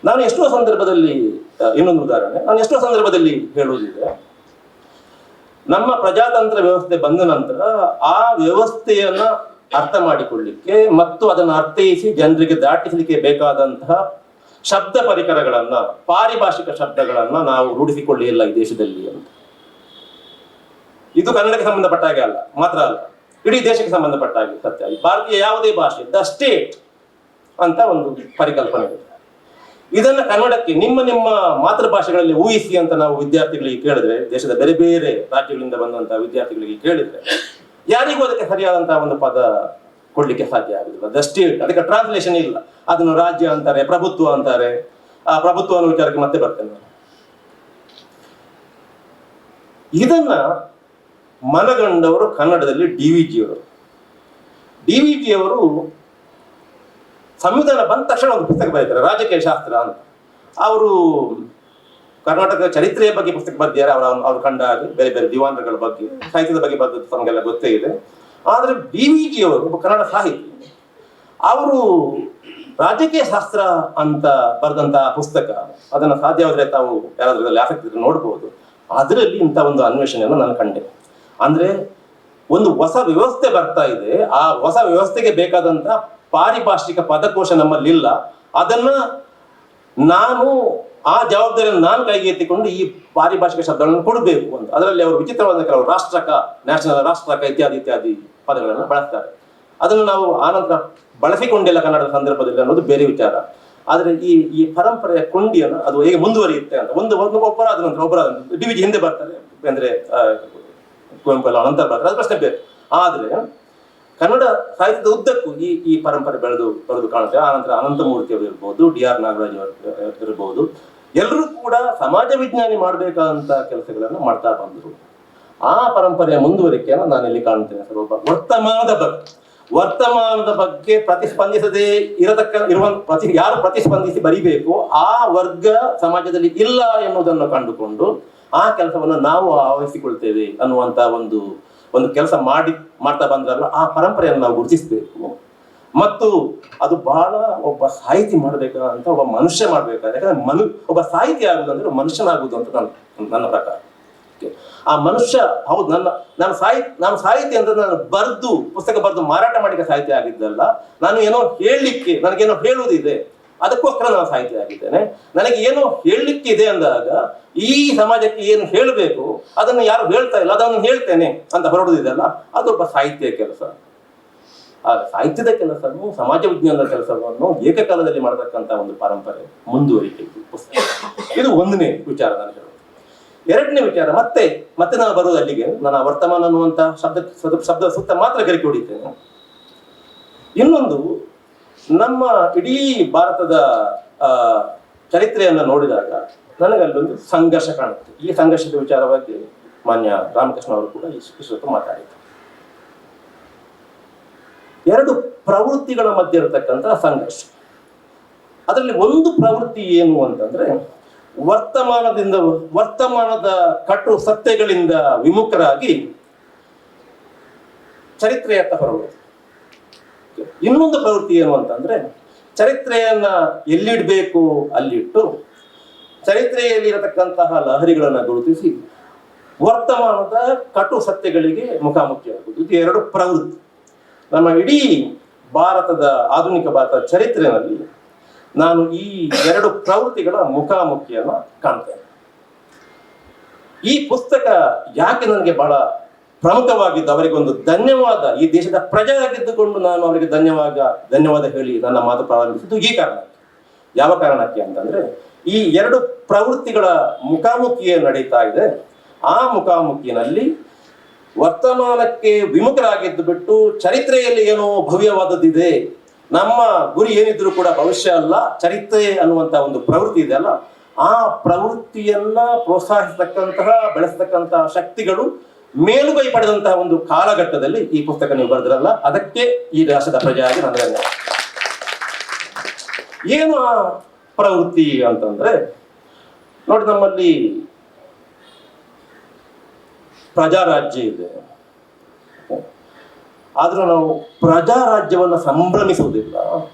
ನಾನು ಎಷ್ಟೋ ಸಂದರ್ಭದಲ್ಲಿ, ಇನ್ನೊಂದು ಉದಾಹರಣೆ, ನಾನು ಎಷ್ಟೋ ಸಂದರ್ಭದಲ್ಲಿ ಹೇಳುವುದಿದೆ, ನಮ್ಮ ಪ್ರಜಾತಂತ್ರ ವ್ಯವಸ್ಥೆ ಬಂದ ನಂತರ ಆ ವ್ಯವಸ್ಥೆಯನ್ನ ಅರ್ಥ ಮಾಡಿಕೊಳ್ಳಿಕ್ಕೆ ಮತ್ತು ಅದನ್ನು ಅರ್ಥೈಸಿ ಜನರಿಗೆ ದಾಟಿಸಲಿಕ್ಕೆ ಬೇಕಾದಂತಹ ಶಬ್ದ ಪರಿಕರಗಳನ್ನ, ಪಾರಿಭಾಷಿಕ ಶಬ್ದಗಳನ್ನ ನಾವು ರೂಢಿಸಿಕೊಳ್ಳಿಲ್ಲ ಈ ದೇಶದಲ್ಲಿ ಅಂತ. ಇದು ಕನ್ನಡಕ್ಕೆ ಸಂಬಂಧಪಟ್ಟ ಹಾಗೆ ಮಾತ್ರ ಅಲ್ಲ, ಇಡೀ ದೇಶಕ್ಕೆ ಸಂಬಂಧಪಟ್ಟ ಹಾಗೆ ಸತ್ಯ. ಭಾರತೀಯ ಯಾವುದೇ ಭಾಷೆ ದ ಸ್ಟೇಟ್ ಅಂತ ಒಂದು ಪರಿಕಲ್ಪನೆ ಇದೆ. ಇದನ್ನ ಕನ್ನಡಕ್ಕೆ ನಿಮ್ಮ ನಿಮ್ಮ ಮಾತೃಭಾಷೆಗಳಲ್ಲಿ ಊಹಿಸಿ ಅಂತ ನಾವು ವಿದ್ಯಾರ್ಥಿಗಳಿಗೆ ಕೇಳಿದ್ರೆ, ದೇಶದ ಬೇರೆ ಬೇರೆ ರಾಜ್ಯಗಳಿಂದ ಬಂದಂತಹ ವಿದ್ಯಾರ್ಥಿಗಳಿಗೆ ಕೇಳಿದ್ರೆ ಯಾರಿಗೂ ಅದಕ್ಕೆ ಸರಿಯಾದಂತಹ ಒಂದು ಪದ ಕೊಡ್ಲಿಕ್ಕೆ ಸಾಧ್ಯ ಆಗುದಿಲ್ಲ. ದ ಸ್ಟೇಟ್ ಅದಕ್ಕೆ ಟ್ರಾನ್ಸ್ಲೇಷನ್ ಇಲ್ಲ. ಅದನ್ನು ರಾಜ್ಯ ಅಂತಾರೆ, ಪ್ರಭುತ್ವ ಅಂತಾರೆ. ಆ ಪ್ರಭುತ್ವ ಅನ್ನೋ ವಿಚಾರಕ್ಕೆ ಮತ್ತೆ ಬರ್ತೇನೆ ನಾನು. ಇದನ್ನ ಮನಗಂಡವರು ಕನ್ನಡದಲ್ಲಿ DVG ಅವರು. DVG ಅವರು ಸಂವಿಧಾನ ಬಂದ ತಕ್ಷಣ ಒಂದು ಪುಸ್ತಕ ಬರೀತಾರೆ, ರಾಜಕೀಯ ಶಾಸ್ತ್ರ ಅಂತ. ಅವರು ಕರ್ನಾಟಕ ಚರಿತ್ರೆಯ ಬಗ್ಗೆ ಪುಸ್ತಕ ಬರೆದಿದ್ದಾರೆ. ಅವ್ರು ಕಂಡ ಹಾಗೆ ಬೇರೆ ಬೇರೆ ದಿವಾನರುಗಳ ಬಗ್ಗೆ, ಸಾಹಿತ್ಯದ ಬಗ್ಗೆ ಬರೆದದ್ದು ತಮಗೆಲ್ಲ ಗೊತ್ತೇ ಇದೆ. ಆದರೆ DVG ಅವರು ಒಬ್ಬ ಕನ್ನಡ ಸಾಹಿತಿ. ಅವರು ರಾಜಕೀಯ ಶಾಸ್ತ್ರ ಅಂತ ಬರೆದಂತಹ ಪುಸ್ತಕ, ಅದನ್ನು ಸಾಧ್ಯವಾದರೆ ತಾವು ಯಾರಾದ್ರೂ ಆಸಕ್ತಿ ಇದ್ರೆ ನೋಡ್ಬೋದು. ಅದರಲ್ಲಿ ಇಂಥ ಒಂದು ಅನ್ವೇಷಣೆಯನ್ನು ನಾನು ಕಂಡೆ. ಅಂದ್ರೆ ಒಂದು ಹೊಸ ವ್ಯವಸ್ಥೆ ಬರ್ತಾ ಇದೆ. ಆ ಹೊಸ ವ್ಯವಸ್ಥೆಗೆ ಬೇಕಾದಂತ ಪಾರಿಭಾಷಿಕ ಪದಕೋಶ ನಮ್ಮಲ್ಲಿ ಇಲ್ಲ. ಅದನ್ನ ನಾನು ಆ ಜವಾಬ್ದಾರಿಯನ್ನು ನಾನು ಕೈಗೆ ಎತ್ತಿಕೊಂಡು ಈ ಪಾರಿಭಾಷಿಕ ಶಬ್ದಗಳನ್ನು ಕೊಡಬೇಕು ಅಂತ. ಅದರಲ್ಲಿ ಅವರು ವಿಚಿತ್ರವಾದ ಕೆಲವು ರಾಷ್ಟ್ರಕ, ನ್ಯಾಷನಲ್, ರಾಷ್ಟ್ರಕ ಇತ್ಯಾದಿ ಇತ್ಯಾದಿ ಪದಗಳನ್ನು ಬಳಸ್ತಾರೆ. ಅದನ್ನು ನಾವು ಆನಂತರ ಬಳಸಿಕೊಂಡಿಲ್ಲ ಕನ್ನಡದ ಸಂದರ್ಭದಲ್ಲಿ ಅನ್ನೋದು ಬೇರೆ ವಿಚಾರ. ಆದರೆ ಈ ಪರಂಪರೆಯ ಕೊಂಡಿಯನ್ನು ಅದು ಹೇಗೆ ಮುಂದುವರಿಯುತ್ತೆ ಅಂತ ಒಬ್ಬರ ಆದ ನಂತರ ಒಬ್ಬರ DVG ಹಿಂದೆ ಬರ್ತಾರೆ, ಅಂದ್ರೆ ಕುವೆಂಪು ಎಲ್ಲ ಅನಂತರ ಬರ್ತಾರೆ, ಅದು ಪ್ರಶ್ನೆ ಬೇರೆ. ಆದ್ರೆ ಕನ್ನಡ ಸಾಹಿತ್ಯದ ಉದ್ದಕ್ಕೂ ಈ ಪರಂಪರೆ ಬರೆದು ಕಾಣುತ್ತೆ. ಆನಂತರ ಅನಂತಮೂರ್ತಿ ಅವರು ಇರ್ಬೋದು, DR ನಾಗರಾಜ್ ಅವರು ಇರ್ಬೋದು, ಎಲ್ಲರೂ ಕೂಡ ಸಮಾಜ ವಿಜ್ಞಾನಿ ಮಾಡಬೇಕಾದಂತ ಕೆಲಸಗಳನ್ನು ಮಾಡ್ತಾ ಬಂದರು. ಆ ಪರಂಪರೆಯ ಮುಂದುವರಿಕೆಯನ್ನು ನಾನು ಇಲ್ಲಿ ಕಾಣುತ್ತೇನೆ ಸರ್. ಒಬ್ಬ ವರ್ತಮಾನದ ಬಗ್ಗೆ ಪ್ರತಿಸ್ಪಂದಿಸದೇ ಯಾರು ಪ್ರತಿಸ್ಪಂದಿಸಿ ಬರಿಬೇಕು ಆ ವರ್ಗ ಸಮಾಜದಲ್ಲಿ ಇಲ್ಲ ಎನ್ನುವುದನ್ನು ಕಂಡುಕೊಂಡು ಆ ಕೆಲಸವನ್ನು ನಾವು ಆವರಿಸಿಕೊಳ್ತೇವೆ ಅನ್ನುವಂತ ಒಂದು ಕೆಲಸ ಮಾಡ್ತಾ ಬಂದ್ರಲ್ಲ, ಆ ಪರಂಪರೆಯನ್ನು ನಾವು ಗುರುತಿಸಬೇಕು. ಮತ್ತು ಅದು ಬಹಳ ಒಬ್ಬ ಸಾಹಿತಿ ಮಾಡ್ಬೇಕಂತ, ಒಬ್ಬ ಮನುಷ್ಯ ಮಾಡ್ಬೇಕಾದ್ರೆ, ಯಾಕಂದ್ರೆ ಒಬ್ಬ ಸಾಹಿತಿ ಆಗುದಂದ್ರೆ ಮನುಷ್ಯನಾಗುದು ಅಂತ ನನ್ನ ಪ್ರಕಾರ. ಆ ಮನುಷ್ಯ ಹೌದು, ನಾನು ಸಾಹಿತಿ ಅಂತ ನಾನು ಪುಸ್ತಕ ಬರೆದು ಮಾರಾಟ ಮಾಡಿದ ಸಾಹಿತಿ ಆಗಿದ್ದಲ್ಲ. ನಾನು ಏನೋ ಹೇಳಲಿಕ್ಕೆ, ನನಗೇನೋ ಹೇಳುವುದಿದೆ, ಅದಕ್ಕೋಸ್ಕರ ನಾನು ಸಾಹಿತಿ ಆಗಿದ್ದೇನೆ. ನನಗೆ ಏನೋ ಹೇಳಲಿಕ್ಕೆ ಇದೆ ಅಂದಾಗ ಈ ಸಮಾಜಕ್ಕೆ ಏನು ಹೇಳಬೇಕು ಅದನ್ನು ಯಾರು ಹೇಳ್ತಾ ಇಲ್ಲ, ಅದನ್ನು ಹೇಳ್ತೇನೆ ಅಂತ ಹೊರಡುವುದಿದೆಯಲ್ಲ, ಅದೊಬ್ಬ ಸಾಹಿತ್ಯ ಕೆಲಸ. ಆ ಸಾಹಿತ್ಯದ ಕೆಲಸವನ್ನು, ಸಮಾಜ ವಿಜ್ಞಾನದ ಕೆಲಸವನ್ನು ಏಕಕಾಲದಲ್ಲಿ ಮಾಡತಕ್ಕಂತ ಒಂದು ಪರಂಪರೆ ಮುಂದುವರಿಕೆ ಪುಸ್ತಕ. ಇದು ಒಂದನೇ ವಿಚಾರ ನಾನು ಹೇಳೋದು. ಎರಡನೇ ವಿಚಾರ, ಮತ್ತೆ ನಾನು ಬರುವುದು ಅಲ್ಲಿಗೆ. ನಾನು ವರ್ತಮಾನ ಅನ್ನುವಂತ ಶಬ್ದ ಸುತ್ತ ಮಾತ್ರ ಗರಿಕೆ ಹೊಡಿತೇನೆ. ಇನ್ನೊಂದು, ನಮ್ಮ ಇಡೀ ಭಾರತದ ಚರಿತ್ರೆಯನ್ನು ನೋಡಿದಾಗ ನನಗಲ್ಲೊಂದು ಸಂಘರ್ಷ ಕಾಣುತ್ತೆ. ಈ ಸಂಘರ್ಷದ ವಿಚಾರವಾಗಿ ಮಾನ್ಯ ರಾಮಕೃಷ್ಣ ಅವರು ಕೂಡ ಇಷ್ಟೊತ್ತು ಮಾತಾಡಿದರು. ಎರಡು ಪ್ರವೃತ್ತಿಗಳ ಮಧ್ಯೆ ಇರತಕ್ಕಂತಹ ಸಂಘರ್ಷ. ಅದರಲ್ಲಿ ಒಂದು ಪ್ರವೃತ್ತಿ ಏನು ಅಂತಂದ್ರೆ, ವರ್ತಮಾನದ ಕಟ್ಟು ಸತ್ಯಗಳಿಂದ ವಿಮುಖರಾಗಿ ಚರಿತ್ರೆಯತ್ತ ಹೊರಡುವುದು. ಇನ್ನೊಂದು ಪ್ರವೃತ್ತಿ ಏನು ಅಂತಂದ್ರೆ, ಚರಿತ್ರೆಯನ್ನ ಎಲ್ಲಿಡ್ಬೇಕು ಅಲ್ಲಿಟ್ಟು ಚರಿತ್ರೆಯಲ್ಲಿ ಇರತಕ್ಕಂತಹ ಲಹರಿಗಳನ್ನ ಗುರುತಿಸಿ ವರ್ತಮಾನದ ಕಟು ಸತ್ಯಗಳಿಗೆ ಮುಖಾಮುಖಿಯಾಗುವುದು. ಇದು ಎರಡು ಪ್ರವೃತ್ತಿ. ನಮ್ಮ ಇಡೀ ಆಧುನಿಕ ಭಾರತದ ಚರಿತ್ರೆಯಲ್ಲಿ ನಾನು ಈ ಎರಡು ಪ್ರವೃತ್ತಿಗಳ ಮುಖಾಮುಖಿಯನ್ನು ಕಾಣ್ತೇನೆ. ಈ ಪುಸ್ತಕ ಯಾಕೆ ನನಗೆ ಬಹಳ ಪ್ರಮುಖವಾಗಿದ್ದು, ಅವರಿಗೆ ಒಂದು ಧನ್ಯವಾದ, ಈ ದೇಶದ ಪ್ರಜೆಯಾಗಿದ್ದುಕೊಂಡು ನಾನು ಅವರಿಗೆ ಧನ್ಯವಾದ ಹೇಳಿ ನನ್ನ ಮಾತು ಪ್ರಾರಂಭಿಸಿದ್ದು ಈ ಕಾರಣಕ್ಕೆ. ಯಾವ ಕಾರಣಕ್ಕೆ ಅಂತಂದ್ರೆ, ಈ ಎರಡು ಪ್ರವೃತ್ತಿಗಳ ಮುಖಾಮುಖಿಯೇ ನಡೀತಾ ಇದೆ. ಆ ಮುಖಾಮುಖಿನಲ್ಲಿ ವರ್ತಮಾನಕ್ಕೆ ವಿಮುಖರಾಗಿದ್ದು ಬಿಟ್ಟು ಚರಿತ್ರೆಯಲ್ಲಿ ಏನೋ ಭವ್ಯವಾದದ್ದಿದೆ, ನಮ್ಮ ಗುರಿ ಏನಿದ್ರು ಕೂಡ ಭವಿಷ್ಯ ಅಲ್ಲ ಚರಿತ್ರೆ ಅನ್ನುವಂತ ಒಂದು ಪ್ರವೃತ್ತಿ ಇದೆ ಅಲ್ಲ, ಆ ಪ್ರವೃತ್ತಿಯನ್ನ ಪ್ರೋತ್ಸಾಹಿಸತಕ್ಕಂತಹ ಬೆಳೆಸತಕ್ಕಂತಹ ಶಕ್ತಿಗಳು ಮೇಲುಗೈ ಪಡೆದಂತಹ ಒಂದು ಕಾಲಘಟ್ಟದಲ್ಲಿ ಈ ಪುಸ್ತಕ ನೀವು ಬರೆದ್ರಲ್ಲ, ಅದಕ್ಕೆ ಈ ದೇಶದ ಪ್ರಜೆಯಾಗಿ ನನಗೆ ಏನು ಆ ಪ್ರವೃತ್ತಿ ಅಂತಂದ್ರೆ, ನೋಡಿ, ನಮ್ಮಲ್ಲಿ ಪ್ರಜಾರಾಜ್ಯ ಇದೆ, ಆದ್ರೂ ನಾವು ಪ್ರಜಾರಾಜ್ಯವನ್ನ ಸಂಭ್ರಮಿಸುವುದಿಲ್ಲ.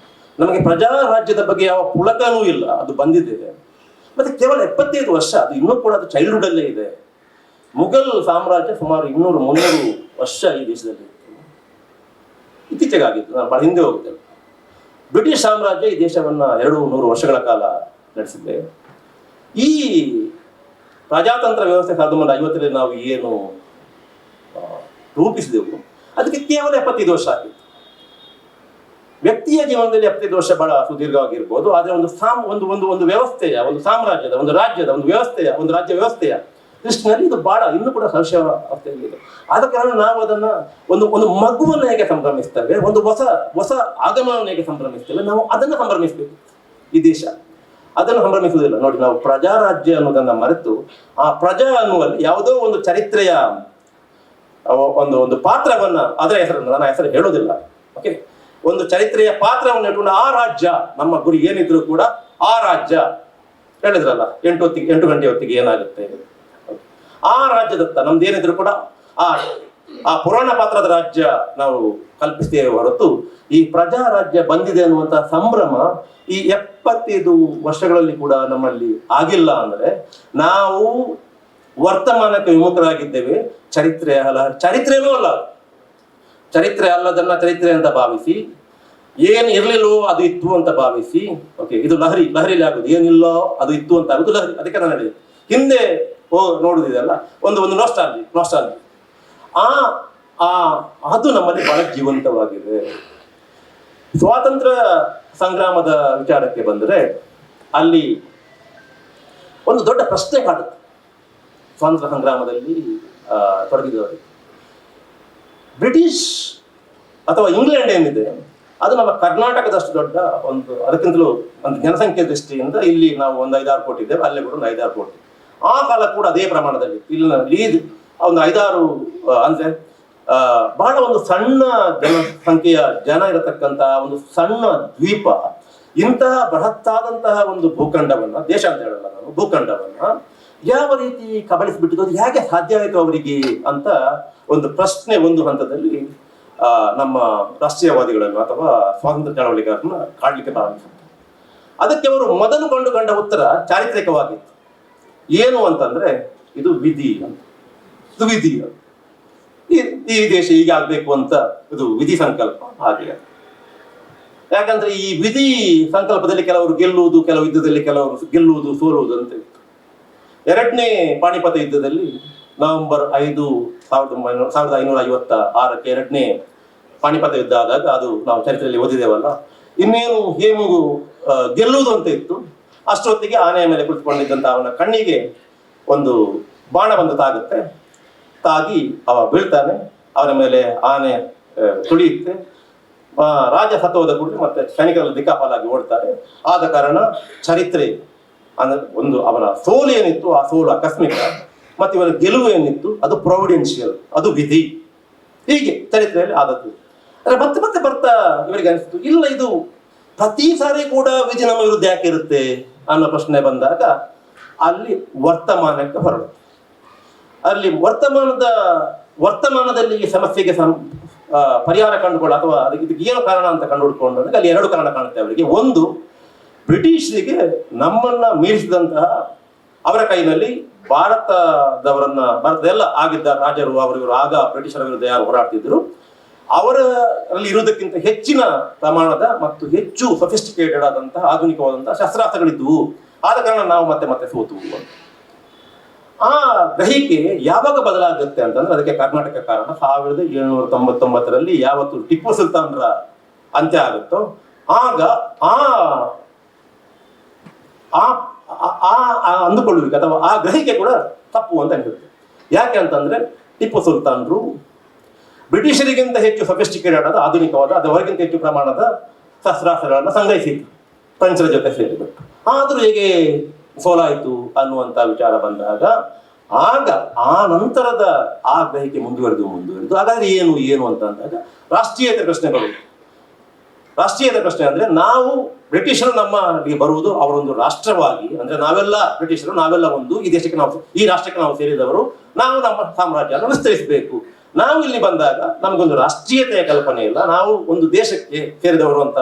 ನಮಗೆ ಪ್ರಜಾರಾಜ್ಯದ ಬಗ್ಗೆ ಯಾವ ಪುಳಕನೂ ಇಲ್ಲ, ಅದು ಬಂದಿದೆ. ಮತ್ತೆ ಕೇವಲ 75 ವರ್ಷ, ಅದು ಇನ್ನೂ ಕೂಡ ಅದು ಚೈಲ್ಡ್ಹುಡ್ ಅಲ್ಲೇ ಇದೆ. ಮುಘಲ್ ಸಾಮ್ರಾಜ್ಯ ಸುಮಾರು 200-300 ವರ್ಷ ಈ ದೇಶದಲ್ಲಿ ಇತ್ತು, ಇತ್ತೀಚೆಗೆ ಆಗಿತ್ತು, ನಾನು ಬಹಳ ಹಿಂದೆ ಹೋಗುತ್ತೇನೆ. ಬ್ರಿಟಿಷ್ ಸಾಮ್ರಾಜ್ಯ ಈ ದೇಶವನ್ನ 200 ವರ್ಷಗಳ ಕಾಲ ನಡೆಸಿದೆ. ಈ ಪ್ರಜಾತಂತ್ರ ವ್ಯವಸ್ಥೆ 1950ರಲ್ಲಿ ನಾವು ಏನು ರೂಪಿಸಿದೆವು, ಅದಕ್ಕೆ ಕೇವಲ 75 ವರ್ಷ ಆಗಿತ್ತು. ವ್ಯಕ್ತಿಯ ಜೀವನದಲ್ಲಿ 75 ವರ್ಷ ಬಹಳ ಸುದೀರ್ಘವಾಗಿರ್ಬೋದು, ಆದರೆ ಒಂದು ವ್ಯವಸ್ಥೆಯ, ಒಂದು ಸಾಮ್ರಾಜ್ಯದ, ಒಂದು ರಾಜ್ಯದ, ಒಂದು ರಾಜ್ಯ ವ್ಯವಸ್ಥೆಯ ದೃಷ್ಟಿನಲ್ಲಿ ಇದು ಬಹಳ ಇನ್ನೂ ಕೂಡ ಅವಸ್ಥೆಯಲ್ಲಿದೆ. ಆದ ಕಾರಣ ನಾವು ಅದನ್ನ ಒಂದು ಮಗುವನ್ನು ಹೇಗೆ ಸಂಭ್ರಮಿಸ್ತೇವೆ, ಒಂದು ಹೊಸ ಆಗಮನವನ್ನು ಹೇಗೆ ಸಂಭ್ರಮಿಸ್ತೇವೆ, ನಾವು ಅದನ್ನು ಸಂಭ್ರಮಿಸ್ಬೇಕು. ಈ ದೇಶ ಅದನ್ನು ಸಂಭ್ರಮಿಸುವುದಿಲ್ಲ. ನೋಡಿ, ನಾವು ಪ್ರಜಾರಾಜ್ಯ ಅನ್ನೋದನ್ನ ಮರೆತು ಆ ಪ್ರಜಾ ಅನ್ನುವಲ್ಲಿ ಯಾವುದೋ ಒಂದು ಚರಿತ್ರೆಯ ಒಂದು ಪಾತ್ರವನ್ನ, ನನ್ನ ಹೆಸರು ಹೇಳೋದಿಲ್ಲ, ಓಕೆ, ಒಂದು ಚರಿತ್ರೆಯ ಪಾತ್ರವನ್ನು ಇಟ್ಕೊಂಡು ಆ ರಾಜ್ಯ, ನಮ್ಮ ಗುರಿ ಏನಿದ್ರು ಕೂಡ ಆ ರಾಜ್ಯ ಹೇಳಿದ್ರಲ್ಲ 8 ಗಂಟೆ ಹೊತ್ತಿಗೆ ಏನಾಗುತ್ತೆ, ಆ ರಾಜ್ಯದತ್ತ ನಮ್ದೇನಿದ್ರು ಕೂಡ ಆ ಪುರಾಣ ಪಾತ್ರದ ರಾಜ್ಯ ನಾವು ಕಲ್ಪಿಸ್ತೇವೆ ಹೊರತು ಈ ಪ್ರಜಾ ರಾಜ್ಯ ಬಂದಿದೆ ಅನ್ನುವಂತ ಸಂಭ್ರಮ ಈ 75 ವರ್ಷಗಳಲ್ಲಿ ಕೂಡ ನಮ್ಮಲ್ಲಿ ಆಗಿಲ್ಲ. ಅಂದ್ರೆ ನಾವು ವರ್ತಮಾನಕ್ಕೆ ವಿಮುಖರಾಗಿದ್ದೇವೆ. ಚರಿತ್ರೆನೂ ಅಲ್ಲ, ಚರಿತ್ರೆ ಅಲ್ಲದನ್ನ ಚರಿತ್ರೆ ಅಂತ ಭಾವಿಸಿ, ಏನ್ ಇರ್ಲಿಲ್ಲೋ ಅದು ಇತ್ತು ಅಂತ ಭಾವಿಸಿ, ಓಕೆ, ಇದು ಲಹರಿಲಿ ಆಗುದು, ಏನಿಲ್ಲೋ ಅದು ಇತ್ತು ಅಂತ ಆಗುದು ಲಹರಿ. ಅದಕ್ಕೆ ನಾನು ಹೇಳಿದೆ ಹಿಂದೆ ನೋಡುದಿದೆಲ್ಲ ಒಂದು ನೋಸ್ಟಾಲ್ಜಿ ಅದು ನಮ್ಮಲ್ಲಿ ಬಹಳ ಜೀವಂತವಾಗಿದೆ. ಸ್ವಾತಂತ್ರ್ಯ ಸಂಗ್ರಾಮದ ವಿಚಾರಕ್ಕೆ ಬಂದರೆ ಅಲ್ಲಿ ಒಂದು ದೊಡ್ಡ ಪ್ರಶ್ನೆ ಕಾಡುತ್ತೆ. ಸ್ವಾತಂತ್ರ್ಯ ಸಂಗ್ರಾಮದಲ್ಲಿ ತೊಡಗಿದವರಿಗೆ ಬ್ರಿಟಿಷ್ ಅಥವಾ ಇಂಗ್ಲೆಂಡ್ ಏನಿದೆ ಅದು ನಮ್ಮ ಕರ್ನಾಟಕದಷ್ಟು ದೊಡ್ಡ ಅದಕ್ಕಿಂತಲೂ ಒಂದು ಜನಸಂಖ್ಯೆ ದೃಷ್ಟಿಯಿಂದ ಇಲ್ಲಿ ನಾವು ಒಂದು 5-6 ಕೋಟಿ ಇದ್ದೇವೆ, ಅಲ್ಲೇ ಕೂಡ ಒಂದು 5-6 ಕೋಟಿ. ಆ ಕಾಲ ಕೂಡ ಅದೇ ಪ್ರಮಾಣದಲ್ಲಿ ಇಲ್ಲಿ ಒಂದು 5-6 ಅಂದ್ರೆ ಬಹಳ ಒಂದು ಸಣ್ಣ ಜನಸಂಖ್ಯೆಯ ಜನ ಇರತಕ್ಕಂತಹ ಒಂದು ಸಣ್ಣ ದ್ವೀಪ ಇಂತಹ ಬೃಹತ್ತಾದಂತಹ ಒಂದು ಭೂಖಂಡವನ್ನ, ದೇಶ ಅಂತ ಹೇಳಲ್ಲ ನಾನು, ಭೂಖಂಡವನ್ನ ಯಾವ ರೀತಿ ಕಬಳಿಸಿಬಿಟ್ಟಿದ್ದು, ಅದು ಹೇಗೆ ಸಾಧ್ಯ ಆಯಿತು ಅವರಿಗೆ ಅಂತ ಒಂದು ಪ್ರಶ್ನೆ ಒಂದು ಹಂತದಲ್ಲಿ ನಮ್ಮ ರಾಷ್ಟ್ರೀಯವಾದಿಗಳನ್ನು ಅಥವಾ ಸ್ವಾತಂತ್ರ್ಯ ಚಳವಳಿಗಾರರನ್ನ ಕಾಡ್ಲಿಕ್ಕೆ ಪ್ರಾರಂಭಿಸುತ್ತೆ. ಅದಕ್ಕೆ ಅವರು ಮೊದಲು ಕಂಡುಕೊಂಡ ಉತ್ತರ ಚಾರಿತ್ರಿಕವಾಗಿತ್ತು. ಏನು ಅಂತಂದ್ರೆ ಇದು ವಿಧಿ ಅಂತ, ಇದು ವಿಧಿ ಅಂತ, ಈ ದೇಶ ಹೀಗೆ ಆಗ್ಬೇಕು ಅಂತ ಇದು ವಿಧಿ ಸಂಕಲ್ಪ ಹಾಗೆ. ಯಾಕಂದ್ರೆ ಈ ವಿಧಿ ಸಂಕಲ್ಪದಲ್ಲಿ ಕೆಲವರು ಗೆಲ್ಲುವುದು, ಕೆಲವು ಯುದ್ಧದಲ್ಲಿ ಕೆಲವರು ಗೆಲ್ಲುವುದು, ಸೋಲುವುದು ಅಂತ ಇತ್ತು. 2ನೇ ಪಾಣಿಪತ ಯುದ್ಧದಲ್ಲಿ ನವೆಂಬರ್ 5, 1556 2ನೇ ಪಾಣಿಪತ ಯುದ್ಧ ಆದಾಗ, ಅದು ನಾವು ಚರಿತ್ರೆಯಲ್ಲಿ ಓದಿದ್ದೇವಲ್ಲ, ಇನ್ನೇನು ಹೇಮುಗು ಗೆಲ್ಲುವುದು ಅಂತ ಇತ್ತು. ಅಷ್ಟೊತ್ತಿಗೆ ಆನೆಯ ಮೇಲೆ ಕುಳಿತುಕೊಂಡಿದ್ದಂತ ಅವನ ಕಣ್ಣಿಗೆ ಒಂದು ಬಾಣ ಬಂದು ತಾಗಿ ಅವ ಬೀಳ್ತಾನೆ. ಅವನ ಮೇಲೆ ಆನೆ ತುಳಿಯುತ್ತೆ. ರಾಜ ಸತ್ತೋದ ಕೂಡಲೇ ಮತ್ತೆ ಸೈನಿಕರಲ್ಲಿ ದಿಕ್ಕಾಪಾಲಾಗಿ ಓಡ್ತಾರೆ. ಆದ ಕಾರಣ ಚರಿತ್ರೆ ಅಂದ್ರೆ ಅವನ ಸೋಲು ಏನಿತ್ತು ಆ ಸೋಲು ಆಕಸ್ಮಿಕ, ಮತ್ತೆ ಇವನ ಗೆಲುವು ಏನಿತ್ತು ಅದು ಪ್ರೊವಿಡೆನ್ಷಿಯಲ್, ಅದು ವಿಧಿ. ಹೀಗೆ ಚರಿತ್ರೆಯಲ್ಲಿ ಆದದ್ದು. ಮತ್ತೆ ಮತ್ತೆ ಬರ್ತಾ ಇವರಿಗೆ ಅನಿಸ್ತು, ಇಲ್ಲ ಇದು ಪ್ರತಿ ಸಾರಿ ಕೂಡ ವಿಧಿ ನಮ್ಮ ವಿರುದ್ಧ ಯಾಕೆ ಇರುತ್ತೆ ಅನ್ನೋ ಪ್ರಶ್ನೆ ಬಂದಾಗ ಅಲ್ಲಿ ವರ್ತಮಾನಕ್ಕೆ ಹೊರಡುತ್ತೆ. ಅಲ್ಲಿ ವರ್ತಮಾನದಲ್ಲಿ ಈ ಸಮಸ್ಯೆಗೆ ಪರಿಹಾರ ಕಂಡುಕೊಳ್ಳ ಅಥವಾ ಅದಕ್ಕೆ ಏನು ಕಾರಣ ಅಂತ ಕಂಡುಹಿಡ್ಕೊಂಡಾಗ ಅಲ್ಲಿ 2 ಕಾರಣ ಕಾಣುತ್ತೆ ಅವರಿಗೆ. ಒಂದು, ಬ್ರಿಟಿಷರಿಗೆ ನಮ್ಮನ್ನ ಮೀರಿಸಿದಂತಹ ಅವರ ಕೈನಲ್ಲಿ ಭಾರತದೆಲ್ಲ ಆಗಿದ್ದ ರಾಜರು, ಅವರು ಆಗ ಬ್ರಿಟಿಷರ ವಿರುದ್ಧ ಯಾರು ಹೋರಾಡ್ತಿದ್ರು ಅವರಲ್ಲಿ ಇರುವುದಕ್ಕಿಂತ ಹೆಚ್ಚಿನ ಪ್ರಮಾಣದ ಮತ್ತು ಹೆಚ್ಚು ಸೊಫಿಸ್ಟಿಕೇಟೆಡ್ ಆದಂತಹ ಆಧುನಿಕವಾದಂತಹ ಶಸ್ತ್ರಾಸ್ತ್ರಗಳಿದ್ವು. ಆದ ಕಾರಣ ನಾವು ಮತ್ತೆ ಮತ್ತೆ ಸೋತುವು ಅಂತ. ಆ ಗ್ರಹಿಕೆ ಯಾವಾಗ ಬದಲಾಗುತ್ತೆ ಅಂತಂದ್ರೆ ಅದಕ್ಕೆ ಕರ್ನಾಟಕ ಕಾರಣ. 1799ರಲ್ಲಿ ಯಾವತ್ತು ಟಿಪ್ಪು ಸುಲ್ತಾನ್ರ ಅಂತ್ಯ ಆಗುತ್ತೋ ಆಗ ಅಂದುಕೊಳ್ಳುವಿಕೆ ಅಥವಾ ಆ ಗ್ರಹಿಕೆ ಕೂಡ ತಪ್ಪು ಅಂತ ಅನಿಸುತ್ತೆ. ಯಾಕೆ ಅಂತಂದ್ರೆ ಟಿಪ್ಪು ಸುಲ್ತಾನ್ರು ಬ್ರಿಟಿಷರಿಗಿಂತ ಹೆಚ್ಚು ಸೊಫಿಸ್ಟಿಕೇಟೆಡ್ ಆದ ಆಧುನಿಕವಾದ ಅವರಿಗಿಂತ ಹೆಚ್ಚು ಪ್ರಮಾಣದ ಶಸ್ತ್ರಾಸ್ತ್ರಗಳನ್ನು ಸಂಗ್ರಹಿಸಿದ್ರು ಫ್ರೆಂಚರ ಜೊತೆ ಸೇರಿಬಿಟ್ಟು. ಆದ್ರೂ ಹೇಗೆ ಸೋಲಾಯಿತು ಅನ್ನುವಂತ ವಿಚಾರ ಬಂದಾಗ ಆಗ ಆ ನಂತರದ ಆ ಗ್ರಹಿಕೆ ಮುಂದುವರೆದು ಹಾಗಾದ್ರೆ ಏನು ಅಂತ ಅಂದಾಗ ರಾಷ್ಟ್ರೀಯತೆ ಪ್ರಶ್ನೆಗಳು. ರಾಷ್ಟ್ರೀಯತೆ ಪ್ರಶ್ನೆ ಅಂದ್ರೆ ನಾವು ಬ್ರಿಟಿಷರು ನಮ್ಮಲ್ಲಿ ಬರುವುದು ಅವರೊಂದು ರಾಷ್ಟ್ರವಾಗಿ, ಅಂದ್ರೆ ನಾವೆಲ್ಲ ಬ್ರಿಟಿಷರು, ನಾವೆಲ್ಲ ಒಂದು, ಈ ರಾಷ್ಟ್ರಕ್ಕೆ ನಾವು ಸೇರಿದವರು, ನಾವು ನಮ್ಮ ಸಾಮ್ರಾಜ್ಯವನ್ನು ವಿಸ್ತರಿಸಬೇಕು. ನಾವು ಇಲ್ಲಿ ಬಂದಾಗ ನಮಗೊಂದು ರಾಷ್ಟ್ರೀಯತೆಯ ಕಲ್ಪನೆ ಇಲ್ಲ, ನಾವು ಒಂದು ದೇಶಕ್ಕೆ ಸೇರಿದವರು ಅಂತ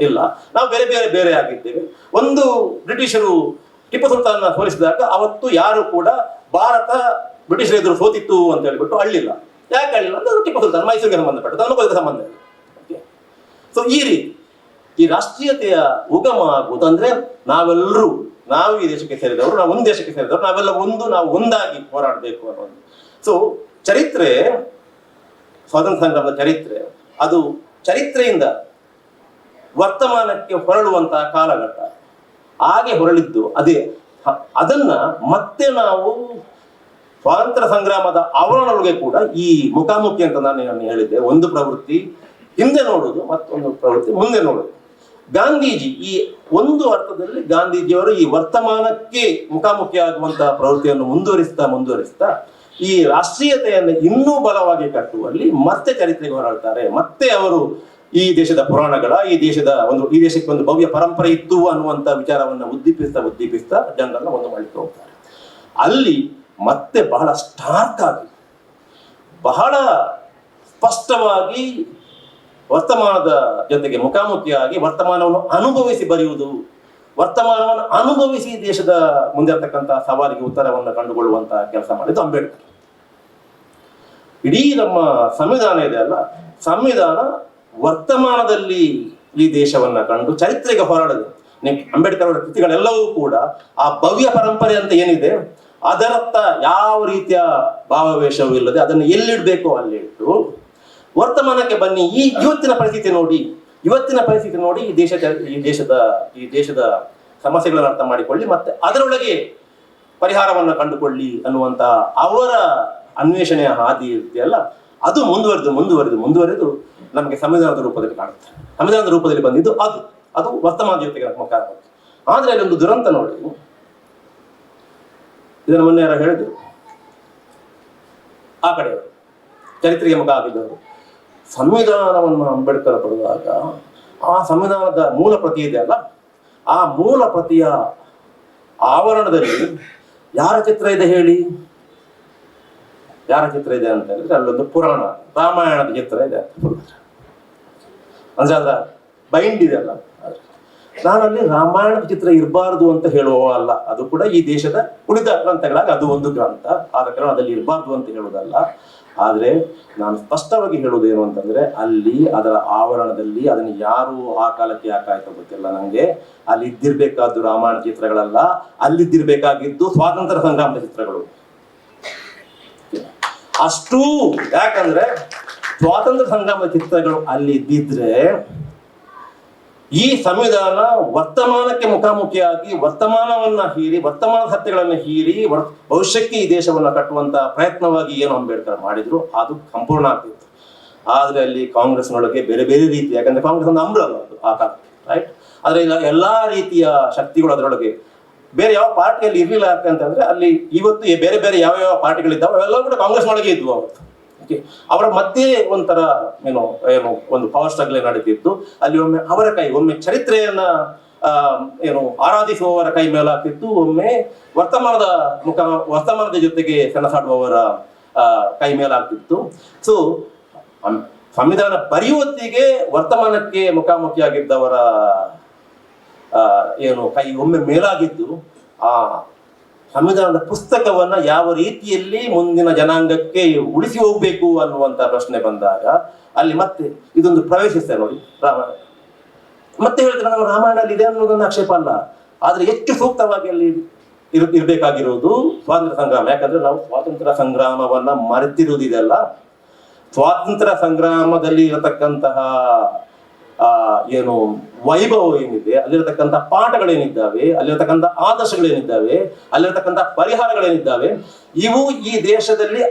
ಇಲ್ಲ, ನಾವು ಬೇರೆ ಆಗಿದ್ದೇವೆ. ಒಂದು ಬ್ರಿಟಿಷರು ಟಿಪ್ಪು ಸುಲ್ತಾನ್ನ ಸೋಲಿಸಿದಾಗ ಅವತ್ತು ಯಾರು ಕೂಡ ಭಾರತ ಬ್ರಿಟಿಷರ ಎದುರು ಸೋತಿತ್ತು ಅಂತ ಹೇಳ್ಬಿಟ್ಟು ಅಳ್ಳಿಲ್ಲ. ಯಾಕೆ ಅಳ್ಳಿಲ್ಲ ಅಂದ್ರೆ ಟಿಪ್ಪು ಸುಲ್ತಾನ್ ಮೈಸೂರಿಗೆ ಸಂಬಂಧಪಟ್ಟದ್ದು, ನಮಗೂ ಸಂಬಂಧ ಇಲ್ಲ. ಸೊ ಈ ರೀತಿ ಈ ರಾಷ್ಟ್ರೀಯತೆಯ ಉಗಮ ಆಗುವುದು ಅಂದ್ರೆ ನಾವು ಈ ದೇಶಕ್ಕೆ ಸೇರಿದವರು, ನಾವು ಒಂದು ದೇಶಕ್ಕೆ ಸೇರಿದವರು, ನಾವೆಲ್ಲ ನಾವು ಒಂದಾಗಿ ಹೋರಾಡಬೇಕು ಅನ್ನೋದು. ಸೊ ಚರಿತ್ರೆ ಸ್ವಾತಂತ್ರ್ಯ ಸಂಗ್ರಾಮದ ಚರಿತ್ರೆ ಅದು ಚರಿತ್ರೆಯಿಂದ ವರ್ತಮಾನಕ್ಕೆ ಹೊರಳುವಂತಹ ಕಾಲಘಟ್ಟ. ಹಾಗೆ ಹೊರಳಿದ್ದು ಅದನ್ನ ಮತ್ತೆ ನಾವು ಸ್ವಾತಂತ್ರ್ಯ ಸಂಗ್ರಾಮದ ಆವರಣದೊಳಗೆ ಕೂಡ ಈ ಮುಖಾಮುಖಿ ಅಂತ ನಾನು ಹೇಳಿದ್ದೆ, ಒಂದು ಪ್ರವೃತ್ತಿ ಹಿಂದೆ ನೋಡುದು, ಮತ್ತೊಂದು ಪ್ರವೃತ್ತಿ ಮುಂದೆ ನೋಡುದು. ಗಾಂಧೀಜಿ ಈ ಒಂದು ಅರ್ಥದಲ್ಲಿ ಗಾಂಧೀಜಿಯವರು ಈ ವರ್ತಮಾನಕ್ಕೆ ಮುಖಾಮುಖಿ ಆಗುವಂತಹ ಪ್ರವೃತ್ತಿಯನ್ನು ಮುಂದುವರಿಸ್ತಾ ಈ ರಾಷ್ಟ್ರೀಯತೆಯನ್ನು ಇನ್ನೂ ಬಲವಾಗಿ ಕಟ್ಟುವಲ್ಲಿ ಮತ್ತೆ ಚರಿತ್ರೆಗೆ ಹೊರಡ್ತಾರೆ. ಮತ್ತೆ ಅವರು ಈ ದೇಶದ ಪುರಾಣಗಳ ಈ ದೇಶಕ್ಕೆ ಒಂದು ಭವ್ಯ ಪರಂಪರೆ ಇತ್ತು ಅನ್ನುವಂತ ವಿಚಾರವನ್ನು ಉದ್ದೀಪಿಸ್ತಾ ಜನರನ್ನ ಒಂದು ಮಾಡಲಿಕ್ಕೆ ಹೋಗ್ತಾರೆ. ಅಲ್ಲಿ ಮತ್ತೆ ಬಹಳ ಸ್ಟಾರ್ಕ್ ಆಗಿ ಬಹಳ ಸ್ಪಷ್ಟವಾಗಿ ವರ್ತಮಾನದ ಜೊತೆಗೆ ಮುಖಾಮುಖಿಯಾಗಿ ವರ್ತಮಾನವನ್ನು ಅನುಭವಿಸಿ ಬರೆಯುವುದು, ವರ್ತಮಾನವನ್ನು ಅನುಭವಿಸಿ ದೇಶದ ಮುಂದೆ ಇರತಕ್ಕಂತಹ ಸವಾಲಿಗೆ ಉತ್ತರವನ್ನು ಕಂಡುಕೊಳ್ಳುವಂತಹ ಕೆಲಸ ಮಾಡಿದ್ದು ಅಂಬೇಡ್ಕರ್. ಇಡೀ ನಮ್ಮ ಸಂವಿಧಾನ ಇದೆ ಅಲ್ಲ, ಸಂವಿಧಾನ ವರ್ತಮಾನದಲ್ಲಿ ಈ ದೇಶವನ್ನ ಕಂಡು ಚರಿತ್ರೆಗೆ ಹೊರಡದು. ಅಂಬೇಡ್ಕರ್ ಅವರ ಕೃತಿಗಳೆಲ್ಲವೂ ಕೂಡ ಆ ಭವ್ಯ ಪರಂಪರೆ ಅಂತ ಏನಿದೆ ಅದರತ್ತ ಯಾವ ರೀತಿಯ ಭಾವಾವೇಶವೂ ಇಲ್ಲದೆ ಅದನ್ನು ಎಲ್ಲಿಡ್ಬೇಕೋ ಅಲ್ಲಿ ಇಟ್ಟು ವರ್ತಮಾನಕ್ಕೆ ಬನ್ನಿ, ಇವತ್ತಿನ ಪರಿಸ್ಥಿತಿ ನೋಡಿ ಈ ದೇಶದ ಸಮಸ್ಯೆಗಳನ್ನು ಅರ್ಥ ಮಾಡಿಕೊಳ್ಳಿ, ಮತ್ತೆ ಅದರೊಳಗೆ ಪರಿಹಾರವನ್ನು ಕಂಡುಕೊಳ್ಳಿ ಅನ್ನುವಂತ ಅವರ ಅನ್ವೇಷಣೆಯ ಹಾದಿ ಇದೆಯಲ್ಲ, ಅದು ಮುಂದುವರೆದು ನಮಗೆ ಸಂವಿಧಾನದ ರೂಪದಲ್ಲಿ ಕಾಣುತ್ತೆ. ಸಂವಿಧಾನದ ರೂಪದಲ್ಲಿ ಬಂದಿದ್ದು ಅದು ವರ್ತಮಾನದ ಜೊತೆಗೆ ಕಾರಣ. ಆದ್ರೆ ಅಲ್ಲಿ ಒಂದು ದುರಂತ ನೋಡಿ, ಇದನ್ನು ಮೊನ್ನೆ ಯಾರು ಹೇಳಿದ್ರು, ಆ ಕಡೆಯವರು ಚರಿತ್ರೆಗೆ ಮುಖ ಆಗಿದ್ದವರು, ಸಂವಿಧಾನವನ್ನು ಅಂಬೇಡ್ಕರ್ ಬರೆದಾಗ ಆ ಸಂವಿಧಾನದ ಮೂಲ ಪ್ರತಿ ಇದೆ ಅಲ್ಲ, ಆ ಮೂಲ ಪ್ರತಿಯ ಆವರಣದಲ್ಲಿ ಯಾರ ಚಿತ್ರ ಇದೆ ಹೇಳಿ? ಯಾರ ಚಿತ್ರ ಇದೆ ಅಂತ ಹೇಳಿದ್ರೆ ಅಲ್ಲೊಂದು ಪುರಾಣ ರಾಮಾಯಣದ ಚಿತ್ರ ಇದೆ ಅಂದ್ರೆ ಅದರ ಬೈಂಡ್ ಇದೆ ಅಲ್ಲ. ನಾನಲ್ಲಿ ರಾಮಾಯಣದ ಚಿತ್ರ ಇರಬಾರ್ದು ಅಂತ ಹೇಳುವ ಅಲ್ಲ, ಅದು ಕೂಡ ಈ ದೇಶದ ಉಳಿದ ಗ್ರಂಥಗಳಾಗಿ ಅದು ಒಂದು ಗ್ರಂಥ, ಆದ ಕಾರಣ ಅದಲ್ಲಿ ಇರಬಾರ್ದು ಅಂತ ಹೇಳುವುದಲ್ಲ. ಆದ್ರೆ ನಾನು ಸ್ಪಷ್ಟವಾಗಿ ಹೇಳುವುದೇನು ಅಂತಂದ್ರೆ, ಅಲ್ಲಿ ಅದರ ಆವರಣದಲ್ಲಿ ಅದನ್ನು ಯಾರು ಆ ಕಾಲಕ್ಕೆ ಯಾಕಾಯ್ತೋ ಗೊತ್ತಿಲ್ಲ ನಂಗೆ, ಅಲ್ಲಿ ಇದ್ದಿರ್ಬೇಕಾದ್ದು ರಾಮಾಯಣ ಚಿತ್ರಗಳಲ್ಲ, ಅಲ್ಲಿದ್ದಿರ್ಬೇಕಾಗಿದ್ದು ಸ್ವಾತಂತ್ರ್ಯ ಸಂಗ್ರಾಮದ ಚಿತ್ರಗಳು. ಅಷ್ಟೂ ಯಾಕಂದ್ರೆ ಸ್ವಾತಂತ್ರ್ಯ ಸಂಗ್ರಾಮದ ಚಿತ್ರಗಳು ಅಲ್ಲಿ ಇದ್ದಿದ್ರೆ ಈ ಸಂವಿಧಾನ ವರ್ತಮಾನಕ್ಕೆ ಮುಖಾಮುಖಿಯಾಗಿ ವರ್ತಮಾನವನ್ನ ಹೀರಿ ವರ್ತಮಾನದ ಸತ್ಯಗಳನ್ನು ಹೀರಿ ಭವಿಷ್ಯಕ್ಕೆ ಈ ದೇಶವನ್ನ ಕಟ್ಟುವಂತ ಪ್ರಯತ್ನವಾಗಿ ಏನು ಅಂಬೇಡ್ಕರ್ ಮಾಡಿದ್ರು ಅದು ಸಂಪೂರ್ಣ ಆಗ್ತಿತ್ತು. ಆದ್ರೆ ಅಲ್ಲಿ ಕಾಂಗ್ರೆಸ್ನೊಳಗೆ ಬೇರೆ ಬೇರೆ ರೀತಿ, ಯಾಕಂದ್ರೆ ಕಾಂಗ್ರೆಸ್ ಒಂದು ಅಂಬ್ರಲ್ಲ ಅದು ಆ ಕಾಲ, ರೈಟ್? ಆದ್ರೆ ಎಲ್ಲಾ ರೀತಿಯ ಶಕ್ತಿಗಳು ಅದರೊಳಗೆ, ಬೇರೆ ಯಾವ ಪಾರ್ಟಿಯಲ್ಲಿ ಇರ್ಲಿಲ್ಲ ಯಾಕಂತಂದ್ರೆ ಅಲ್ಲಿ ಇವತ್ತು ಬೇರೆ ಬೇರೆ ಯಾವ ಪಾರ್ಟಿಗಳಿದ್ದಾವೆ ಅವೆಲ್ಲವೂ ಕೂಡ ಕಾಂಗ್ರೆಸ್ನೊಳಗೆ ಇದ್ವು ಅವತ್ತು. ಅವರ ಮಧ್ಯೆ ಒಂಥರ ಏನು ಒಂದು ಪವರ್ ಸ್ಟ್ರಗಲ್ ನಡೀತಿತ್ತು. ಅಲ್ಲಿ ಒಮ್ಮೆ ಚರಿತ್ರೆಯನ್ನ ಆರಾಧಿಸುವವರ ಕೈ ಮೇಲಾಗ್ತಿತ್ತು, ಒಮ್ಮೆ ವರ್ತಮಾನದ ಜೊತೆಗೆ ಸೆಣಸಾಡುವವರ ಕೈ ಮೇಲಾಗ್ತಿತ್ತು. ಸೊ ಸಂವಿಧಾನ ಬರೆಯುವತ್ತಿಗೆ ವರ್ತಮಾನಕ್ಕೆ ಮುಖಾಮುಖಿಯಾಗಿದ್ದವರ ಕೈ ಒಮ್ಮೆ ಮೇಲಾಗಿದ್ದು ಆ ಸಂವಿಧಾನದ ಪುಸ್ತಕವನ್ನ ಯಾವ ರೀತಿಯಲ್ಲಿ ಮುಂದಿನ ಜನಾಂಗಕ್ಕೆ ಉಳಿಸಿ ಹೋಗ್ಬೇಕು ಅನ್ನುವಂತ ಪ್ರಶ್ನೆ ಬಂದಾಗ ಅಲ್ಲಿ ಮತ್ತೆ ಇದೊಂದು ಪ್ರವೇಶಿಸ್ತೇವೆ ನೋಡಿ ರಾಮಾಯಣ. ಮತ್ತೆ ಹೇಳ್ತಾರೆ ನಾವು ರಾಮಾಯಣದಲ್ಲಿ ಇದೆ ಅನ್ನೋದನ್ನ ಆಕ್ಷೇಪ ಅಲ್ಲ, ಆದ್ರೆ ಹೆಚ್ಚು ಸೂಕ್ತವಾಗಿ ಅಲ್ಲಿ ಇರ್ಬೇಕಾಗಿರೋದು ಸ್ವಾತಂತ್ರ್ಯ ಸಂಗ್ರಾಮ. ಯಾಕಂದ್ರೆ ನಾವು ಸ್ವಾತಂತ್ರ್ಯ ಸಂಗ್ರಾಮವನ್ನ ಮರೆತಿರುವುದಿದೆಲ್ಲ, ಸ್ವಾತಂತ್ರ್ಯ ಸಂಗ್ರಾಮದಲ್ಲಿ ಇರತಕ್ಕಂತಹ ವೈಭವ ಏನಿದೆ, ಅಲ್ಲಿರತಕ್ಕಂಥ ಪಾಠಗಳೇನಿದ್ದಾವೆ, ಅಲ್ಲಿರತಕ್ಕಂಥ ಆದರ್ಶಗಳೇನಿದ್ದಾವೆ, ಅಲ್ಲಿರತಕ್ಕಂಥ ಪರಿಹಾರಗಳೇನಿದ್ದಾವೆ, ಇವು ಈ ದೇಶದಲ್ಲಿ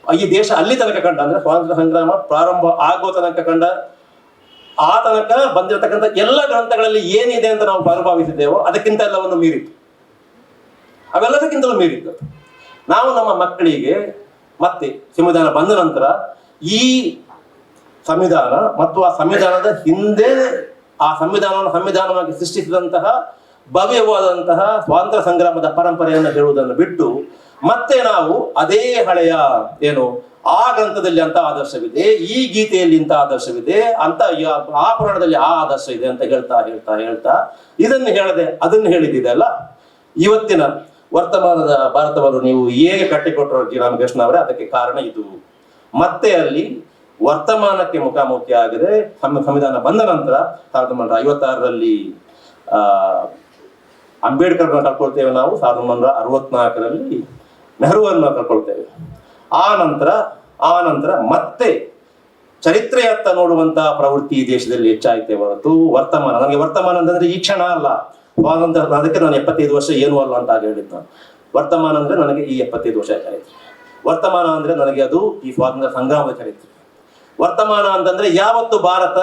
ಈ ದೇಶ ಅಲ್ಲಿ ತನಕ ಕಂಡ, ಅಂದ್ರೆ ಸ್ವಾತಂತ್ರ್ಯ ಸಂಗ್ರಾಮ ಪ್ರಾರಂಭ ಆಗೋ ತನಕ ಕಂಡ ಆ ತನಕ ಬಂದಿರತಕ್ಕಂಥ ಎಲ್ಲ ಗ್ರಂಥಗಳಲ್ಲಿ ಏನಿದೆ ಅಂತ ನಾವು ಭಾವಿಸಿದ್ದೇವೋ ಅದಕ್ಕಿಂತ ಎಲ್ಲವನ್ನು ಮೀರಿತ್ತು, ಅವೆಲ್ಲದಕ್ಕಿಂತಲೂ ಮೀರಿತ್ತು. ನಾವು ನಮ್ಮ ಮಕ್ಕಳಿಗೆ ಮತ್ತೆ ಸಂವಿಧಾನ ಬಂದ ನಂತರ ಈ ಸಂವಿಧಾನ ಮತ್ತು ಆ ಸಂವಿಧಾನದ ಹಿಂದೆ ಆ ಸಂವಿಧಾನವಾಗಿ ಸೃಷ್ಟಿಸಿದಂತಹ ಭವ್ಯವಾದಂತಹ ಸ್ವಾತಂತ್ರ್ಯ ಸಂಗ್ರಾಮದ ಪರಂಪರೆಯನ್ನು ಹೇಳುವುದನ್ನು ಬಿಟ್ಟು ಮತ್ತೆ ನಾವು ಅದೇ ಹಳೆಯ ಆ ಗ್ರಂಥದಲ್ಲಿ ಅಂತ ಆದರ್ಶವಿದೆ, ಈ ಗೀತೆಯಲ್ಲಿ ಇಂಥ ಆದರ್ಶವಿದೆ ಅಂತ, ಆ ಪುರಾಣದಲ್ಲಿ ಆ ಆದರ್ಶ ಇದೆ ಅಂತ ಹೇಳ್ತಾ ಇದನ್ನು ಹೇಳದೆ ಅದನ್ನು ಹೇಳಿದ್ದಿದೆ ಅಲ್ಲ. ಇವತ್ತಿನ ವರ್ತಮಾನದ ಭಾರತವನ್ನು ನೀವು ಹೇಗೆ ಕಟ್ಟಿಕೊಟ್ಟರು ಜಿ ರಾಮಕೃಷ್ಣ ಅವರೇ, ಅದಕ್ಕೆ ಕಾರಣ ಇದು. ಮತ್ತೆ ಅಲ್ಲಿ ವರ್ತಮಾನಕ್ಕೆ ಮುಖಾಮುಖಿ ಆಗಿದೆ. ಸಂವಿಧಾನ ಬಂದ ನಂತರ 1956ರಲ್ಲಿ ಅಂಬೇಡ್ಕರ್ನ ಕಳ್ಕೊಳ್ತೇವೆ ನಾವು, 1964ರಲ್ಲಿ ನೆಹರುವನ್ನ ಕಳ್ಕೊಳ್ತೇವೆ. ಆ ನಂತರ ಆ ನಂತರ ಮತ್ತೆ ಚರಿತ್ರೆಯತ್ತ ನೋಡುವಂತಹ ಪ್ರವೃತ್ತಿ ಈ ದೇಶದಲ್ಲಿ ಹೆಚ್ಚಾಯಿತೆ ಹೊರತು ವರ್ತಮಾನ, ನನಗೆ ವರ್ತಮಾನ ಅಂತಂದ್ರೆ ಈ ಕ್ಷಣ ಅಲ್ಲ, ಸ್ವಾತಂತ್ರ್ಯ, ಅದಕ್ಕೆ ನಾನು 75 ವರ್ಷ ಏನೂ ಅಲ್ಲ ಅಂತ ಹೇಳಿದ್ದು ನಾನು. ವರ್ತಮಾನ ಅಂದ್ರೆ ನನಗೆ ಈ 75 ವರ್ಷ ಚರಿತ್ರೆ. ವರ್ತಮಾನ ಅಂದ್ರೆ ನನಗೆ ಅದು ಈ ಸ್ವಾತಂತ್ರ್ಯ ಸಂಗ್ರಾಮದ ಚರಿತ್ರೆ. ವರ್ತಮಾನ ಅಂತಂದ್ರೆ ಯಾವತ್ತು ಭಾರತ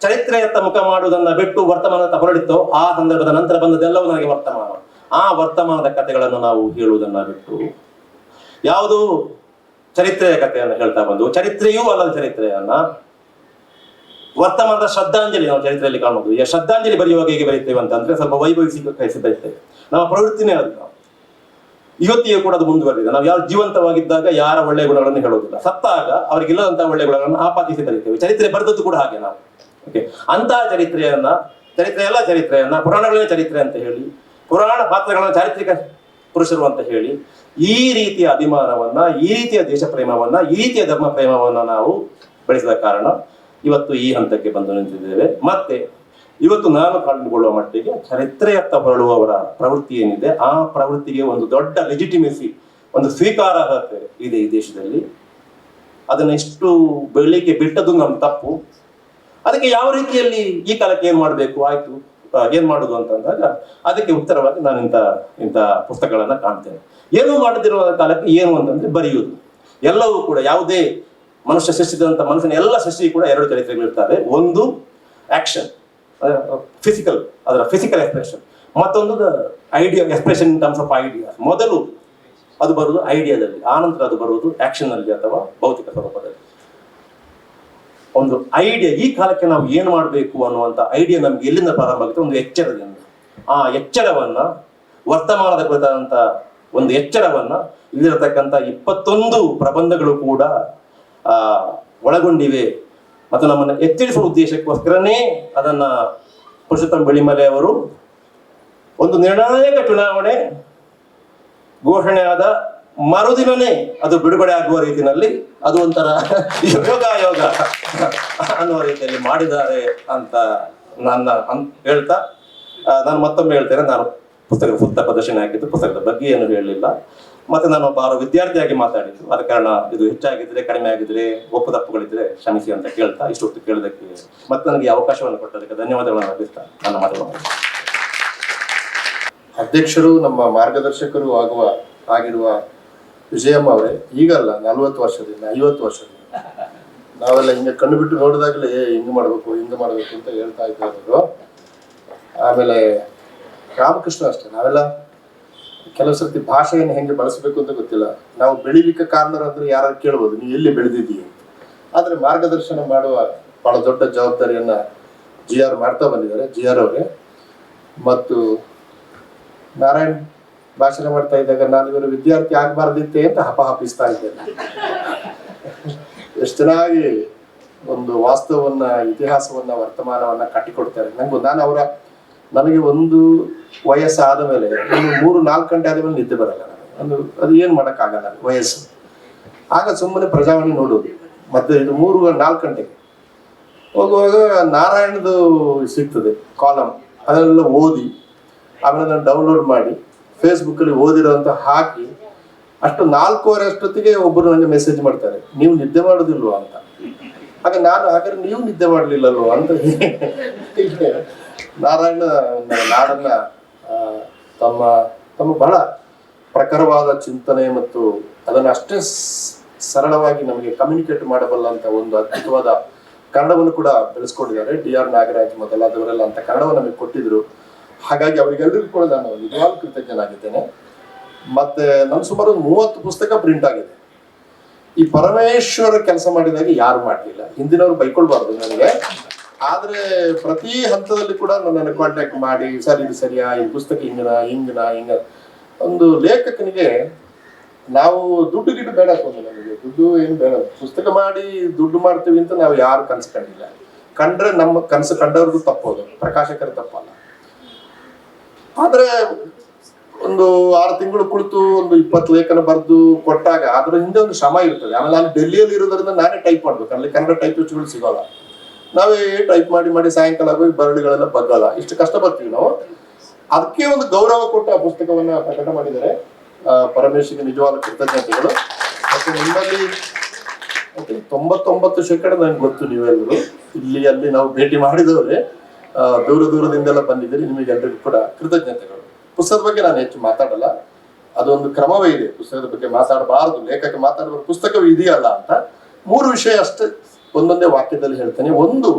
ಚರಿತ್ರೆಯತ್ತ ಮುಖ ಮಾಡುವುದನ್ನ ಬಿಟ್ಟು ವರ್ತಮಾನದತ್ತ ಹೊರಡಿತೋ ಆ ಸಂದರ್ಭದ ನಂತರ ಬಂದದೆಲ್ಲವೂ ನನಗೆ ವರ್ತಮಾನ. ಆ ವರ್ತಮಾನದ ಕಥೆಗಳನ್ನು ನಾವು ಹೇಳುವುದನ್ನ ಬಿಟ್ಟು ಯಾವುದು ಚರಿತ್ರೆಯ ಕಥೆಯನ್ನು ಹೇಳ್ತಾ ಬಂದು ಚರಿತ್ರೆಯೂ ಅಲ್ಲದ ಚರಿತ್ರೆಯನ್ನ ವರ್ತಮಾನದ ಶ್ರದ್ಧಾಂಜಲಿ ನಾವು ಚರಿತ್ರೆಯಲ್ಲಿ ಕಾಣುವುದು. ಈ ಶ್ರದ್ಧಾಂಜಲಿ ಬರೆಯುವಾಗ ಹೇಗೆ ಬರೀತೇವೆ ಅಂತಂದ್ರೆ ಸ್ವಲ್ಪ ವೈಭವಿಸಿ ಬರೀತೇವೆ. ನಮ್ಮ ಪ್ರವೃತ್ತಿನೇ ಅದು. ಇವತ್ತಿಗೆ ಕೂಡ ಅದು ಮುಂದುವರೆದಿದೆ. ನಾವು ಯಾರು ಜೀವಂತವಾಗಿದ್ದಾಗ ಯಾರ ಒಳ್ಳೆಯ ಗುಣಗಳನ್ನು ಹೇಳೋದಿಲ್ಲ, ಸತ್ತಾಗ ಅವ್ರಿಗಿಲ್ಲದಂತಹ ಒಳ್ಳೆಯ ಗುಣಗಳನ್ನು ಆಪಾದಿಸಿ ಬರೀತೇವೆ. ಚರಿತ್ರೆ ಬರೆದದ್ದು ಕೂಡ ಹಾಗೆ ನಾವು. ಓಕೆ, ಅಂತಹ ಚರಿತ್ರೆಯನ್ನ ಪುರಾಣಗಳೇ ಚರಿತ್ರೆ ಅಂತ ಹೇಳಿ, ಪುರಾಣ ಪಾತ್ರಗಳನ್ನ ಚಾರಿತ್ರಿಕ ಪುರುಷರು ಅಂತ ಹೇಳಿ, ಈ ರೀತಿಯ ಅಭಿಮಾನವನ್ನ, ಈ ರೀತಿಯ ದೇಶ ಪ್ರೇಮವನ್ನ, ಈ ರೀತಿಯ ಧರ್ಮ ಪ್ರೇಮವನ್ನ ನಾವು ಬೆಳೆಸಿದ ಕಾರಣ ಇವತ್ತು ಈ ಹಂತಕ್ಕೆ ಬಂದು ನಿಂತಿದ್ದೇವೆ. ಮತ್ತೆ ಇವತ್ತು ನಾನು ಕಂಡುಕೊಳ್ಳುವ ಮಟ್ಟಿಗೆ ಚರಿತ್ರೆಯತ್ತ ಹೊರಡುವವರ ಪ್ರವೃತ್ತಿ ಏನಿದೆ, ಆ ಪ್ರವೃತ್ತಿಗೆ ಒಂದು ದೊಡ್ಡ ಲೆಜಿಟಿಮೆಸಿ, ಒಂದು ಸ್ವೀಕಾರಾರ್ಹತೆ ಇದೆ ಈ ದೇಶದಲ್ಲಿ. ಅದನ್ನ ಎಷ್ಟು ಬೆಳಿಗ್ಗೆ ಬಿಟ್ಟದ್ದು ನಮ್ಮ ತಪ್ಪು. ಅದಕ್ಕೆ ಯಾವ ರೀತಿಯಲ್ಲಿ ಈ ಕಾಲಕ್ಕೆ ಏನ್ ಮಾಡಬೇಕು, ಆಯ್ತು ಏನ್ ಮಾಡುದು ಅಂತಂದಾಗ ಅದಕ್ಕೆ ಉತ್ತರವಾಗಿ ನಾನು ಇಂಥ ಪುಸ್ತಕಗಳನ್ನ ಕಾಣ್ತೇನೆ. ಏನು ಮಾಡದಿರುವ ಕಾಲಕ್ಕೆ ಏನು ಅಂತಂದ್ರೆ ಬರೆಯುವುದು. ಎಲ್ಲವೂ ಕೂಡ ಯಾವುದೇ ಮನುಷ್ಯ ಸೃಷ್ಟಿಸಿದಂತ ಮನುಷ್ಯನ ಎಲ್ಲ ಸೃಷ್ಟಿ ಕೂಡ 2 ಚರಿತ್ರೆಗಳಿರ್ತವೆ. ಒಂದು ಆಕ್ಷನ್, ಫಿಸಿಕಲ್, ಅದರ ಫಿಸಿಕಲ್ ಎಕ್ಸ್ಪ್ರೆಷನ್. ಮತ್ತೊಂದು idea, expression in terms of idea. ಮೊದಲು ಅದು ಬರುವುದು ಐಡಿಯಾದಲ್ಲಿ, ಆನಂತರ ಅದು ಬರುವುದು ಆಕ್ಷನ್ ಅಲ್ಲಿ ಅಥವಾ ಭೌತಿಕ ಸ್ವರೂಪದಲ್ಲಿ. ಒಂದು ಐಡಿಯಾ, ಈ ಕಾಲಕ್ಕೆ ನಾವು ಏನು ಮಾಡಬೇಕು ಅನ್ನುವಂಥ ಐಡಿಯಾ ನಮ್ಗೆ ಎಲ್ಲಿಂದ ಪ್ರಾರಂಭ ಆಗುತ್ತೆ? ಒಂದು ಎಚ್ಚರದಿಂದ. ಆ ಎಚ್ಚರವನ್ನ, ವರ್ತಮಾನದ ಕುರಿತಾದಂಥ ಒಂದು ಎಚ್ಚರವನ್ನ ಇಲ್ಲಿರತಕ್ಕಂಥ 21 ಪ್ರಬಂಧಗಳು ಕೂಡ ಒಳಗೊಂಡಿವೆ. ಮತ್ತು ನಮ್ಮನ್ನು ಎಚ್ಚರಿಸುವ ಉದ್ದೇಶಕ್ಕೋಸ್ಕರನೇ ಅದನ್ನ ಪುರುಷೋತ್ತಮ ಬಿಳಿಮಲೆ ಅವರು ಒಂದು ನಿರ್ಣಾಯಕ ಚುನಾವಣೆ ಘೋಷಣೆಯಾದ ಮರುದಿನನೇ ಅದು ಬಿಡುಗಡೆ ಆಗುವ ರೀತಿಯಲ್ಲಿ ಅದು ಒಂಥರ ಯೋಗ ಅನ್ನುವ ರೀತಿಯಲ್ಲಿ ಮಾಡಿದ್ದಾರೆ ಅಂತ ಹೇಳ್ತಾ ನಾನು ಮತ್ತೊಮ್ಮೆ ಹೇಳ್ತೇನೆ. ನಾನು ಪುಸ್ತಕದ ಸುತ್ತ ಪ್ರದರ್ಶನ ಹಾಕಿದ್ದು, ಪುಸ್ತಕದ ಬಗ್ಗೆ ಏನು ಹೇಳಲಿಲ್ಲ. ಮತ್ತೆ ನಾನು ಒಬ್ಬ ವಿದ್ಯಾರ್ಥಿಯಾಗಿ ಮಾತಾಡಿದ್ದು, ಆದ ಕಾರಣ ಇದು ಹೆಚ್ಚಾಗಿದ್ರೆ ಕಡಿಮೆ ಆಗಿದ್ರೆ ಒಪ್ಪುದಪ್ಪುಗಳಿದ್ರೆ ಕ್ಷಮಿಸಿ ಅಂತ ಕೇಳ್ತಾ ಇಷ್ಟೊತ್ತು ಕೇಳೋದಕ್ಕೆ ಮತ್ತೆ ನನಗೆ ಅವಕಾಶವನ್ನು ಕೊಟ್ಟದಕ್ಕೆ ಧನ್ಯವಾದಗಳನ್ನು ಅರ್ಪಿಸ್ತಾ ನನ್ನ ಮಾತುಗಳನ್ನು. ಅಧ್ಯಕ್ಷರು, ನಮ್ಮ ಮಾರ್ಗದರ್ಶಕರು ಆಗಿರುವ ವಿಜಯಮ್ಮ ಅವರೇ, ಈಗಲ್ಲ 40 ವರ್ಷದಿಂದ 50 ವರ್ಷದಿಂದ ನಾವೆಲ್ಲ ಹಿಂಗೆ ಕಣ್ಣು ಬಿಟ್ಟು ನೋಡಿದಾಗಲೇ ಹಿಂಗೆ ಮಾಡಬೇಕು ಅಂತ ಹೇಳ್ತಾ ಇದ್ದವರು. ಆಮೇಲೆ ರಾಮಕೃಷ್ಣ ಅಷ್ಟೇ, ನಾವೆಲ್ಲ ಕೆಲವು ಸರ್ತಿ ಭಾಷೆಯನ್ನು ಹೆಂಗೆ ಬಳಸಬೇಕು ಅಂತ ಗೊತ್ತಿಲ್ಲ. ನಾವು ಬೆಳಿಲಿಕ್ಕೆ ಕಾರಣರಾದ್ರೆ ಯಾರು ಕೇಳ್ಬೋದು, ನೀವು ಎಲ್ಲಿ ಬೆಳೆದಿದ್ದೀವಿ ಅಂತ. ಆದರೆ ಮಾರ್ಗದರ್ಶನ ಮಾಡುವ ಬಹಳ ದೊಡ್ಡ ಜವಾಬ್ದಾರಿಯನ್ನ GR ಮಾಡ್ತಾ ಬಂದಿದ್ದಾರೆ, GR ಅವರೇ. ಮತ್ತು ನಾರಾಯಣ್ ಭಾಷಣ ಮಾಡ್ತಾ ಇದ್ದಾಗ ನಾನು ಇವರು ವಿದ್ಯಾರ್ಥಿ ಆಗಬಾರ್ದಿತ್ತೆ ಅಂತ ಹಪಹಪಿಸ್ತಾ ಇದ್ದೇನೆ. ಎಷ್ಟು ಚೆನ್ನಾಗಿ ಒಂದು ವಾಸ್ತವವನ್ನ, ಇತಿಹಾಸವನ್ನ, ವರ್ತಮಾನವನ್ನ ಕಟ್ಟಿಕೊಡ್ತಾರೆ. ನನಗೆ ಒಂದು ವಯಸ್ಸಾದ ಮೇಲೆ, ಒಂದು 3-4 ಗಂಟೆ ಆದ ಮೇಲೆ ನಿದ್ದೆ ಬರಲ್ಲ. ಅದು ಏನ್ ಮಾಡಕ್ಕಾಗಲ್ಲ ವಯಸ್ಸು. ಆಗ ಸುಮ್ಮನೆ ಪ್ರಜಾವಾಣಿ ನೋಡೋದು. ಮತ್ತೆ ಇದು 3-4 ಗಂಟೆಗೆ ಹೋಗುವಾಗ ನಾರಾಯಣದು ಸಿಗ್ತದೆ ಕಾಲಮ್, ಅದನ್ನೆಲ್ಲ ಓದಿ ಆಮೇಲೆ ನಾನು ಡೌನ್ಲೋಡ್ ಮಾಡಿ ಫೇಸ್ಬುಕ್ಕಲ್ಲಿ ಓದಿರೋಂಥ ಹಾಕಿ ಅಷ್ಟು 4:15 ಅಷ್ಟೊತ್ತಿಗೆ ಒಬ್ಬರು ನನಗೆ ಮೆಸೇಜ್ ಮಾಡ್ತಾರೆ, ನೀವು ನಿದ್ದೆ ಮಾಡೋದಿಲ್ವಾ ಅಂತ. ಆಗ ನಾನು ಹಾಗಾದ್ರೆ ನೀವು ನಿದ್ದೆ ಮಾಡಲಿಲ್ಲಲ್ವ ಅಂತ ನಾರಾಯಣ ನಾಡನ್ನ ತಮ್ಮ ಬಹಳ ಪ್ರಖರವಾದ ಚಿಂತನೆ ಮತ್ತು ಅದನ್ನು ಅಷ್ಟೇ ಸರಳವಾಗಿ ನಮಗೆ ಕಮ್ಯುನಿಕೇಟ್ ಮಾಡಬಲ್ಲಂತ ಒಂದು ಅದ್ಭುತವಾದ ಕನ್ನಡವನ್ನು ಕೂಡ ಬೆಳೆಸ್ಕೊಂಡಿದ್ದಾರೆ. DR ನಾಗರಾಜ್ ಮೊದಲಾದವರೆಲ್ಲ ಅಂತ ಕನ್ನಡವನ್ನು ನಮಗೆ ಕೊಟ್ಟಿದ್ರು. ಹಾಗಾಗಿ ಅವರಿಗೆಲ್ಲರಿಗೂ ಕೂಡ ನಾನು ನಿಜವಾಗ್ಲೂ ಕೃತಜ್ಞನಾಗಿದ್ದೇನೆ. ಮತ್ತೆ ನನ್ನ ಸುಮಾರು 30 ಪುಸ್ತಕ ಪ್ರಿಂಟ್ ಆಗಿದೆ. ಈ ಪರಮೇಶ್ವರ ಕೆಲಸ ಮಾಡಿದಾಗ ಯಾರು ಮಾಡಲಿಲ್ಲ, ಹಿಂದಿನವ್ರು ಬೈಕೊಳ್ಬಾರ್ದು ನನಗೆ. ಆದ್ರೆ ಪ್ರತಿ ಹಂತದಲ್ಲಿ ಕೂಡ ನನ್ನನ್ನು ಕಾಂಟ್ಯಾಕ್ಟ್ ಮಾಡಿ, ಸರ್ ಇದು ಸರಿಯಾ, ಈ ಪುಸ್ತಕ ಹಿಂಗ ಒಂದು ಲೇಖಕನಿಗೆ ನಾವು ದುಡ್ಡು ಗಿಡ್ಡು ಬೇಡ, ನಮಗೆ ದುಡ್ಡು ಏನು ಬೇಡ, ಪುಸ್ತಕ ಮಾಡಿ ದುಡ್ಡು ಮಾಡ್ತೀವಿ ಅಂತ ನಾವು ಯಾರು ಕನಸು ಕಂಡಿಲ್ಲ. ಕಂಡ್ರೆ ನಮ್ಮ ಕನಸು ಕಂಡವ್ರಿಗೂ ತಪ್ಪೋದು, ಪ್ರಕಾಶಕರ ತಪ್ಪಲ್ಲ. ಆದ್ರೆ ಒಂದು 6 ತಿಂಗಳು ಕುಳಿತು ಒಂದು 20 ಲೇಖನ ಬರೆದು ಕೊಟ್ಟಾಗ ಅದ್ರ ಹಿಂದೆ ಒಂದು ಶ್ರಮ ಇರ್ತದೆ. ಆಮೇಲೆ ನಾನು ಡೆಲ್ಲಿಯಲ್ಲಿ ಇರೋದ್ರಿಂದ ನಾನೇ ಟೈಪ್ ಮಾಡ್ಬೇಕು, ಅಲ್ಲಿ ಕನ್ನಡ ಟೈಪಿಸ್ಟ್ಗಳು ಸಿಗೋಲ್ಲ. ನಾವೇ ಟೈಪ್ ಮಾಡಿ ಸಾಯಂಕಾಲ ಆಗೋಗಿ ಬರಡುಗಳೆಲ್ಲ ಬಗ್ಗಲ್ಲ, ಇಷ್ಟು ಕಷ್ಟ ಬರ್ತೀವಿ ನಾವು. ಅದಕ್ಕೆ ಒಂದು ಗೌರವ ಕೊಟ್ಟು ಆ ಪುಸ್ತಕವನ್ನ ಪ್ರಕಟ ಮಾಡಿದ್ದಾರೆ. ಪರಮೇಶ್ವರಿಗೆ ನಿಜವಾದ ಕೃತಜ್ಞತೆಗಳು. ಮತ್ತು ನಿಮ್ಮಲ್ಲಿ ಮತ್ತೆ 99% ನಂಗೆ ಗೊತ್ತು. ನೀವೆಲ್ಲರೂ ಇಲ್ಲಿ ಅಲ್ಲಿ ನಾವು ಭೇಟಿ ಮಾಡಿದವ್ರೆ, ದೂರದಿಂದೆಲ್ಲ ಬಂದಿದ್ದೀರಿ. ನಿಮಗೆಲ್ಲರಿಗೂ ಕೂಡ ಕೃತಜ್ಞತೆಗಳು. ಪುಸ್ತಕದ ಬಗ್ಗೆ ನಾನು ಹೆಚ್ಚು ಮಾತಾಡಲ್ಲ, ಅದೊಂದು ಕ್ರಮವೇ ಇದೆ. ಪುಸ್ತಕದ ಬಗ್ಗೆ ಮಾತಾಡಬಾರದು, ಲೇಖಕ ಮಾತಾಡಬಾರದು, ಪುಸ್ತಕವೂ ಇದೆಯಲ್ಲ ಅಂತ 3 ವಿಷಯ ಅಷ್ಟೇ ಒಂದೊಂದೇ ವಾಕ್ಯದಲ್ಲಿ ಹೇಳ್ತೇನೆ. ಒಂದು,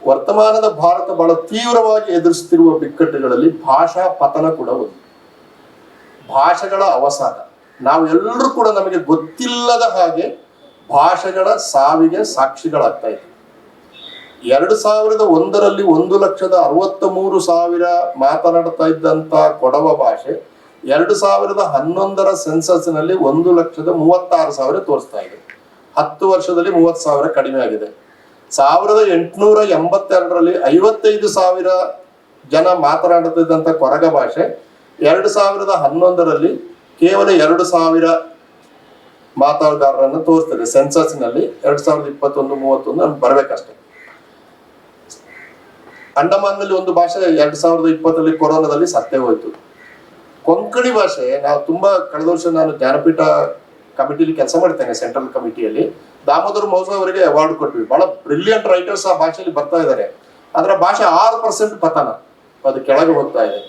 ವರ್ತಮಾನದ ಭಾರತ ಬಹಳ ತೀವ್ರವಾಗಿ ಎದುರಿಸುತ್ತಿರುವ ಬಿಕ್ಕಟ್ಟುಗಳಲ್ಲಿ ಭಾಷಾ ಪತನ ಕೂಡ ಒಂದು. ಭಾಷೆಗಳ ಅವಸಾನ, ನಾವೆಲ್ಲರೂ ಕೂಡ ನಮಗೆ ಗೊತ್ತಿಲ್ಲದ ಹಾಗೆ ಭಾಷೆಗಳ ಸಾವಿಗೆ ಸಾಕ್ಷಿಗಳಾಗ್ತಾ ಇದ್ದೀವಿ. 2001ರಲ್ಲಿ 1,63,000 ಮಾತನಾಡ್ತಾ ಇದ್ದಂತ ಕೊಡವ ಭಾಷೆ 2011ರ ಸೆನ್ಸಸ್ನಲ್ಲಿ 1,36,000 ತೋರಿಸ್ತಾ ಇದೆ. 10 ವರ್ಷದಲ್ಲಿ 30,000 ಕಡಿಮೆ ಆಗಿದೆ. 1882ರಲ್ಲಿ 55,000 ಜನ ಮಾತನಾಡುತ್ತಿದ್ದಂಥ ಕೊರಗ ಭಾಷೆ 2011ರಲ್ಲಿ ಕೇವಲ 2,000 ಮಾತಾಡುಗಾರರನ್ನು ತೋರಿಸ್ತದೆ. ಸೆನ್ಸಸ್ನಲ್ಲಿ 2021-31 ಬರ್ಬೇಕಷ್ಟೇ. ಅಂಡಮಾನ್ನಲ್ಲಿ ಒಂದು ಭಾಷೆ 2020ರಲ್ಲಿ ಕೊರೋನಾದಲ್ಲಿ ಸತ್ತೇ ಹೋಯ್ತು. ಕೊಂಕಣಿ ಭಾಷೆ, ನಾವು ತುಂಬಾ ಕಳೆದ ವರ್ಷ ನಾನು ಜ್ಞಾನಪೀಠ ಕಮಿಟಿಲಿ ಕೆಲಸ ಮಾಡ್ತೇನೆ, ಸೆಂಟ್ರಲ್ ಕಮಿಟಿಯಲ್ಲಿ. ದಾಮೋದರ್ ಮೌಸ ಅವರಿಗೆ ಅವಾರ್ಡ್ ಕೊಟ್ವಿ. ಬಹಳ ಬ್ರಿಲಿಯಂಟ್ ರೈಟರ್ಸ್ ಆ ಭಾಷೆಯಲ್ಲಿ ಬರ್ತಾ ಇದ್ದಾರೆ. ಆದ್ರೆ ಭಾಷೆ 6% ಪತನ, ಅದು ಕೆಳಗೆ ಹೋಗ್ತಾ ಇದೆ.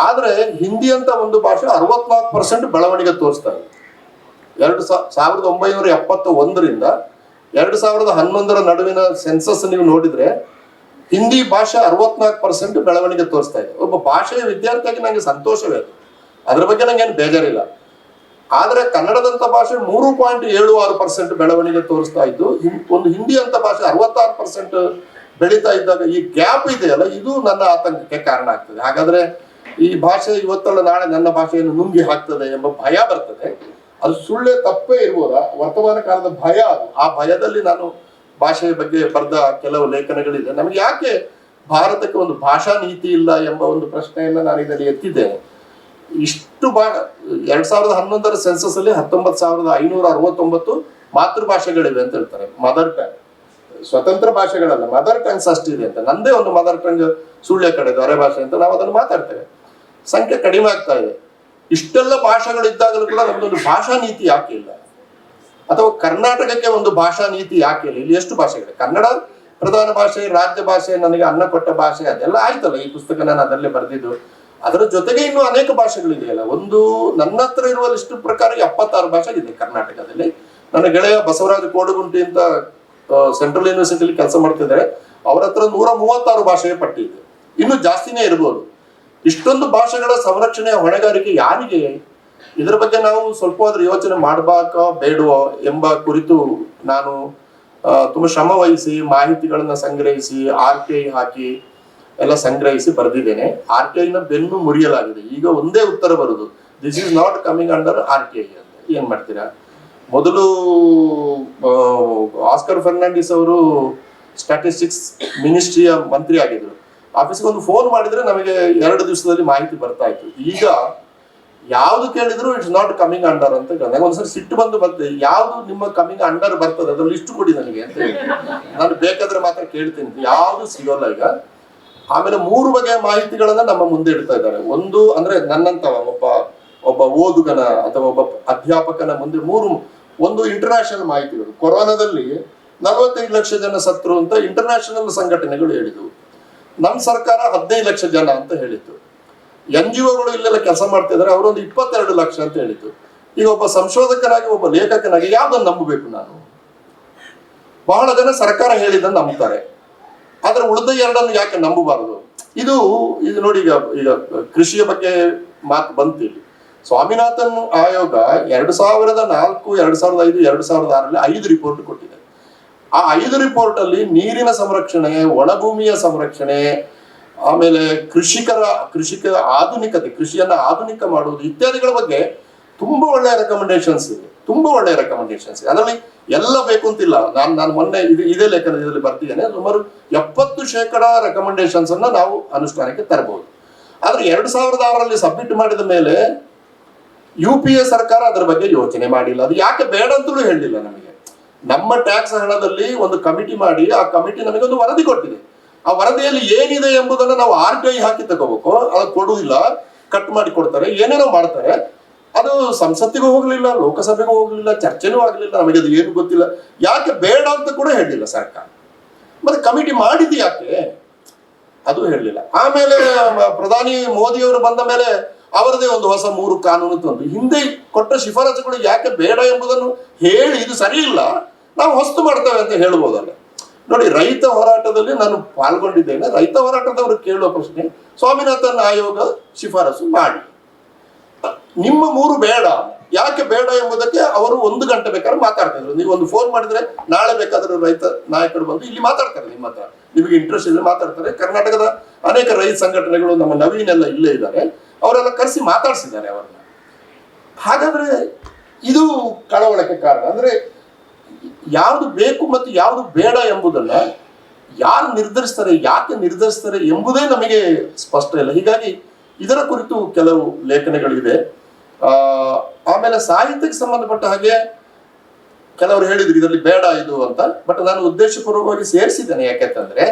ಆದ್ರೆ ಹಿಂದಿ ಅಂತ ಒಂದು ಭಾಷೆ 64% ಬೆಳವಣಿಗೆ ತೋರಿಸ್ತಾ ಇದೆ. 1971ರಿಂದ 2011ರ ನಡುವಿನ ಸೆನ್ಸಸ್ ನೀವು ನೋಡಿದ್ರೆ ಹಿಂದಿ ಭಾಷೆ 64% ಬೆಳವಣಿಗೆ ತೋರಿಸ್ತಾ ಇದೆ. ಒಬ್ಬ ಭಾಷೆಯ ವಿದ್ಯಾರ್ಥಿಯಾಗಿ ನಂಗೆ ಸಂತೋಷವೇ ಅದು, ಅದ್ರ ಬಗ್ಗೆ ನಂಗೇನು ಬೇಜಾರಿಲ್ಲ. ಆದ್ರೆ ಕನ್ನಡದಂತ ಭಾಷೆ 3.76% ಬೆಳವಣಿಗೆ ತೋರಿಸ್ತಾ ಇದ್ದು, ಒಂದು ಹಿಂದಿ ಅಂತ ಭಾಷೆ 66% ಬೆಳೀತಾ ಇದ್ದಾಗ ಈ ಗ್ಯಾಪ್ ಇದೆಯಲ್ಲ, ಇದು ನನ್ನ ಆತಂಕಕ್ಕೆ ಕಾರಣ ಆಗ್ತದೆ. ಹಾಗಾದ್ರೆ ಈ ಭಾಷೆ ಇವತ್ತಲ್ಲ ನಾಳೆ ನನ್ನ ಭಾಷೆಯನ್ನು ನುಂಗಿ ಹಾಕ್ತದೆ ಎಂಬ ಭಯ ಬರ್ತದೆ. ಅದು ಸುಳ್ಳೇ ತಪ್ಪೇ ಇರ್ಬೋದಾ? ವರ್ತಮಾನ ಕಾಲದ ಭಯ ಅದು. ಆ ಭಯದಲ್ಲಿ ನಾನು ಭಾಷೆಯ ಬಗ್ಗೆ ಬರೆದ ಕೆಲವು ಲೇಖನಗಳಿದೆ. ನಮಗೆ ಯಾಕೆ ಭಾರತಕ್ಕೆ ಒಂದು ಭಾಷಾ ನೀತಿ ಇಲ್ಲ ಎಂಬ ಒಂದು ಪ್ರಶ್ನೆಯನ್ನ ನಾನು ಇದರಲ್ಲಿ ಎತ್ತಿದ್ದೇನೆ. ಇಷ್ಟು 2011ರ ಸೆನ್ಸಸ್ ಅಲ್ಲಿ 19,569 ಮಾತೃಭಾಷೆಗಳಿವೆ ಅಂತ ಹೇಳ್ತಾರೆ. ಮದರ್ ಟಂಗ್, ಸ್ವತಂತ್ರ ಭಾಷೆಗಳಲ್ಲ, ಮದರ್ ಟಂಗ್ಸ್ ಅಷ್ಟಿದೆ ಅಂತ. ನಂದೇ ಒಂದು ಮದರ್ ಟಂಗ್ ಸುಳ್ಳೆ ಕಡೆ ದೊರೆ ಭಾಷೆ ಅಂತ ನಾವು ಅದನ್ನು ಮಾತಾಡ್ತೇವೆ. ಸಂಖ್ಯೆ ಕಡಿಮೆ ಆಗ್ತಾ ಇದೆ. ಇಷ್ಟೆಲ್ಲ ಭಾಷೆಗಳಿದ್ದಾಗಲೂ ಕೂಡ ನಮ್ದೊಂದು ಭಾಷಾ ನೀತಿ ಯಾಕೆ ಇಲ್ಲ? ಅಥವಾ ಕರ್ನಾಟಕಕ್ಕೆ ಒಂದು ಭಾಷಾ ನೀತಿ ಯಾಕೆ ಇಲ್ಲ? ಇಲ್ಲಿ ಎಷ್ಟು ಭಾಷೆಗಳಿವೆ? ಕನ್ನಡ ಪ್ರಧಾನ ಭಾಷೆ, ರಾಜ್ಯ ಭಾಷೆ, ನನಗೆ ಅನ್ನ ಕೊಟ್ಟ ಭಾಷೆ, ಅದೆಲ್ಲ ಆಯ್ತಲ್ಲ. ಈ ಪುಸ್ತಕ ನಾನು ಅದರಲ್ಲೇ ಬರೆದಿದ್ದು. ಅದರ ಜೊತೆಗೆ ಇನ್ನೂ ಅನೇಕ ಭಾಷೆಗಳಿದೆಯಲ್ಲ. ಒಂದು ನನ್ನ ಹತ್ರ ಇರುವ ಲಿಸ್ಟ್ ಪ್ರಕಾರ 76 ಭಾಷೆ ಇದೆ ಕರ್ನಾಟಕದಲ್ಲಿ. ನನ್ನ ಗೆಳೆಯ ಬಸವರಾಜ ಕೋಡುಗುಂಟಿ ಅಂತ ಸೆಂಟ್ರಲ್ ಯೂನಿವರ್ಸಿಟಿಯಲ್ಲಿ ಕೆಲಸ ಮಾಡ್ತಿದ್ದಾರೆ. ಅವರ ಹತ್ರ 136 ಭಾಷೆಯ ಪಟ್ಟಿ ಇದೆ. ಇನ್ನು ಜಾಸ್ತಿನೇ ಇರ್ಬೋದು. ಇಷ್ಟೊಂದು ಭಾಷೆಗಳ ಸಂರಕ್ಷಣೆಯ ಹೊಣೆಗಾರಿಕೆ ಯಾರಿಗೆ? ಇದರ ಬಗ್ಗೆ ನಾವು ಸ್ವಲ್ಪ ಆದ್ರೂ ಯೋಚನೆ ಮಾಡಬೇಕಾ ಬೇಡವೋ ಎಂಬ ಕುರಿತು ನಾನು ತುಂಬಾ ಶ್ರಮ ವಹಿಸಿ ಮಾಹಿತಿಗಳನ್ನ ಸಂಗ್ರಹಿಸಿ RTI ಹಾಕಿ ಎಲ್ಲ ಸಂಗ್ರಹಿಸಿ ಬರೆದಿದ್ದೇನೆ. RTIನ ಬೆನ್ನು ಮುರಿಯಲಾಗಿದೆ. ಈಗ ಒಂದೇ ಉತ್ತರ ಬರುದು, this is not coming under RTI ಅಂತ. ಏನ್ ಮಾಡ್ತೀರಾ? ಮೊದಲು ಆಸ್ಕರ್ ಫರ್ನಾಂಡಿಸ್ ಅವರು ಸ್ಟ್ಯಾಟಿಸ್ಟಿಕ್ಸ್ ಮಿನಿಸ್ಟ್ರಿಯ ಮಂತ್ರಿ ಆಗಿದ್ರು. ಆಫೀಸ್ಗೆ ಒಂದು ಫೋನ್ ಮಾಡಿದ್ರೆ ನಮಗೆ 2 ದಿವಸದಲ್ಲಿ ಮಾಹಿತಿ ಬರ್ತಾ ಇತ್ತು. ಈಗ ಯಾವ್ದು ಕೇಳಿದ್ರು ಇಟ್ಸ್ ನಾಟ್ ಕಮಿಂಗ್ ಅಂಡರ್ ಅಂತ. ನನಗೆ ಒಂದ್ಸರಿ ಸಿಟ್ಟು ಬಂದು ಬರ್ತದೆ, ಯಾವ್ದು ನಿಮ್ಮ ಕಮಿಂಗ್ ಅಂಡರ್ ಬರ್ತದೆ ಅದ್ರಲ್ಲಿ ಲಿಸ್ಟ್ ಕೊಡಿ ನನಗೆ ಅಂತ ಹೇಳಿ. ನಾನು ಬೇಕಾದ್ರೆ ಮಾತ್ರ ಕೇಳ್ತೀನಿ, ಯಾವ್ದು ಸಿಗೋಲ್ಲ ಈಗ. ಆಮೇಲೆ 3 ಬಗೆಯ ಮಾಹಿತಿಗಳನ್ನ ನಮ್ಮ ಮುಂದೆ ಇಡ್ತಾ ಇದ್ದಾರೆ. ಒಂದು ಅಂದ್ರೆ ನನ್ನಂತ ಒಬ್ಬ ಓದುಗನ ಅಥವಾ ಒಬ್ಬ ಅಧ್ಯಾಪಕನ ಮುಂದೆ ಒಂದು ಇಂಟರ್ನ್ಯಾಷನಲ್ ಮಾಹಿತಿಗಳು. ಕೊರೋನಾದಲ್ಲಿ 45 ಲಕ್ಷ ಜನ ಸತ್ರು ಅಂತ ಇಂಟರ್ನ್ಯಾಷನಲ್ ಸಂಘಟನೆಗಳು ಹೇಳಿದ್ವು. ನಮ್ಮ ಸರ್ಕಾರ 15 ಲಕ್ಷ ಜನ ಅಂತ ಹೇಳಿತ್ತು. NGOಗಳು ಇಲ್ಲೆಲ್ಲ ಕೆಲಸ ಮಾಡ್ತಾ ಇದ್ದಾರೆ, ಅವರೊಂದು 22 ಲಕ್ಷ ಅಂತ ಹೇಳಿತ್ತು. ಈಗ ಒಬ್ಬ ಸಂಶೋಧಕನಾಗಿ, ಒಬ್ಬ ಲೇಖಕನಾಗಿ ಯಾವ್ದನ್ನು ನಂಬಬೇಕು ನಾನು? ಬಹಳ ಜನ ಸರ್ಕಾರ ಹೇಳಿದ್ದನ್ನು ನಂಬುತ್ತಾರೆ, ಆದ್ರೆ ಉಳಿದ 2 ಯಾಕೆ ನಂಬಬಾರದು? ಇದು ನೋಡಿ, ಈಗ ಕೃಷಿಯ ಬಗ್ಗೆ ಮಾತು ಬಂತು ಇಲ್ಲಿ. ಸ್ವಾಮಿನಾಥನ್ ಆಯೋಗ 2004, 2005, 2006 5 ರಿಪೋರ್ಟ್ ಕೊಟ್ಟಿದೆ. ಆ 5 ರಿಪೋರ್ಟ್ ಅಲ್ಲಿ ನೀರಿನ ಸಂರಕ್ಷಣೆ, ಒಣಭೂಮಿಯ ಸಂರಕ್ಷಣೆ, ಆಮೇಲೆ ಕೃಷಿಕರ ಆಧುನಿಕತೆ, ಕೃಷಿಯನ್ನ ಆಧುನಿಕ ಮಾಡುವುದು ಇತ್ಯಾದಿಗಳ ಬಗ್ಗೆ ತುಂಬಾ ಒಳ್ಳೆಯ ರೆಕಮೆಂಡೇಶನ್ಸ್ ಇದೆ. ಅದರಲ್ಲಿ ಎಲ್ಲ ಬೇಕು ಅಂತಿಲ್ಲ. ನಾನು ಮೊನ್ನೆ ಇದೇ ಲೇಖನದಲ್ಲಿ ಬರ್ತಿದ್ದೇನೆ. ಸುಮಾರು 70% ರೆಕಮೆಂಡೇಶನ್ಸ್ ಅನ್ನ ನಾವು ಅನುಷ್ಠಾನಕ್ಕೆ ತರಬಹುದು. ಆದ್ರೆ 2006ರಲ್ಲಿ ಸಬ್ಮಿಟ್ ಮಾಡಿದ ಮೇಲೆ UPA ಸರ್ಕಾರ ಅದರ ಬಗ್ಗೆ ಯೋಚನೆ ಮಾಡಿಲ್ಲ. ಅದು ಯಾಕೆ ಬೇಡ ಅಂತಲೂ ಹೇಳಿಲ್ಲ. ನಮಗೆ ನಮ್ಮ ಟ್ಯಾಕ್ಸ್ ಹಣದಲ್ಲಿ ಒಂದು ಕಮಿಟಿ ಮಾಡಿ, ಆ ಕಮಿಟಿ ನಮಗೆ ಒಂದು ವರದಿ ಕೊಟ್ಟಿದೆ. ಆ ವರದಿಯಲ್ಲಿ ಏನಿದೆ ಎಂಬುದನ್ನು ನಾವು RTI ಹಾಕಿ ತಗೋಬೇಕು. ಅದು ಕೊಡುವುದಿಲ್ಲ, ಕಟ್ ಮಾಡಿ ಕೊಡ್ತಾರೆ, ಏನೇನೋ ಮಾಡ್ತಾರೆ. ಅದು ಸಂಸತ್ತಿಗೂ ಹೋಗ್ಲಿಲ್ಲ, ಲೋಕಸಭೆಗೂ ಹೋಗ್ಲಿಲ್ಲ, ಚರ್ಚೆನೂ ಆಗ್ಲಿಲ್ಲ, ನಮಗೆ ಅದು ಏನು ಗೊತ್ತಿಲ್ಲ. ಯಾಕೆ ಬೇಡ ಅಂತ ಕೂಡ ಹೇಳಿಲ್ಲ ಸರ್ಕಾರ. ಮತ್ತೆ ಕಮಿಟಿ ಮಾಡಿದ್ದು ಯಾಕೆ ಅದು ಹೇಳಲಿಲ್ಲ. ಆಮೇಲೆ ಪ್ರಧಾನಿ ಮೋದಿಯವರು ಬಂದ ಮೇಲೆ ಅವರದೇ ಒಂದು ಹೊಸ 3 ಕಾನೂನು ತಂದು ಹಿಂದೆ ಕೊಟ್ಟ ಶಿಫಾರಸುಗಳು ಯಾಕೆ ಬೇಡ ಎಂಬುದನ್ನು ಹೇಳಿ ಇದು ಸರಿ ಇಲ್ಲ, ನಾವು ಹೊಸ್ತು ಮಾಡ್ತೇವೆ ಅಂತ ಹೇಳ್ಬೋದಲ್ಲ. ನೋಡಿ, ರೈತ ಹೋರಾಟದಲ್ಲಿ ನಾನು ಪಾಲ್ಗೊಂಡಿದ್ದೇನೆ. ರೈತ ಹೋರಾಟದವರು ಕೇಳುವ ಪ್ರಶ್ನೆ, ಸ್ವಾಮಿನಾಥನ್ ಆಯೋಗ ಶಿಫಾರಸು ಮಾಡಿ, ನಿಮ್ಮ 3 ಬೇಡ, ಯಾಕೆ ಬೇಡ ಎಂಬುದಕ್ಕೆ ಅವರು 1 ಗಂಟೆ ಬೇಕಾದ್ರೆ ಮಾತಾಡ್ತಿದ್ರು. ನೀವು ಒಂದು ಫೋನ್ ಮಾಡಿದ್ರೆ ನಾಳೆ ಬೇಕಾದ್ರೆ ರೈತ ನಾಯಕರು ಬಂದು ಇಲ್ಲಿ ಮಾತಾಡ್ತಾರೆ, ನಿಮ್ಮ ಹತ್ರ ನಿಮಗೆ ಇಂಟ್ರೆಸ್ಟ್ ಇದ್ರೆ ಮಾತಾಡ್ತಾರೆ. ಕರ್ನಾಟಕದ ಅನೇಕ ರೈತ ಸಂಘಟನೆಗಳು, ನಮ್ಮ ನವೀನ್ ಎಲ್ಲ ಇಲ್ಲೇ ಇದ್ದಾರೆ, ಅವರೆಲ್ಲ ಕರೆಸಿ ಮಾತಾಡ್ಸಿದ್ದಾರೆ ಅವರನ್ನ. ಹಾಗಾದ್ರೆ ಇದು ಕಳವಳಕ್ಕೆ ಕಾರಣ. ಅಂದ್ರೆ ಯಾವುದು ಬೇಕು ಮತ್ತು ಯಾವುದು ಬೇಡ ಎಂಬುದನ್ನ ಯಾರು ನಿರ್ಧರಿಸ್ತಾರೆ, ಯಾಕೆ ನಿರ್ಧರಿಸ್ತಾರೆ ಎಂಬುದೇ ನಮಗೆ ಸ್ಪಷ್ಟ ಇಲ್ಲ. ಹೀಗಾಗಿ ಇದರ ಕುರಿತು ಕೆಲವು ಲೇಖನಗಳಿದೆ. ಆಮೇಲೆ ಸಾಹಿತ್ಯಕ್ಕೆ ಸಂಬಂಧಪಟ್ಟ ಹಾಗೆ ಕೆಲವರು ಹೇಳಿದ್ರು ಇದರಲ್ಲಿ ಬೇಡ ಇದು ಅಂತ, ಬಟ್ ನಾನು ಉದ್ದೇಶಪೂರ್ವಕವಾಗಿ ಸೇರಿಸಿದ್ದೇನೆ. ಯಾಕೆಂತಂದ್ರೆ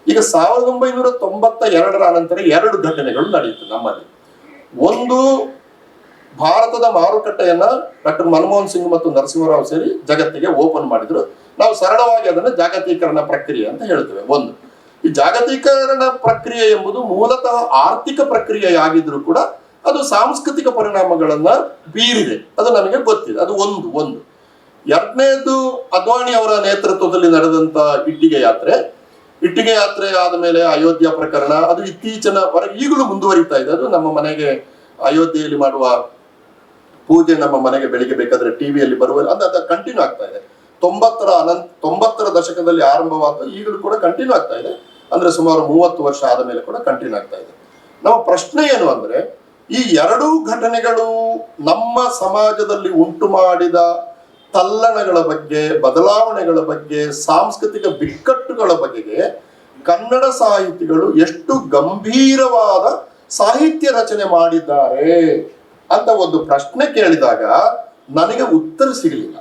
ಈಗ 1992ರ ಅನಂತರ 2 ಘಟನೆಗಳು ನಡೆಯಿತು ನಮ್ಮಲ್ಲಿ. ಒಂದು, ಭಾರತದ ಮಾರುಕಟ್ಟೆಯನ್ನ ಡಾಕ್ಟರ್ ಮನಮೋಹನ್ ಸಿಂಗ್ ಮತ್ತು ನರಸಿಂಹರಾವ್ ಸೇರಿ ಜಗತ್ತಿಗೆ ಓಪನ್ ಮಾಡಿದ್ರು. ನಾವು ಸರಳವಾಗಿ ಅದನ್ನು ಜಾಗತೀಕರಣ ಪ್ರಕ್ರಿಯೆ ಅಂತ ಹೇಳ್ತೇವೆ. ಒಂದು, ಈ ಜಾಗತೀಕರಣ ಪ್ರಕ್ರಿಯೆ ಎಂಬುದು ಮೂಲತಃ ಆರ್ಥಿಕ ಪ್ರಕ್ರಿಯೆಯಾಗಿದ್ರು ಕೂಡ ಅದು ಸಾಂಸ್ಕೃತಿಕ ಪರಿಣಾಮಗಳನ್ನ ಬೀರಿದೆ, ಅದು ನಮಗೆ ಗೊತ್ತಿದೆ. ಅದು ಒಂದು. ಎರಡನೇದು, ಅದ್ವಾನಿ ಅವರ ನೇತೃತ್ವದಲ್ಲಿ ನಡೆದಂತ ಇಟ್ಟಿಗೆ ಯಾತ್ರೆ ಆದ ಮೇಲೆ ಅಯೋಧ್ಯ ಪ್ರಕರಣ, ಅದು ಇತ್ತೀಚಿನವರೆಗೆ ಈಗಲೂ ಮುಂದುವರಿತಾ ಇದೆ. ಅದು ನಮ್ಮ ಮನೆಗೆ ಅಯೋಧ್ಯೆಯಲ್ಲಿ ಮಾಡುವ ಪೂಜೆ ನಮ್ಮ ಮನೆಗೆ ಬೆಳಿಗ್ಗೆ ಬೇಕಾದ್ರೆ ಟಿವಿಯಲ್ಲಿ ಬರುವ ಅದು ಕಂಟಿನ್ಯೂ ಆಗ್ತಾ ಇದೆ. 90ರ ದಶಕದಲ್ಲಿ ಆರಂಭವಾದ ಈಗಲೂ ಕೂಡ ಕಂಟಿನ್ಯೂ ಆಗ್ತಾ ಇದೆ. ಅಂದ್ರೆ ಸುಮಾರು 30 ವರ್ಷ ಆದ ಮೇಲೆ ಕೂಡ ಕಂಟಿನ್ಯೂ ಆಗ್ತಾ ಇದೆ. ನಮ್ಮ ಪ್ರಶ್ನೆ ಏನು ಅಂದ್ರೆ, ಈ 2 ಘಟನೆಗಳು ನಮ್ಮ ಸಮಾಜದಲ್ಲಿ ಉಂಟು ಮಾಡಿದ ತಲ್ಲಣಗಳ ಬಗ್ಗೆ, ಬದಲಾವಣೆಗಳ ಬಗ್ಗೆ, ಸಾಂಸ್ಕೃತಿಕ ಬಿಕ್ಕಟ್ಟುಗಳ ಬಗೆಗೆ ಕನ್ನಡ ಸಾಹಿತಿಗಳು ಎಷ್ಟು ಗಂಭೀರವಾದ ಸಾಹಿತ್ಯ ರಚನೆ ಮಾಡಿದ್ದಾರೆ ಅಂತ ಒಂದು ಪ್ರಶ್ನೆ ಕೇಳಿದಾಗ ನನಗೆ ಉತ್ತರ ಸಿಗಲಿಲ್ಲ.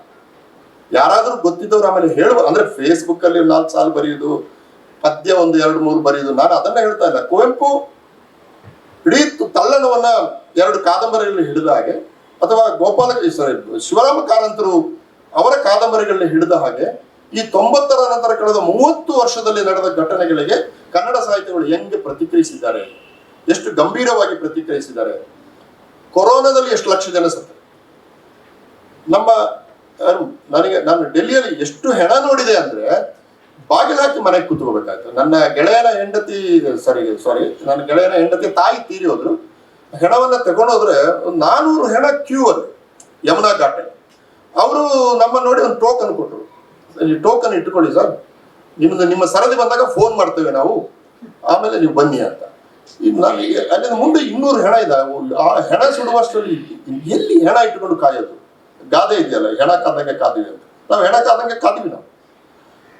ಯಾರಾದ್ರೂ ಗೊತ್ತಿದ್ದವ್ರು ಆಮೇಲೆ ಹೇಳುವ, ಅಂದ್ರೆ ಫೇಸ್ಬುಕ್ ಅಲ್ಲಿ 4 ಸಾಲು ಬರೆಯುವುದು, ಪದ್ಯ 1, 2, 3 ಬರೆಯುವುದು, ನಾನು ಅದನ್ನ ಹೇಳ್ತಾ ಇಲ್ಲ. ಕುವೆಂಪು ಇಡೀ ತಲ್ಲಣವನ್ನ 2 ಕಾದಂಬರಿಗಳಲ್ಲಿ ಹಿಡಿದ ಹಾಗೆ, ಅಥವಾ ಶಿವರಾಮ ಕಾರಂತರು ಅವರ ಕಾದಂಬರಿಗಳನ್ನ ಹಿಡಿದ ಹಾಗೆ, ಈ 90ರ ನಂತರ ಕಳೆದ 30 ವರ್ಷದಲ್ಲಿ ನಡೆದ ಘಟನೆಗಳಿಗೆ ಕನ್ನಡ ಸಾಹಿತ್ಯಗಳು ಹೆಂಗೆ ಪ್ರತಿಕ್ರಿಯಿಸಿದ್ದಾರೆ, ಎಷ್ಟು ಗಂಭೀರವಾಗಿ ಪ್ರತಿಕ್ರಿಯಿಸಿದ್ದಾರೆ. ಕೊರೋನಾದಲ್ಲಿ ಎಷ್ಟು ಲಕ್ಷ ಜನ ಸತ್ತರು. ನಾನು ಡೆಲ್ಲಿಯಲ್ಲಿ ಎಷ್ಟು ಹೆಣ ನೋಡಿದೆ ಅಂದ್ರೆ ಬಾಗಿಲು ಹಾಕಿ ಮನೆಗೆ ಕೂತ್ಕೋಬೇಕಾಯ್ತು. ನನ್ನ ಗೆಳೆಯನ ಹೆಂಡತಿ ತಾಯಿ ತೀರಿ ಹೋದ್ರು. ಹೆಣವನ್ನ ತಗೊಂಡೋದ್ರೆ 400 ಹೆಣ ಕ್ಯೂ ಅಲ್ಲಿ ಯಮುನಾ ಘಾಟಲ್ಲಿ. ಅವರು ನಮ್ಮ ನೋಡಿ ಒಂದು ಟೋಕನ್ ಕೊಟ್ಟರು, ಟೋಕನ್ ಇಟ್ಕೊಳ್ಳಿ ಸರ್, ನಿಮ್ಮ ಸರದಿ ಬಂದಾಗ ಫೋನ್ ಮಾಡ್ತೇವೆ ನಾವು, ಆಮೇಲೆ ನೀವು ಬನ್ನಿ ಅಂತ. ಅಲ್ಲಿಂದ ಮುಂದೆ 200 ಹೆಣ ಇದಾವೆ. ಆ ಹೆಣ ಸುಡುವಷ್ಟರಲ್ಲಿ ಎಲ್ಲಿ ಹೆಣ ಇಟ್ಕೊಂಡು ಕಾಯೋದು? ಗಾದೆ ಇದೆಯಲ್ಲ, ಹೆಣ ಕಾದಂಗೆ ಕಾದಿವಿ ಅಂತ. ನಾವು ಹೆಣ ಕಾದಂಗೆ ಕಾದಿವಿ ನಾವು.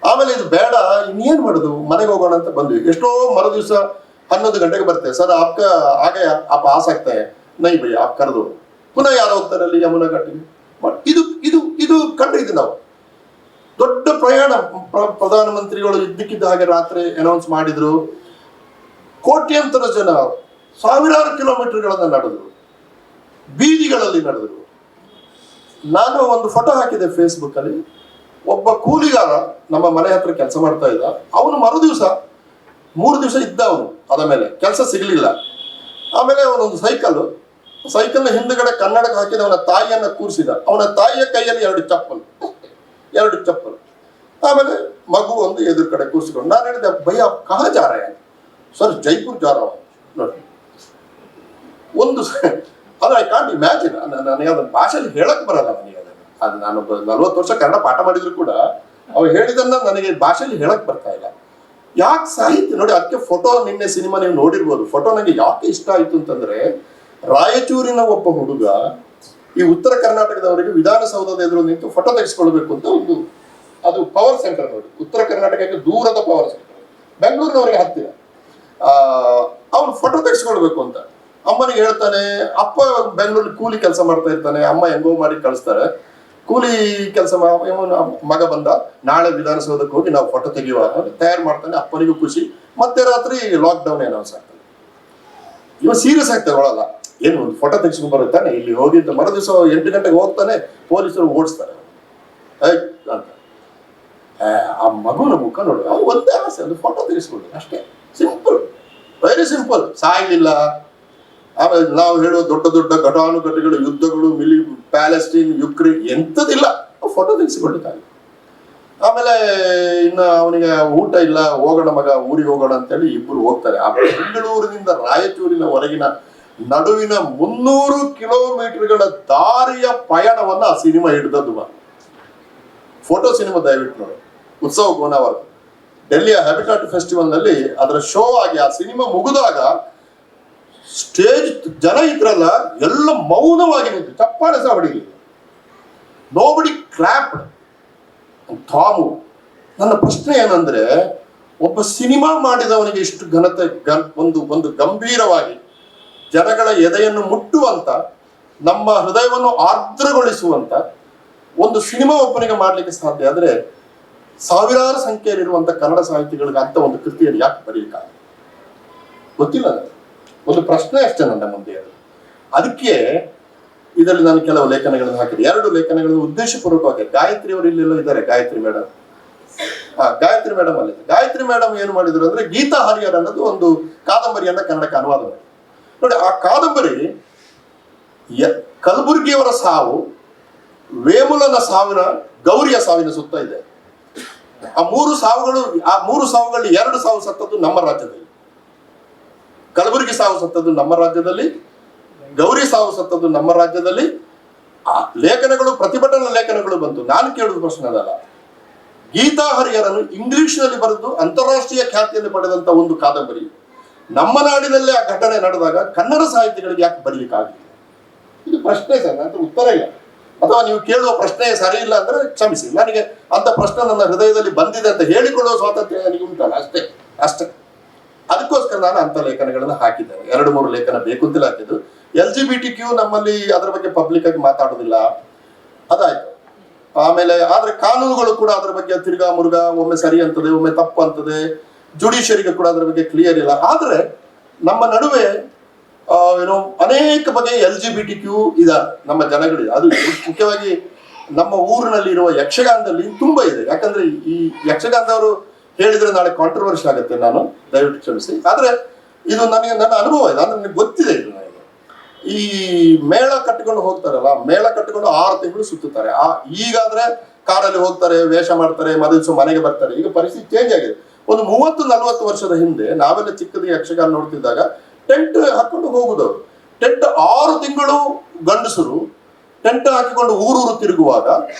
ಆಮೇಲೆ ಇದು ಬೇಡ, ಇನ್ನೇನ್ ಮಾಡುದು, ಮನೆಗೆ ಹೋಗೋಣ ಅಂತ ಬಂದ್ವಿ. ಎಷ್ಟೋ ಮರು ದಿವಸ 11 ಗಂಟೆಗೆ ಬರ್ತೇವೆ ಸರ್, ಆಗ ಆಪ ಆ ಸಕ್ತಾ ನೈ ಬೈ ಆಪ್ ಕರೆದು ಪುನಃ ಯಾರು ಹೋಗ್ತಾರೆ ಅಲ್ಲಿ ಯಮುನಾ ಘಾಟಿಗೆ. ಇದು ಇದು ಇದು ಕಂಡಿದ್ವಿ ನಾವು. ದೊಡ್ಡ ಪ್ರಯಾಣ ಪ್ರಧಾನಮಂತ್ರಿಗಳು ಇದ್ದಕ್ಕಿದ್ದ ಹಾಗೆ ರಾತ್ರಿ ಅನೌನ್ಸ್ ಮಾಡಿದ್ರು. ಕೋಟ್ಯಾಂತರ ಜನ ಸಾವಿರಾರು ಕಿಲೋಮೀಟರ್ಗಳನ್ನ ನಡೆದ್ರು, ಬೀದಿಗಳಲ್ಲಿ ನಡೆದ್ರು. ನಾನು ಒಂದು ಫೋಟೋ ಹಾಕಿದೆ ಫೇಸ್ಬುಕ್ ಅಲ್ಲಿ. ಒಬ್ಬ ಕೂಲಿಗಾರ ನಮ್ಮ ಮನೆ ಹತ್ರ ಕೆಲಸ ಮಾಡ್ತಾ ಇದ್ದ. ಅವನು ಮರು ದಿವಸ 3 ದಿವಸ ಇದ್ದ, ಅವನು ಅದ ಮೇಲೆ ಕೆಲಸ ಸಿಗ್ಲಿಲ್ಲ. ಆಮೇಲೆ ಅವನೊಂದು ಸೈಕಲ್ನ ಹಿಂದ್ಗಡೆ ಕನ್ನಡಕ್ಕೆ ಹಾಕಿದ ಅವನ ತಾಯಿಯನ್ನ ಕೂರಿಸಿದ. ಅವನ ತಾಯಿಯ ಕೈಯಲ್ಲಿ 2 ಚಪ್ಪಲ್. ಆಮೇಲೆ ಮಗು ಒಂದು ಎದುರು ಕಡೆ ಕೂರಿಸಿಕೊಂಡು ನಾನು ಹೇಳಿದೆ, ಭಯ್ಯ ಕಹಾ ಜಾ ರಹಾ ಹೈ? ಸರ್ ಜೈಪುರ್ ಜಾ ರಹಾ ಹೂಂ. ನೋಡಿ, ಒಂದು ಅದು ಐ ಕಾಂಟ್ ಇಮ್ಯಾಜಿನ್. ನನಗೆ ಅದನ್ನ ಭಾಷೆಯಲ್ಲಿ ಹೇಳಕ್ ಬರಲ್ಲ ನನಗೆ. ಅದು ನಾನು 40 ವರ್ಷ ಕನ್ನಡ ಪಾಠ ಮಾಡಿದ್ರು ಕೂಡ ಅವ್ರು ಹೇಳಿದನ್ನ ನನಗೆ ಭಾಷೆಯಲ್ಲಿ ಹೇಳಕ್ ಬರ್ತಾ ಇಲ್ಲ. ಯಾಕೆ ಸಾಹಿತ್ಯ ನೋಡಿ, ಅದಕ್ಕೆ ಫೋಟೋ, ನಿನ್ನೆ ಸಿನಿಮಾ ನೀವು ನೋಡಿರ್ಬೋದು. ಫೋಟೋ ನನಗೆ ಯಾಕೆ ಇಷ್ಟ ಆಯ್ತು ಅಂತಂದ್ರೆ, ರಾಯಚೂರಿನ ಒಬ್ಬ ಹುಡುಗ ಈ ಉತ್ತರ ಕರ್ನಾಟಕದವರಿಗೆ ವಿಧಾನಸೌಧದ ಎದುರು ನಿಂತು ಫೋಟೋ ತೆಗೆಸ್ಕೊಳ್ಬೇಕು ಅಂತ ಅದು ಪವರ್ ಸೆಂಟರ್ ನೋಡಿ, ಉತ್ತರ ಕರ್ನಾಟಕಕ್ಕೆ ದೂರದ ಪವರ್ ಸೆಂಟರ್, ಬೆಂಗಳೂರಿನವರಿಗೆ ಹತ್ತಿರ. ಅವನು ಫೋಟೋ ತೆಗೆಸ್ಕೊಳ್ಬೇಕು ಅಂತ ಅಮ್ಮನಿಗೆ ಹೇಳ್ತಾನೆ. ಅಪ್ಪ ಬೆಂಗಳೂರಲ್ಲಿ ಕೂಲಿ ಕೆಲಸ ಮಾಡ್ತಾ ಇರ್ತಾನೆ, ಅಮ್ಮ ಹೆಂಗೋ ಮಾಡಿ ಕಳಿಸ್ತಾರೆ. ಕೂಲಿ ಕೆಲಸ ಮಗ ಬಂದ, ನಾಳೆ ವಿಧಾನಸೌಧಕ್ಕೆ ಹೋಗಿ ನಾವು ಫೋಟೋ ತೆಗೆಯುವ ತಯಾರು ಮಾಡ್ತಾನೆ. ಅಪ್ಪನಿಗೂ ಖುಷಿ. ಮತ್ತೆ ರಾತ್ರಿ ಲಾಕ್ಡೌನ್ ಅನೌನ್ಸ್ ಆಗ್ತದೆ. ಇವ ಸೀರಿಯಸ್ ಆಗಿ ತಗೊಳ್ಳಲ್ಲ. ಏನು ಒಂದು ಫೋಟೋ ತೆಗೆಸ್ಕೊಂಡು ಬರುತ್ತಾನೆ, ಇಲ್ಲಿ ಹೋಗಿದ್ದ ಮರು ದಿವಸ 8 ಗಂಟೆಗೆ ಹೋಗ್ತಾನೆ, ಪೊಲೀಸರು ಓಡಿಸ್ತಾರೆ ಅಂತ. ಆ ಮಗುನ ಮುಖ ನೋಡು, ಅವ್ರು ಒಂದೇ ಆಸೆ, ಒಂದು ಫೋಟೋ ತೆಗೆಸ್ಕೊಂಡು ಅಷ್ಟೇ, ಸಿಂಪಲ್, ವೆರಿ ಸಿಂಪಲ್. ಸಾಯ್ಲಿಲ್ಲ. ಆಮೇಲೆ ನಾವು ಹೇಳುವ ದೊಡ್ಡ ದೊಡ್ಡ ಘಟಾನುಘಟಿಗಳು, ಯುದ್ಧಗಳು, ಪ್ಯಾಲೆಸ್ಟೀನ್, ಯುಕ್ರೇನ್ ಎಂಥದಿಲ್ಲ, ಫೋಟೋ ತೆಗೆಸಿಕೊಳ್ಳಿಕ್ಕಾಗಿ. ಆಮೇಲೆ ಇನ್ನು ಅವನಿಗೆ ಊಟ ಇಲ್ಲ, ಹೋಗೋಣ ಮಗ ಊರಿಗೆ ಹೋಗೋಣ ಅಂತೇಳಿ ಇಬ್ಬರು ಹೋಗ್ತಾರೆ. ಆ ಬೆಂಗಳೂರಿನಿಂದ ರಾಯಚೂರಿನ ಹೊರಗಿನ ನಡುವಿನ 300 ಕಿಲೋಮೀಟರ್ಗಳ ದಾರಿಯ ಪಯಣವನ್ನ ಆ ಸಿನಿಮಾ ಹಿಡಿದದ್ದು. ಫೋಟೋ ಸಿನಿಮಾ ದಯವಿಟ್ಟು ನೋಡಿ, ಉತ್ಸವ ಗೋನಾವರ ಡೆಲ್ಲಿಯ ಹ್ಯಾಬಿಟಾಟ್ ಫೆಸ್ಟಿವಲ್ ನಲ್ಲಿ ಅದರ ಶೋ ಆಗಿ ಆ ಸಿನಿಮಾ ಮುಗಿದಾಗ ಸ್ಟೇಜ್ ಜನ ಇದ್ರಲ್ಲ ಎಲ್ಲ ಮೌನವಾಗಿ ನಿಂತು, ಚಪ್ಪಾಳೆ ಸಹ ಹೊಡಿಲಿಲ್ಲ, ನೋಬಡಿ ಕ್ಲಾಪ್. ಥಾಮು, ನನ್ನ ಪ್ರಶ್ನೆ ಏನಂದ್ರೆ, ಒಬ್ಬ ಸಿನಿಮಾ ಮಾಡಿದವನಿಗೆ ಇಷ್ಟು ಘನತೆ, ಒಂದು ಗಂಭೀರವಾಗಿ ಜನಗಳ ಎದೆಯನ್ನು ಮುಟ್ಟುವಂತ, ನಮ್ಮ ಹೃದಯವನ್ನು ಆರ್ದ್ರಗೊಳಿಸುವಂತ ಒಂದು ಸಿನಿಮಾ ಒಬ್ಬನಿಗೆ ಮಾಡ್ಲಿಕ್ಕೆ ಸಾಧ್ಯ ಆದ್ರೆ, ಸಾವಿರಾರು ಸಂಖ್ಯೆಯಲ್ಲಿರುವಂತ ಕನ್ನಡ ಸಾಹಿತಿಗಳಿಗೆ ಅಂತ ಒಂದು ಕೃತಿಯನ್ನು ಯಾಕೆ ಬರೀಲಿಕ್ಕಾಗ ಗೊತ್ತಿಲ್ಲ. ಒಂದು ಪ್ರಶ್ನೆ ಅಷ್ಟೇ ನನ್ನ ಮುಂದೆ. ಅದಕ್ಕೆ ಇದರಲ್ಲಿ ನಾನು ಕೆಲವು ಲೇಖನಗಳನ್ನು ಹಾಕಿದೆ. 2 ಲೇಖನಗಳನ್ನು ಉದ್ದೇಶಪೂರ್ವಕವಾಗಿ, ಗಾಯತ್ರಿ ಅವರು ಇಲ್ಲೆಲ್ಲೋ ಇದ್ದಾರೆ, ಗಾಯತ್ರಿ ಮೇಡಮ್ ಅಲ್ಲಿ. ಗಾಯತ್ರಿ ಮೇಡಮ್ ಏನು ಮಾಡಿದ್ರು ಅಂದ್ರೆ, ಗೀತಾ ಹರಿಹರ್ ಅನ್ನೋದು ಒಂದು ಕಾದಂಬರಿಯನ್ನ ಕನ್ನಡಕ್ಕೆ ಅನುವಾದ ಮಾಡಿ ನೋಡಿ. ಆ ಕಾದಂಬರಿ ಕಲಬುರ್ಗಿಯವರ ಸಾವು, ವೇಮುಲನ ಸಾವಿನ, ಗೌರಿಯ ಸಾವಿನ ಸುತ್ತ ಇದೆ. ಆ 3 ಸಾವುಗಳಲ್ಲಿ 2 ಸಾವು ಸತ್ತದ್ದು ನಮ್ಮ ರಾಜ್ಯದಲ್ಲಿ. ಕಲಬುರಗಿ ಸಾವು ಸತ್ತದ್ದು ನಮ್ಮ ರಾಜ್ಯದಲ್ಲಿ, ಗೌರಿ ಸಾವು ಸತ್ತದ್ದು ನಮ್ಮ ರಾಜ್ಯದಲ್ಲಿ. ಆ ಲೇಖನಗಳು, ಪ್ರತಿಭಟನಾ ಲೇಖನಗಳು ಬಂತು. ನಾನು ಕೇಳುವುದು ಪ್ರಶ್ನೆ ಅದಲ್ಲ, ಗೀತಾ ಹರಿಹರನು ಇಂಗ್ಲಿಷ್ನಲ್ಲಿ ಬರೆದು ಅಂತಾರಾಷ್ಟ್ರೀಯ ಖ್ಯಾತಿಯನ್ನು ಪಡೆದಂತ ಒಂದು ಕಾದಂಬರಿ ನಮ್ಮ ನಾಡಿನಲ್ಲೇ ಆ ಘಟನೆ ನಡೆದಾಗ ಕನ್ನಡ ಸಾಹಿತಿಗಳಿಗೆ ಯಾಕೆ ಬರೀಲಿಕ್ಕಾಗಲಿಲ್ಲ? ಇದು ಪ್ರಶ್ನೆ ಸರ್, ಅಂತ ಉತ್ತರ ಇಲ್ಲ. ಅಥವಾ ನೀವು ಕೇಳುವ ಪ್ರಶ್ನೆ ಸರಿ ಇಲ್ಲ ಅಂದ್ರೆ ಕ್ಷಮಿಸಿ, ನನಗೆ ಅಂತ ಪ್ರಶ್ನೆ ನನ್ನ ಹೃದಯದಲ್ಲಿ ಬಂದಿದೆ ಅಂತ ಹೇಳಿಕೊಳ್ಳುವ ಸ್ವಾತಂತ್ರ್ಯ ನನಗೆ ಉಂಟಲ್ಲ, ಅಷ್ಟೇ. ಅದಕ್ಕೋಸ್ಕರ ನಾನು ಅಂತ ಲೇಖನಗಳನ್ನು ಹಾಕಿದ್ದೇನೆ. 2-3 ಲೇಖನ ಬೇಕು ಅಂತಲೇ ಹಾಕಿದ್ದು. LGBTQ ನಮ್ಮಲ್ಲಿ ಅದರ ಬಗ್ಗೆ ಪಬ್ಲಿಕ್ ಆಗಿ ಮಾತಾಡೋದಿಲ್ಲ, ಅದಾಯ್ತು. ಆಮೇಲೆ ಆದ್ರೆ ಕಾನೂನುಗಳು ಕೂಡ ಅದರ ಬಗ್ಗೆ ತಿರ್ಗಾ ಮುರುಗ, ಒಮ್ಮೆ ಸರಿ ಅಂತದೆ, ಒಮ್ಮೆ ತಪ್ಪು ಅಂತದೆ. ಜುಡಿಷಿಯರಿಗೆ ಕೂಡ ಅದರ ಬಗ್ಗೆ ಕ್ಲಿಯರ್ ಇಲ್ಲ. ಆದ್ರೆ ನಮ್ಮ ನಡುವೆ ಏನೋ ಅನೇಕ ಬಗೆಯ LGBTQ ಇದ್ದಾರೆ ನಮ್ಮ ಜನಗಳಿಗೆ. ಅದು ಮುಖ್ಯವಾಗಿ ನಮ್ಮ ಊರಿನಲ್ಲಿ ಇರುವ ಯಕ್ಷಗಾನದಲ್ಲಿ ತುಂಬಾ ಇದೆ. ಯಾಕಂದ್ರೆ ಈ ಯಕ್ಷಗಾನದವರು ಹೇಳಿದ್ರೆ ನಾಳೆ ಕಾಂಟ್ರವರ್ಸಿ ಆಗುತ್ತೆ, ನಾನು ದಯವಿಟ್ಟು ಕ್ಷಮಿಸಿ. ಆದ್ರೆ ಇದು ನನ್ನ ಅನುಭವ ಇದೆ, ಅಂದ್ರೆ ನನಗೆ ಗೊತ್ತಿದೆ ಇದು. ನನಗೆ ಈ ಮೇಳ ಕಟ್ಟಿಕೊಂಡು ಹೋಗ್ತಾರಲ್ಲ, ಮೇಳ ಕಟ್ಟಿಕೊಂಡು 6 ತಿಂಗಳು ಸುತ್ತುತ್ತಾರೆ. ಈಗಾದ್ರೆ ಕಾರಲ್ಲಿ ಹೋಗ್ತಾರೆ, ವೇಷ ಮಾಡ್ತಾರೆ, ಮದುವೆ ಮನೆಗೆ ಬರ್ತಾರೆ. ಈಗ ಪರಿಸ್ಥಿತಿ ಚೇಂಜ್ ಆಗಿದೆ. ಒಂದು 30-40 ವರ್ಷದ ಹಿಂದೆ ನಾವೆಲ್ಲ ಚಿಕ್ಕದ ಯಕ್ಷಗಾನ ನೋಡ್ತಿದ್ದಾಗ ಟೆಂಟ್ ಹಾಕೊಂಡು ಹೋಗುದವರು. ಟೆಂಟ್ 6 ತಿಂಗಳು ಗಂಡಸರು ಟೆಂಟ್ ಹಾಕಿಕೊಂಡು ಊರೂರು ತಿರುಗುವಾಗ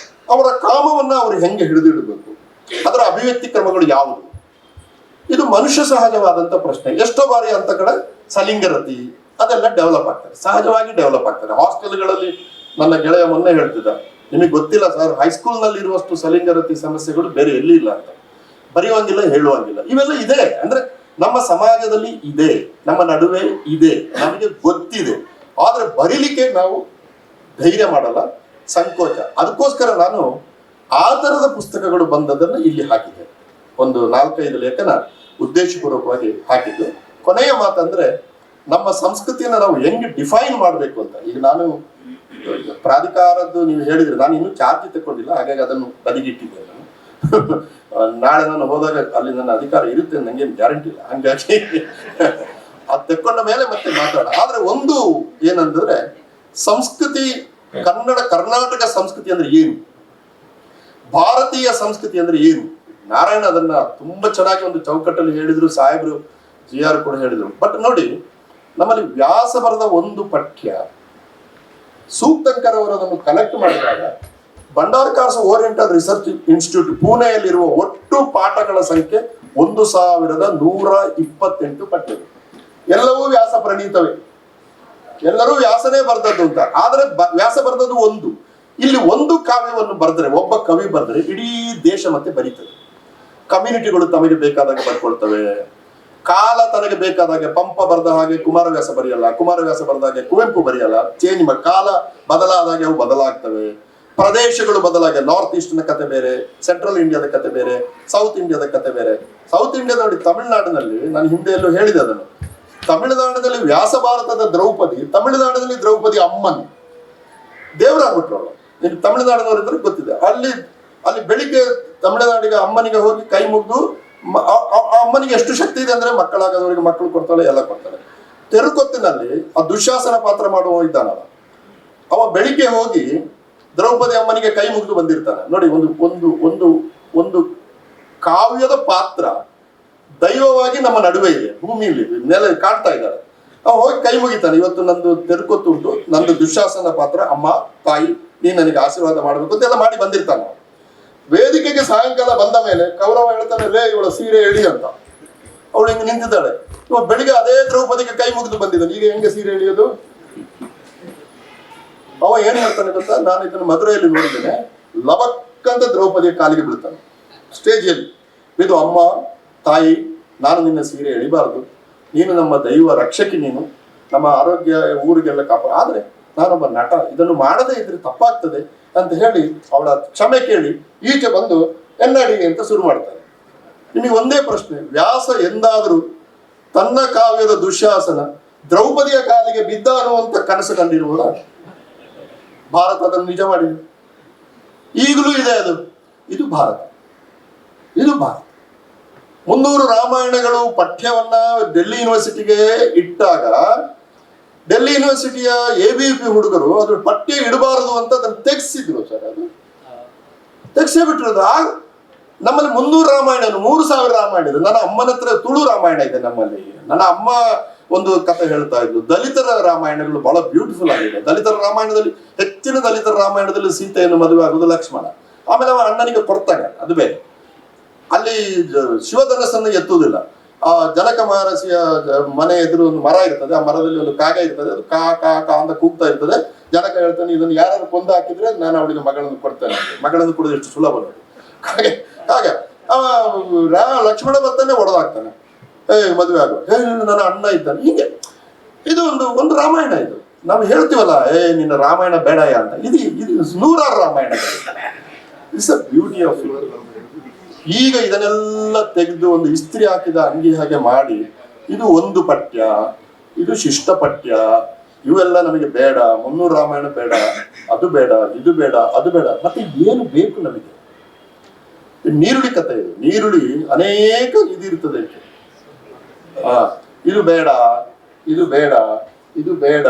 ಅವರ ಕಾಮವನ್ನ ಅವರು ಹೆಂಗೆ ಹಿಡಿದಿಡಬೇಕು, ಅದರ ಅಭಿವ್ಯಕ್ತಿ ಕ್ರಮಗಳು ಯಾವುದು? ಇದು ಮನುಷ್ಯ ಸಹಜವಾದಂತ ಪ್ರಶ್ನೆ. ಎಷ್ಟೋ ಬಾರಿ ಅಂತ ಕಡೆ ಸಲಿಂಗರತಿ ಅದೆಲ್ಲ ಡೆವಲಪ್ ಆಗ್ತಾರೆ, ಸಹಜವಾಗಿ ಡೆವಲಪ್ ಆಗ್ತಾರೆ. ಹಾಸ್ಟೆಲ್ಗಳಲ್ಲಿ ನನ್ನ ಗೆಳೆಯ ಮೊನ್ನೆ ಹೇಳ್ತಿದ್ದ, ನಿಮಗೆ ಗೊತ್ತಿಲ್ಲ ಸರ್, ಹೈಸ್ಕೂಲ್ ನಲ್ಲಿ ಇರುವಷ್ಟು ಸಲಿಂಗರತಿ ಸಮಸ್ಯೆಗಳು ಬೇರೆ ಎಲ್ಲಿ ಇಲ್ಲ ಅಂತ. ಬರೆಯುವಂಗಿಲ್ಲ, ಹೇಳುವಂಗಿಲ್ಲ, ಇವೆಲ್ಲ ಇದೆ. ಅಂದ್ರೆ ನಮ್ಮ ಸಮಾಜದಲ್ಲಿ ಇದೆ, ನಮ್ಮ ನಡುವೆ ಇದೆ, ನಮಗೆ ಗೊತ್ತಿದೆ. ಆದ್ರೆ ಬರೀಲಿಕ್ಕೆ ನಾವು ಧೈರ್ಯ ಮಾಡಲ್ಲ, ಸಂಕೋಚ. ಅದಕ್ಕೋಸ್ಕರ ನಾನು ಆ ತರದ ಪುಸ್ತಕಗಳು ಬಂದದನ್ನು ಇಲ್ಲಿ ಹಾಕಿದ್ದೆ. ಒಂದು 4-5 ಲೇಖನ ಉದ್ದೇಶಪೂರ್ವಕವಾಗಿ ಹಾಕಿದ್ದು. ಕೊನೆಯ ಮಾತಂದ್ರೆ, ನಮ್ಮ ಸಂಸ್ಕೃತಿಯನ್ನು ನಾವು ಹೆಂಗೆ ಡಿಫೈನ್ ಮಾಡಬೇಕು ಅಂತ. ಈಗ ನಾನು ಪ್ರಾಧಿಕಾರದ್ದು ನೀವು ಹೇಳಿದ್ರೆ, ನಾನು ಇನ್ನೂ ಚಾರ್ಜ್ ತಗೊಂಡಿಲ್ಲ, ಹಾಗಾಗಿ ಅದನ್ನು ಬದಿಗಿಟ್ಟಿದ್ದೆ ನಾನು. ನಾಳೆ ನಾನು ಹೋದಾಗ ಅಲ್ಲಿ ನನ್ನ ಅಧಿಕಾರ ಇರುತ್ತೆ ನಂಗೇನು ಗ್ಯಾರಂಟಿ ಇಲ್ಲ, ಹಂಗಾಗಿ ಅದು ತೆಕ್ಕೊಂಡ ಮೇಲೆ ಮತ್ತೆ ಮಾತಾಡ. ಆದ್ರೆ ಒಂದು ಏನಂದ್ರೆ, ಸಂಸ್ಕೃತಿ, ಕರ್ನಾಟಕ ಸಂಸ್ಕೃತಿ ಅಂದ್ರೆ ಏನು, ಭಾರತೀಯ ಸಂಸ್ಕೃತಿ ಅಂದ್ರೆ ಏನು? ನಾರಾಯಣ ಅದನ್ನ ತುಂಬಾ ಚೆನ್ನಾಗಿ ಒಂದು ಚೌಕಟ್ಟಲ್ಲಿ ಹೇಳಿದ್ರು, ಸಾಹೇಬ್ರು GR ಕೂಡ ಹೇಳಿದ್ರು. ಬಟ್ ನೋಡಿ, ನಮ್ಮಲ್ಲಿ ವ್ಯಾಸ ಬರೆದ ಒಂದು ಪಠ್ಯ ಸೂಕ್ತಂಕರ್ ಅವರು ಅದನ್ನು ಕಲೆಕ್ಟ್ ಮಾಡಿದಾಗ, ಭಂಡಾರ್ಕಾರ್ಸ್ ಓರಿಯೆಂಟಲ್ ರಿಸರ್ಚ್ ಇನ್ಸ್ಟಿಟ್ಯೂಟ್ ಪುಣೆಯಲ್ಲಿರುವ ಒಟ್ಟು ಪಾಠಗಳ ಸಂಖ್ಯೆ 1128 ಪಠ್ಯಗಳು. ಎಲ್ಲವೂ ವ್ಯಾಸ ಪ್ರಣೀತವೇ, ಎಲ್ಲರೂ ವ್ಯಾಸನೇ ಬರೆದದ್ದು ಅಂತ. ಆದ್ರೆ ವ್ಯಾಸ ಬರೆದದ್ದು ಒಂದು. ಇಲ್ಲಿ ಒಂದು ಕಾವ್ಯವನ್ನು ಬರೆದರೆ, ಒಬ್ಬ ಕವಿ ಬರೆದರೆ ಇಡೀ ದೇಶ ಮತ್ತೆ ಬರೀತದೆ. ಕಮ್ಯುನಿಟಿಗಳು ತಮಗೆ ಬೇಕಾದಾಗ ಬರ್ಕೊಳ್ತವೆ. ಕಾಲ ತನಗೆ ಬೇಕಾದಾಗೆ ಪಂಪ ಬರೆದ ಹಾಗೆ ಕುಮಾರವ್ಯಾಸ ಬರೆಯಲ್ಲ, ಕುಮಾರವ್ಯಾಸ ಬರೆದ ಹಾಗೆ ಕುವೆಂಪು ಬರೆಯಲ್ಲ. ಚೇಂಜ್ ಕಾಲ ಬದಲಾದಾಗೆ ಅವು ಬದಲಾಗ್ತವೆ. ಪ್ರದೇಶಗಳು ಬದಲಾಗಿ, ನಾರ್ತ್ ಈಸ್ಟ್ನ ಕತೆ ಬೇರೆ, ಸೆಂಟ್ರಲ್ ಇಂಡಿಯಾದ ಕತೆ ಬೇರೆ, ಸೌತ್ ಇಂಡಿಯಾದ ಕತೆ ಬೇರೆ. ಸೌತ್ ಇಂಡಿಯಾದ ನೋಡಿ, ತಮಿಳುನಾಡಿನಲ್ಲಿ ನಾನು ಹಿಂದೆ ಎಲ್ಲೂ ಹೇಳಿದೆ ಅದನ್ನು, ತಮಿಳುನಾಡಿನಲ್ಲಿ ವ್ಯಾಸ ಭಾರತದ ದ್ರೌಪದಿ, ತಮಿಳುನಾಡಿನಲ್ಲಿ ದ್ರೌಪದಿ ಅಮ್ಮನ್ ದೇವರಾಗ್ಬಿಟ್ರು ಅವಳು. ನಿಮ್ಗೆ ತಮಿಳುನಾಡಿನವರಿದ್ರೆ ಗೊತ್ತಿದೆ. ಅಲ್ಲಿ ಬೆಳಿಗ್ಗೆ ತಮಿಳುನಾಡಿಗೆ ಅಮ್ಮನಿಗೆ ಹೋಗಿ ಕೈ ಮುಗಿದು ಆ ಅಮ್ಮನಿಗೆ ಎಷ್ಟು ಶಕ್ತಿ ಇದೆ ಅಂದ್ರೆ ಮಕ್ಕಳಾಗದವರಿಗೆ ಮಕ್ಕಳು ಕೊಡ್ತಾಳೆ, ಎಲ್ಲ ಕೊಡ್ತಾಳೆ. ತೆರುಕೊತ್ತಿನಲ್ಲಿ ಆ ದುಶ್ಯಾಸನ ಪಾತ್ರ ಮಾಡುವ ಇದ್ದಾನಲ್ಲ, ಅವ ಬೆಳಿಗ್ಗೆ ಹೋಗಿ ದ್ರೌಪದಿ ಅಮ್ಮನಿಗೆ ಕೈ ಮುಗಿದು ಬಂದಿರ್ತಾನೆ. ನೋಡಿ, ಒಂದು ಕಾವ್ಯದ ಪಾತ್ರ ದೈವವಾಗಿ ನಮ್ಮ ನಡುವೆ ಇದೆ, ಭೂಮಿಯಲ್ಲಿ ನೆಲೆ ಕಾಣ್ತಾ ಇದ್ದಾರೆ. ಅವ ಹೋಗಿ ಕೈ ಮುಗಿತಾನೆ. ಇವತ್ತು ನಂದು ತೆರುಕೊತ್ತು ಉಂಟು, ನಂದು ದುಶ್ಯಾಸನ ಪಾತ್ರ, ಅಮ್ಮ ತಾಯಿ ನೀನ್ ನನಗೆ ಆಶೀರ್ವಾದ ಮಾಡಬೇಕು ಅಂತೆಲ್ಲ ಮಾಡಿ ಬಂದಿರ್ತಾನೆ. ವೇದಿಕೆಗೆ ಸಾಯಂಕಾಲ ಬಂದ ಮೇಲೆ ಕೌರವ ಹೇಳ್ತಾನೆ, ಲೇ ಇವಳ ಸೀರೆ ಎಳಿ ಅಂತ. ಅವಳು ಹಿಂಗೆ ನಿಂತಿದ್ದಾಳೆ. ಇವ ಬೆಳಿಗ್ಗೆ ಅದೇ ದ್ರೌಪದಿಗೆ ಕೈ ಮುಗಿದು ಬಂದಿದ್ದಾನೆ. ಈಗ ಹೆಂಗೆ ಸೀರೆ ಎಳಿಯೋದು? ಅವ ಏನ್ ಹೇಳ್ತಾನೆ ಗೊತ್ತಾ, ನಾನು ಇದನ್ನು ಮದುರೆಯಲ್ಲಿ ನೋಡಿದ್ದೇನೆ. ಲವಕ್ಕಂತ ದ್ರೌಪದಿಯ ಕಾಲಿಗೆ ಬೀಳ್ತಾನೆ ಸ್ಟೇಜಿಯಲ್ಲಿ ಬಿದ್ದು, ಅಮ್ಮ ತಾಯಿ ನಾನು ನಿನ್ನ ಸೀರೆ ಎಳಿಬಾರದು, ನೀನು ನಮ್ಮ ದೈವ ರಕ್ಷಕಿ, ನೀನು ನಮ್ಮ ಆರೋಗ್ಯ ಊರಿಗೆಲ್ಲ ಕಾಪಾಡ, ಆದ್ರೆ ನಾನೊಬ್ಬ ನಟ, ಇದನ್ನು ಮಾಡದೇ ಇದ್ರೆ ತಪ್ಪಾಗ್ತದೆ ಅಂತ ಹೇಳಿ ಅವಳ ಕ್ಷಮೆ ಕೇಳಿ ಈಚೆ ಬಂದು ಎನ್ನಡಿ ಅಂತ ಶುರು ಮಾಡ್ತಾರೆ. ನಿಮಗೆ ಒಂದೇ ಪ್ರಶ್ನೆ, ವ್ಯಾಸ ಎಂದಾದರೂ ತನ್ನ ಕಾವ್ಯದ ದುಶ್ಯಾಸನ ದ್ರೌಪದಿಯ ಕಾಲಿಗೆ ಬಿದ್ದ ಅನ್ನುವಂತ ಕನಸು ಕಂಡಿರುವುದ? ಭಾರತ ಅದನ್ನು ನಿಜ ಮಾಡಿದೆ, ಈಗಲೂ ಇದೆ ಅದು. ಇದು ಭಾರತ. 300 ರಾಮಾಯಣಗಳು ಪಠ್ಯವನ್ನ ಡೆಲ್ಲಿ ಯೂನಿವರ್ಸಿಟಿಗೆ ಇಟ್ಟಾಗ ಡೆಲ್ಲಿ ಯೂನಿವರ್ಸಿಟಿಯ ABVP ಹುಡುಗರು ಅದ್ರ ಪಠ್ಯ ಇಡಬಾರದು ಅಂತ ಅದನ್ನು ತೆಗೆಸಿದ್ರು ಸರ್. ಅದು ತೆಗೆಸೇ ಬಿಟ್ಟಿರೋದು. ನಮ್ಮಲ್ಲಿ 300 ರಾಮಾಯಣ, 3000 ರಾಮಾಯಣ ಇದೆ. ನನ್ನ ಅಮ್ಮನ ಹತ್ರ ತುಳು ರಾಮಾಯಣ ಇದೆ ನಮ್ಮಲ್ಲಿ. ನನ್ನ ಅಮ್ಮ ಒಂದು ಕಥೆ ಹೇಳ್ತಾ ಇದ್ಲು, ದಲಿತರ ರಾಮಾಯಣಗಳು ಬಹಳ ಬ್ಯೂಟಿಫುಲ್ ಆಗಿದೆ. ದಲಿತರ ರಾಮಾಯಣದಲ್ಲಿ ಹೆಚ್ಚಿನ ದಲಿತರ ರಾಮಾಯಣದಲ್ಲಿ ಸೀತೆಯನ್ನು ಮದುವೆ ಆಗುವುದು ಲಕ್ಷ್ಮಣ, ಆಮೇಲೆ ಅವ ಅಣ್ಣನಿಗೆ ಕೊಡ್ತಾನೆ, ಅದು ಬೇರೆ. ಅಲ್ಲಿ ಶಿವಧನಸ್ಸನ್ನು ಎತ್ತುವುದಿಲ್ಲ. ಆ ಜನಕ ಮಹರ್ಷಿಯ ಮನೆ ಎದುರು ಒಂದು ಮರ ಇರ್ತದೆ, ಆ ಮರದಲ್ಲಿ ಒಂದು ಕಾಗ ಇರ್ತದೆ, ಅದು ಕಾ ಕಾ ಕಾ ಅಂತ ಕೂಗ್ತಾ ಇರ್ತದೆ. ಜನಕ ಹೇಳ್ತಾನೆ, ಇದನ್ನು ಯಾರು ಕೊಂದು ಹಾಕಿದ್ರೆ ನಾನು ಅವಳಿಗೆ ಮಗಳನ್ನು ಕೊಡ್ತೇನೆ. ಮಗಳನ್ನು ಕೊಡೋದು ಎಷ್ಟು ಸುಲಭ ನೋಡಿ. ಹಾಗೆ ಲಕ್ಷ್ಮಣ ಬರ್ತಾನೆ, ಹೊಡೆದಾಗ್ತಾನೆ, ಮದುವೆ ಆಗೋ, ನನ್ನ ಅಣ್ಣ ಇದ್ದಾನೆ. ಹೀಗೆ ಇದು ಒಂದು ರಾಮಾಯಣ. ಇದು ನಾವು ಹೇಳ್ತೀವಲ್ಲ, ನಿನ್ನ ರಾಮಾಯಣ ಬೇಡಯ ಅಂತ. ಇದು 100 Ramayana. It's a beauty of it. ಈಗ ಇದನ್ನೆಲ್ಲ ತೆಗೆದು ಒಂದು ಇಸ್ತ್ರಿ ಹಾಕಿದ ಅಂಗಿ ಹಾಗೆ ಮಾಡಿ, ಇದು ಒಂದು ಪಠ್ಯ, ಇದು ಶಿಷ್ಟ ಪಠ್ಯ, ಇವೆಲ್ಲ ನಮಗೆ ಬೇಡ. 300 ರಾಮಾಯಣ ಬೇಡ, ಅದು ಬೇಡ, ಇದು ಬೇಡ, ಅದು ಬೇಡ. ಮತ್ತೆ ಏನು ಬೇಕು ನಮಗೆ? ನೀರುಳ್ಳಿ ಕಥೆ ಇದು. ನೀರುಳ್ಳಿ ಅನೇಕ ಇದಿರ್ತದೆ. ಇದು ಬೇಡ, ಇದು ಬೇಡ, ಇದು ಬೇಡ,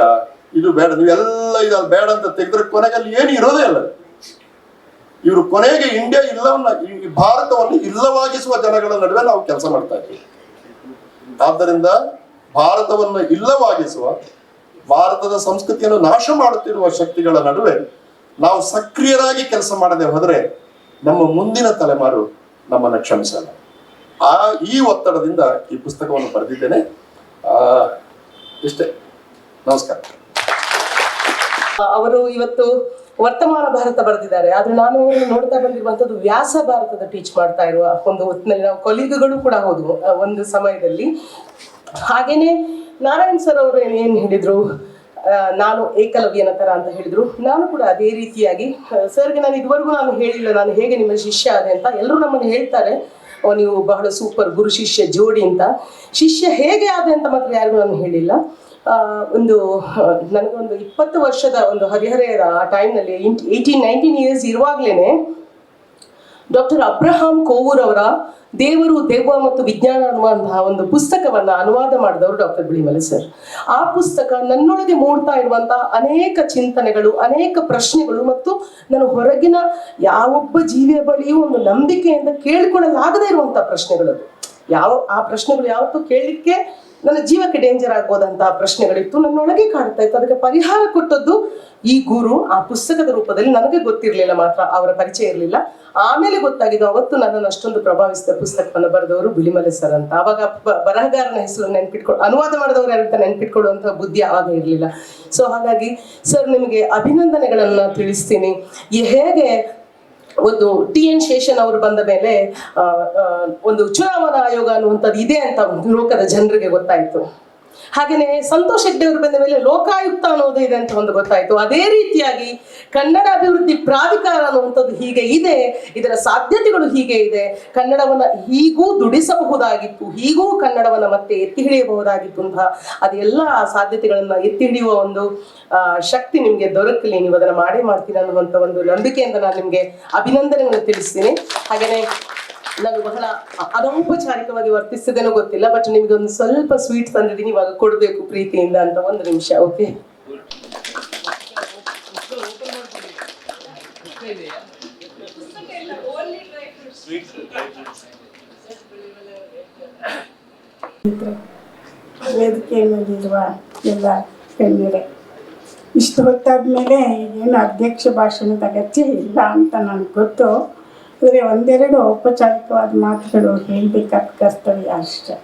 ಇದು ಬೇಡ, ನೀವೆಲ್ಲ ಇದು ಬೇಡ ಅಂತ ತೆಗೆದ್ರೆ ಕೊನೆಗೆ ಅಲ್ಲಿ ಏನು ಇರೋದೇ ಅಲ್ಲ. ಇವರು ಕೊನೆಗೆ ಇಂಡಿಯಾ ಭಾರತವನ್ನು ಇಲ್ಲವಾಗಿಸುವ ಜನಗಳ ನಡುವೆ ನಾವು ಕೆಲಸ ಮಾಡ್ತಾ ಇದ್ದೀವಿ. ಆದ್ದರಿಂದ ಭಾರತವನ್ನು ಇಲ್ಲವಾಗಿಸುವ, ಭಾರತದ ಸಂಸ್ಕೃತಿಯನ್ನು ನಾಶ ಮಾಡುತ್ತಿರುವ ಶಕ್ತಿಗಳ ನಡುವೆ ನಾವು ಸಕ್ರಿಯರಾಗಿ ಕೆಲಸ ಮಾಡದೆ ಹೋದರೆ ನಮ್ಮ ಮುಂದಿನ ತಲೆಮಾರು ನಮ್ಮನ್ನು ಕ್ಷಮಿಸಲ್ಲ. ಈ ಒತ್ತಡದಿಂದ ಈ ಪುಸ್ತಕವನ್ನು ಬರೆದಿದ್ದೇನೆ. ಇಷ್ಟೇ. ನಮಸ್ಕಾರ. ಅವರು ಇವತ್ತು ವರ್ತಮಾನ ಭಾರತ ಬರೆದಿದ್ದಾರೆ, ಆದ್ರೆ ನಾನು ನೋಡ್ತಾ ಬಂದಿರುವಂತದ್ದು ವ್ಯಾಸ ಭಾರತದ ಟೀಚ್ ಮಾಡ್ತಾ ಇರುವ ಒಂದು ಹೊತ್ತಿನಲ್ಲಿ ನಾವು ಕೊಲೀಗ್ಗಳು ಕೂಡ ಹೋದ್ವು ಒಂದು ಸಮಯದಲ್ಲಿ. ಹಾಗೇನೆ ನಾರಾಯಣ್ ಸರ್ ಅವರು ಏನ್ ಹೇಳಿದ್ರು, ನಾನು ಏಕಲವ್ಯನ ತರ ಅಂತ ಹೇಳಿದ್ರು. ನಾನು ಕೂಡ ಅದೇ ರೀತಿಯಾಗಿ ಸರ್ಗೆ ನಾನು ಇದುವರೆಗೂ ನಾನು ಹೇಳಿಲ್ಲ ನಾನು ಹೇಗೆ ನಿಮ್ಮ ಶಿಷ್ಯ ಆದೆ ಅಂತ. ಎಲ್ಲರೂ ನಮ್ಮನ್ನು ಹೇಳ್ತಾರೆ, ನೀವು ಬಹಳ ಸೂಪರ್ ಗುರು ಶಿಷ್ಯ ಜೋಡಿ ಅಂತ. ಶಿಷ್ಯ ಹೇಗೆ ಆದೆ ಅಂತ ಮಾತ್ರ ಯಾರಿಗೂ ನಾನು ಹೇಳಿಲ್ಲ. ನನಗೊಂದು 20 ವರ್ಷದ ಒಂದು ಹದಿಹರೆಯದ ಆ ಟೈಮ್ನಲ್ಲಿ 18-19 ಇಯರ್ಸ್ ಇರುವಾಗ್ಲೇನೆ ಡಾಕ್ಟರ್ ಅಬ್ರಹಾಂ ಕೋವೂರ್ ಅವರ ದೇವರು ದೆವ್ವ ಮತ್ತು ವಿಜ್ಞಾನ ಅನ್ನುವಂತಹ ಒಂದು ಪುಸ್ತಕವನ್ನ ಅನುವಾದ ಮಾಡಿದವರು ಡಾಕ್ಟರ್ ಬಿಳಿಮಲೆ ಸರ್. ಆ ಪುಸ್ತಕ ನನ್ನೊಳಗೆ ಮೂಡ್ತಾ ಇರುವಂತಹ ಅನೇಕ ಚಿಂತನೆಗಳು, ಅನೇಕ ಪ್ರಶ್ನೆಗಳು ಮತ್ತು ನಾನು ಹೊರಗಿನ ಯಾವೊಬ್ಬ ಜೀವಿಯ ಬಳಿಯೂ ಒಂದು ನಂಬಿಕೆಯಿಂದ ಕೇಳಿಕೊಳ್ಳಲಾಗದೇ ಇರುವಂತಹ ಪ್ರಶ್ನೆಗಳು. ಆ ಪ್ರಶ್ನೆಗಳು ಯಾವತ್ತೂ ಕೇಳಲಿಕ್ಕೆ ನನ್ನ ಜೀವಕ್ಕೆ ಡೇಂಜರ್ ಆಗ್ಬೋದಂತಹ ಪ್ರಶ್ನೆಗಳಿತ್ತು, ನನ್ನೊಳಗೆ ಕಾಡ್ತಾ ಇತ್ತು. ಅದಕ್ಕೆ ಪರಿಹಾರ ಕೊಟ್ಟದ್ದು ಈ ಗುರು ಆ ಪುಸ್ತಕದ ರೂಪದಲ್ಲಿ. ನನಗೆ ಗೊತ್ತಿರಲಿಲ್ಲ, ಮಾತ್ರ ಅವರ ಪರಿಚಯ ಇರಲಿಲ್ಲ. ಆಮೇಲೆ ಗೊತ್ತಾಗಿದ್ದು, ಅವತ್ತು ನನ್ನನ್ನು ಅಷ್ಟೊಂದು ಪ್ರಭಾವಿಸಿದ ಪುಸ್ತಕವನ್ನು ಬರೆದವರು ಬಿಳಿಮಲೆ ಸರ್ ಅಂತ. ಅವಾಗ ಬರಹಗಾರನ ಹೆಸರು ನೆನ್ಪಿಟ್ಕೊಂಡು, ಅನುವಾದ ಮಾಡಿದವರು ಯಾರಂತ ನೆನ್ಪಿಟ್ಕೊಳ್ಳುವಂತಹ ಬುದ್ಧಿ ಆವಾಗ ಇರಲಿಲ್ಲ. ಸೊ ಹಾಗಾಗಿ ಸರ್ ನಿಮಗೆ ಅಭಿನಂದನೆಗಳನ್ನ ತಿಳಿಸ್ತೀನಿ. ಹೇಗೆ ಒಂದು TN ಶೇಷನ್ ಅವರು ಬಂದ ಮೇಲೆ ಒಂದು ಚುನಾವಣಾ ಆಯೋಗ ಅನ್ನುವಂಥದ್ದು ಇದೆ ಅಂತ ಲೋಕದ ಜನರಿಗೆ ಗೊತ್ತಾಯ್ತು. ಹಾಗೆಯೇ ಸಂತೋಷ್ ಹೆಗ್ಡೆ ಅವರು ಬಂದ ಮೇಲೆ ಲೋಕಾಯುಕ್ತ ಅನ್ನೋದು ಇದೆ ಅಂತ ಒಂದು ಗೊತ್ತಾಯ್ತು. ಅದೇ ರೀತಿಯಾಗಿ ಕನ್ನಡ ಅಭಿವೃದ್ಧಿ ಪ್ರಾಧಿಕಾರ ಅನ್ನುವಂಥದ್ದು ಹೀಗೆ ಇದೆ, ಇದರ ಸಾಧ್ಯತೆಗಳು ಹೀಗೆ ಇದೆ, ಕನ್ನಡವನ್ನ ಹೀಗೂ ದುಡಿಸಬಹುದಾಗಿತ್ತು, ಹೀಗೂ ಕನ್ನಡವನ್ನ ಮತ್ತೆ ಎತ್ತಿ ಹಿಡಿಯಬಹುದಾಗಿತ್ತು ಅಂತ ಅದೆಲ್ಲ ಸಾಧ್ಯತೆಗಳನ್ನ ಎತ್ತಿ ಹಿಡಿಯುವ ಒಂದು ಶಕ್ತಿ ನಿಮ್ಗೆ ದೊರಕಲಿ, ನೀವು ಅದನ್ನ ಮಾಡೇ ಮಾಡ್ತೀರ ಅನ್ನುವಂಥ ಒಂದು ನಂಬಿಕೆಯಿಂದ ನಾನು ನಿಮ್ಗೆ ಅಭಿನಂದನೆಗಳನ್ನು ತಿಳಿಸ್ತೀನಿ. ಹಾಗೇನೆ ನಾನು ಬಹಳ ಅನೌಪಚಾರಿಕವಾಗಿ ವರ್ತಿಸಿದೇನೋ ಗೊತ್ತಿಲ್ಲ, ಬಟ್ ನಿಮ್ಗೆ ಒಂದು ಸ್ವಲ್ಪ ಸ್ವೀಟ್ ತಂದಿದ್ದೀನಿ, ಇವಾಗ ಕೊಡ್ಬೇಕು ಪ್ರೀತಿಯಿಂದ ಅಂತ. ಒಂದು ನಿಮಿಷ, ಓಕೆ? ವೇದಿಕೆ ಮೇಲಿರುವ ಎಲ್ಲ ಗಣ್ಯರೇ, ಇಷ್ಟು ಹೊತ್ತಾದ್ಮೇಲೆ ಏನು ಅಧ್ಯಕ್ಷ ಭಾಷಣದ ಅಗತ್ಯ ಇಲ್ಲ ಅಂತ ನನಗೆ ಗೊತ್ತು. ಆದರೆ ಒಂದೆರಡು ಔಪಚಾರಿಕವಾದ ಮಾತುಗಳು ಹೇಳಬೇಕಾದ ಕರ್ತವ್ಯ ಅಷ್ಟೆ.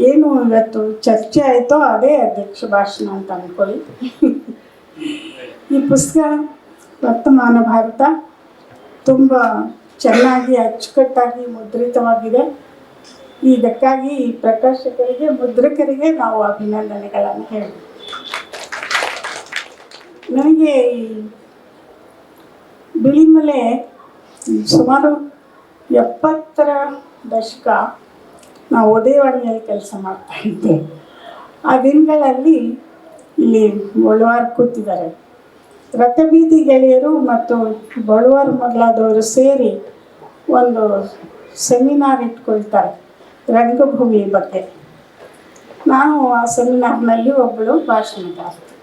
ಏನು ಇವತ್ತು ಚರ್ಚೆ ಆಯಿತೋ ಅದೇ ಅಧ್ಯಕ್ಷ ಭಾಷಣ ಅಂತ ಅಂದ್ಕೊಳ್ಳಿ. ಈ ಪುಸ್ತಕ ವರ್ತಮಾನ ಭಾರತ ತುಂಬ ಚೆನ್ನಾಗಿ ಅಚ್ಚುಕಟ್ಟಾಗಿ ಮುದ್ರಿತವಾಗಿದೆ. ಇದಕ್ಕಾಗಿ ಈ ಪ್ರಕಾಶಕರಿಗೆ, ಮುದ್ರಕರಿಗೆ ನಾವು ಅಭಿನಂದನೆಗಳನ್ನು ಹೇಳಿ, ನನಗೆ ಈ ಬಿಳಿಮಲೆ ಸುಮಾರು 70ರ ದಶಕ ನಾವು ಉದಯವಾಣಿಯಲ್ಲಿ ಕೆಲಸ ಮಾಡ್ತಾಯಿದ್ದೆ. ಆ ದಿನಗಳಲ್ಲಿ ಇಲ್ಲಿ ಬೊಳುವಾರ್ ಕೂತಿದ್ದಾರೆ, ರಥಬೀದಿ ಗೆಳೆಯರು ಮತ್ತು ಬೊಳುವಾರ್ ಮೊದಲಾದವರು ಸೇರಿ ಒಂದು ಸೆಮಿನಾರ್ ಇಟ್ಕೊಳ್ತಾರೆ ರಂಗಭೂಮಿ ಬಗ್ಗೆ. ನಾನು ಆ ಸೆಮಿನಾರ್ನಲ್ಲಿ ಒಬ್ಬಳು ಭಾಷಣಕಾರ್ತಿ.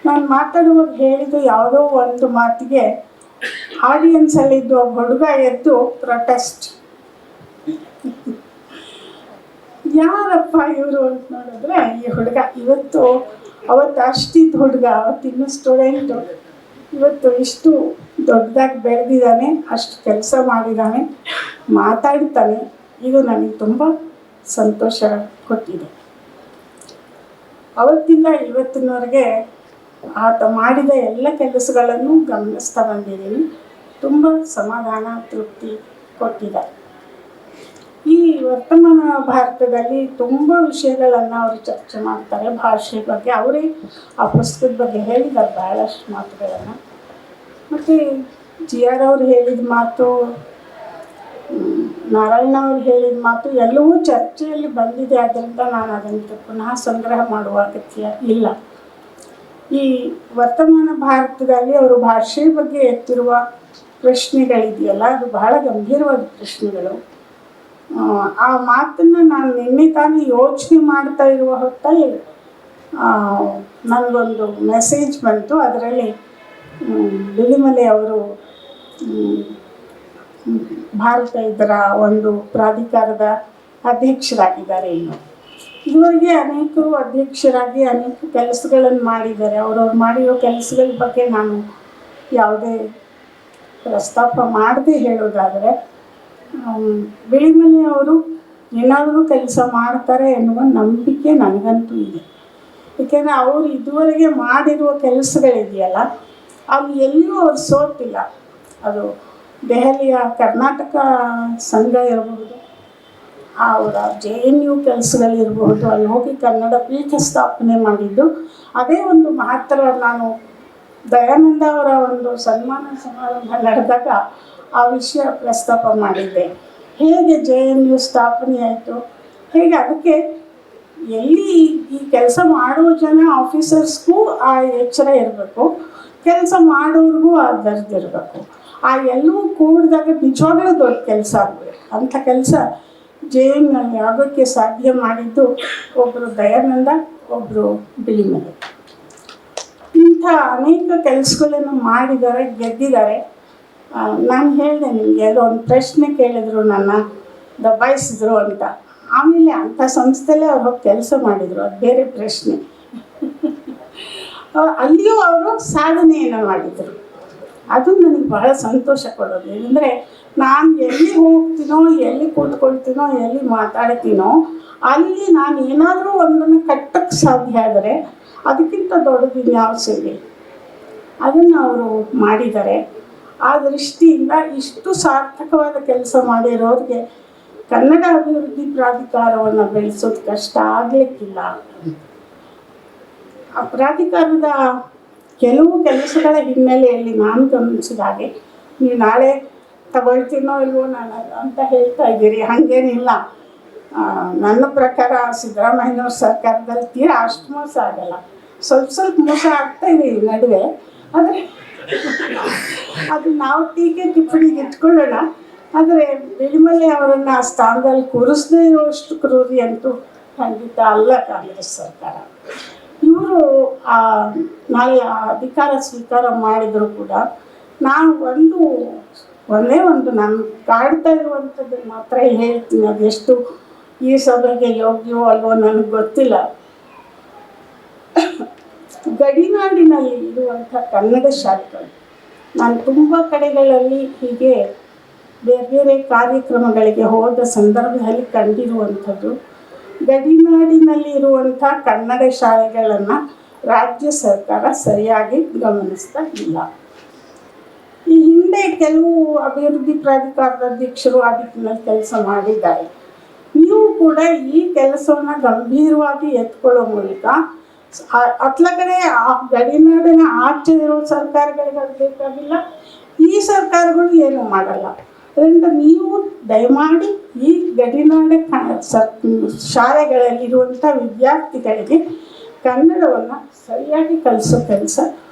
ನಾನು ಮಾತಾಡುವಾಗ ಹೇಳಿದ್ದು ಯಾವುದೋ ಒಂದು ಮಾತಿಗೆ ಆಡಿಯನ್ಸಲ್ಲಿದ್ದು ಒಬ್ಬ ಹುಡುಗ ಎದ್ದು ಪ್ರೊಟೆಸ್ಟ್. ಯಾರಪ್ಪ ಇವರು ಅಂತ ನೋಡಿದ್ರೆ ಈ ಹುಡುಗ ಅವತ್ತು ಅಷ್ಟಿದ್ದ ಹುಡುಗ, ಅವತ್ತಿನ್ನೂ ಸ್ಟೂಡೆಂಟು, ಇವತ್ತು ಇಷ್ಟು ದೊಡ್ಡದಾಗಿ ಬೆಳೆದಿದ್ದಾನೆ, ಅಷ್ಟು ಕೆಲಸ ಮಾಡಿದ್ದಾನೆ, ಮಾತಾಡ್ತಾನೆ. ಇದು ನನಗೆ ತುಂಬ ಸಂತೋಷ ಕೊಟ್ಟಿದೆ. ಅವತ್ತಿಂದ ಇವತ್ತಿನವರೆಗೆ ಆತ ಮಾಡಿದ ಎಲ್ಲ ಕೆಲಸಗಳನ್ನು ಗಮನಿಸ್ತಾ ಬಂದಿದ್ದೀನಿ. ತುಂಬ ಸಮಾಧಾನ, ತೃಪ್ತಿ ಕೊಟ್ಟಿದೆ. ಈ ವರ್ತಮಾನ ಭಾರತದಲ್ಲಿ ತುಂಬ ವಿಷಯಗಳನ್ನು ಅವರು ಚರ್ಚೆ ಮಾಡ್ತಾರೆ. ಭಾಷೆ ಬಗ್ಗೆ ಅವರೇ ಆ ಪುಸ್ತಕದ ಬಗ್ಗೆ ಹೇಳಿದ್ದಾರೆ ಭಾಳಷ್ಟು ಮಾತುಗಳನ್ನು. ಮತ್ತು GR ಅವರು ಹೇಳಿದ ಮಾತು, ನಾರಾಯಣ ಅವರು ಹೇಳಿದ ಮಾತು ಎಲ್ಲವೂ ಚರ್ಚೆಯಲ್ಲಿ ಬಂದಿದೆ. ಆದ್ದರಿಂದ ನಾನು ಅದನ್ನು ಪುನಃ ಸಂಗ್ರಹ ಮಾಡುವ ಅಗತ್ಯ ಇಲ್ಲ. ಈ ವರ್ತಮಾನ ಭಾರತದಲ್ಲಿ ಅವರು ಭಾಷೆ ಬಗ್ಗೆ ಎತ್ತಿರುವ ಪ್ರಶ್ನೆಗಳಿದೆಯಲ್ಲ, ಅದು ಬಹಳ ಗಂಭೀರವಾದ ಪ್ರಶ್ನೆಗಳು. ಆ ಮಾತನ್ನು ನಾನು ನಿನ್ನೆ ತಾನೇ ಯೋಚನೆ ಮಾಡ್ತಾ ಇರುವ ಹೊತ್ತಲ್ಲಿ ನನಗೊಂದು ಮೆಸೇಜ್ ಬಂತು. ಅದರಲ್ಲಿ ಬಿಳಿಮಲೆ ಅವರು ಭಾರತ ಇದರ ಒಂದು ಪ್ರಾಧಿಕಾರದ ಅಧ್ಯಕ್ಷರಾಗಿದ್ದಾರೆ. ಇದುವರೆಗೆ ಅನೇಕರು ಅಧ್ಯಕ್ಷರಾಗಿ ಅನೇಕ ಕೆಲಸಗಳನ್ನು ಮಾಡಿದ್ದಾರೆ. ಅವರವ್ರು ಮಾಡಿರೋ ಕೆಲಸಗಳ ಬಗ್ಗೆ ನಾನು ಯಾವುದೇ ಪ್ರಸ್ತಾಪ ಮಾಡದೆ ಹೇಳೋದಾದರೆ, ಬಿಳಿಮಲೆ ಅವರು ಏನಾದರೂ ಕೆಲಸ ಮಾಡ್ತಾರೆ ಎನ್ನುವ ನಂಬಿಕೆ ನನಗಂತೂ ಇದೆ. ಏಕೆಂದರೆ ಅವರು ಇದುವರೆಗೆ ಮಾಡಿರುವ ಕೆಲಸಗಳಿದೆಯಲ್ಲ, ಅವು ಎಲ್ಲಿಯೂ ಅವ್ರು ಸೋತಿಲ್ಲ. ಅದು ದೆಹಲಿಯ ಕರ್ನಾಟಕ ಸಂಘ ಇರಬಹುದು, ಅವರ JNU ಕೆಲಸಗಳಿರಬಹುದು, ಅಲ್ಲಿ ಹೋಗಿ ಕನ್ನಡ ಪೀಠ ಸ್ಥಾಪನೆ ಮಾಡಿದ್ದು. ಅದೇ ಒಂದು ಮಹತ್ತರ. ನಾನು ದಯಾನಂದ ಅವರ ಒಂದು ಸನ್ಮಾನ ಸಮಾರಂಭ ನಡೆದಾಗ ಆ ವಿಷಯ ಪ್ರಸ್ತಾಪ ಮಾಡಿದ್ದೆ. ಹೇಗೆ JNU ಸ್ಥಾಪನೆ ಆಯಿತು, ಹೇಗೆ ಅದಕ್ಕೆ ಎಲ್ಲಿ ಈ ಕೆಲಸ ಮಾಡುವ ಜನ ಆಫೀಸರ್ಸ್ಗೂ ಆ ಎಚ್ಚರ ಇರಬೇಕು, ಕೆಲಸ ಮಾಡೋರಿಗೂ ಆ ದರ್ದಿರಬೇಕು. ಆ ಎಲ್ಲವೂ ಕೂಡಿದಾಗ ನಿಜವಾಗ್ಲೂ ದೊಡ್ಡ ಕೆಲಸ ಆಗಬೇಕು. ಅಂಥ ಕೆಲಸ JNUನಲ್ಲಿ ಆಗೋಕ್ಕೆ ಸಾಧ್ಯ ಮಾಡಿದ್ದು ಒಬ್ಬರು ದಯಾನಂದ, ಒಬ್ಬರು ಬಿಳಿಮಲೆ. ಇಂಥ ಅನೇಕ ಕೆಲಸಗಳನ್ನು ಮಾಡಿದ್ದಾರೆ, ಗೆದ್ದಿದ್ದಾರೆ. ನಾನು ಹೇಳಿದೆ ನಿಮಗೆ, ಏನೋ ಒಂದು ಪ್ರಶ್ನೆ ಕೇಳಿದ್ರು, ನನ್ನ ದಬಾಯಿಸಿದ್ರು ಅಂತ. ಆಮೇಲೆ ಅಂಥ ಸಂಸ್ಥೆಯಲ್ಲೇ ಅವ್ರು ಹೋಗಿ ಕೆಲಸ ಮಾಡಿದರು, ಅದು ಬೇರೆ ಪ್ರಶ್ನೆ. ಅಲ್ಲಿಯೂ ಅವರು ಸಾಧನೆಯನ್ನು ಮಾಡಿದರು. ಅದು ನನಗೆ ಬಹಳ ಸಂತೋಷ ಕೊಡೋದು. ಅಂದರೆ ನಾನು ಎಲ್ಲಿ ಹೋಗ್ತೀನೋ, ಎಲ್ಲಿ ಕೂತ್ಕೊಳ್ತೀನೋ, ಎಲ್ಲಿ ಮಾತಾಡ್ತೀನೋ, ಅಲ್ಲಿ ನಾನು ಏನಾದರೂ ಒಂದನ್ನು ಕಟ್ಟಕ್ಕೆ ಸಾಧ್ಯ ಆದರೆ ಅದಕ್ಕಿಂತ ದೊಡ್ಡದು ಯಾವ ಸೇವೆ, ಅದನ್ನು ಅವರು ಮಾಡಿದ್ದಾರೆ. ಆ ದೃಷ್ಟಿಯಿಂದ ಇಷ್ಟು ಸಾರ್ಥಕವಾದ ಕೆಲಸ ಮಾಡಿರೋರಿಗೆ ಕನ್ನಡ ಅಭಿವೃದ್ಧಿ ಪ್ರಾಧಿಕಾರವನ್ನು ಬೆಳೆಸೋದು ಕಷ್ಟ ಆಗಲಿಕ್ಕಿಲ್ಲ. ಆ ಪ್ರಾಧಿಕಾರದ ಕೆಲವು ಕೆಲಸಗಳ ಹಿನ್ನೆಲೆಯಲ್ಲಿ ನಾನು ಗಮನಿಸಿದ ಹಾಗೆ, ನೀವು ನಾಳೆ ತಗೊಳ್ತೀನೋ ಇಲ್ವೋ ನಾನು ಅಂತ ಹೇಳ್ತಾ ಇದ್ದೀರಿ, ಹಾಗೇನಿಲ್ಲ. ನನ್ನ ಪ್ರಕಾರ ಸಿದ್ದರಾಮಯ್ಯನವ್ರ ಸರ್ಕಾರದಲ್ಲಿ ತೀರಾ ಅಷ್ಟು ಮೋಸ ಆಗಲ್ಲ, ಸ್ವಲ್ಪ ಮೋಸ ಆಗ್ತಾ ಇದೆ ಈ ನಡುವೆ. ಆದರೆ ಅದು ನಾವು ಟೀಕೆ ಟಿಪ್ಪಣಿಗೆ ಇಟ್ಕೊಳ್ಳೋಣ. ಆದರೆ ಬಿಳಿಮಲೆ ಅವರನ್ನು ಆ ಸ್ಥಾನದಲ್ಲಿ ಕೂರಿಸದೇ ಇರುವಷ್ಟು ಕ್ರೂರಿ ಅಂತೂ ಖಂಡಿತ ಅಲ್ಲ ಕಾಂಗ್ರೆಸ್ ಸರ್ಕಾರ. ಇವರು ನಾಳೆ ಅಧಿಕಾರ ಸ್ವೀಕಾರ ಮಾಡಿದರೂ ಕೂಡ ನಾನು ಒಂದೇ ಒಂದು ನಾನು ಕಾಡ್ತಾ ಇರುವಂಥದ್ದು ಮಾತ್ರ ಹೇಳ್ತೀನಿ, ಅದೆಷ್ಟು ಈ ಸಭೆಗೆ ಯೋಗ್ಯವೋ ಅಲ್ವೋ ನನಗೆ ಗೊತ್ತಿಲ್ಲ. ಗಡಿನಾಡಿನಲ್ಲಿ ಇರುವಂಥ ಕನ್ನಡ ಶಾಲೆಗಳು, ನಾನು ತುಂಬ ಕಡೆಗಳಲ್ಲಿ ಹೀಗೆ ಬೇರೆ ಬೇರೆ ಕಾರ್ಯಕ್ರಮಗಳಿಗೆ ಹೋದ ಸಂದರ್ಭದಲ್ಲಿ ಕಂಡಿರುವಂಥದ್ದು, ಗಡಿನಾಡಿನಲ್ಲಿ ಇರುವಂಥ ಕನ್ನಡ ಶಾಲೆಗಳನ್ನು ರಾಜ್ಯ ಸರ್ಕಾರ ಸರಿಯಾಗಿ ಗಮನಿಸ್ತಾ ಇಲ್ಲ. ಈ ಹಿಂದೆ ಕೆಲವು ಅಭಿವೃದ್ಧಿ ಪ್ರಾಧಿಕಾರದ ಅಧ್ಯಕ್ಷರು ಆ ದಿಕ್ಕಿನಲ್ಲಿ ಕೆಲಸ ಮಾಡಿದ್ದಾರೆ. ನೀವು ಕೂಡ ಈ ಕೆಲಸವನ್ನು ಗಂಭೀರವಾಗಿ ಎತ್ಕೊಳ್ಳೋ ಮೂಲಕ ಅತ್ಲ ಕಡೆ ಆ ಗಡಿನಾಡಿನ ಆಚೆ ಇರೋ ಸರ್ಕಾರಗಳಿಗೆ ಅದು ಬೇಕಾಗಿಲ್ಲ, ಈ ಸರ್ಕಾರಗಳು ಏನೂ ಮಾಡಲ್ಲ. ಅದರಿಂದ ನೀವು ದಯಮಾಡಿ ಈ ಗಡಿನಾಡ ಶಾಲೆಗಳಲ್ಲಿರುವಂಥ ವಿದ್ಯಾರ್ಥಿಗಳಿಗೆ ಕನ್ನಡವನ್ನು ಸರಿಯಾಗಿ ಕಲಿಸೋ ಕೆಲಸ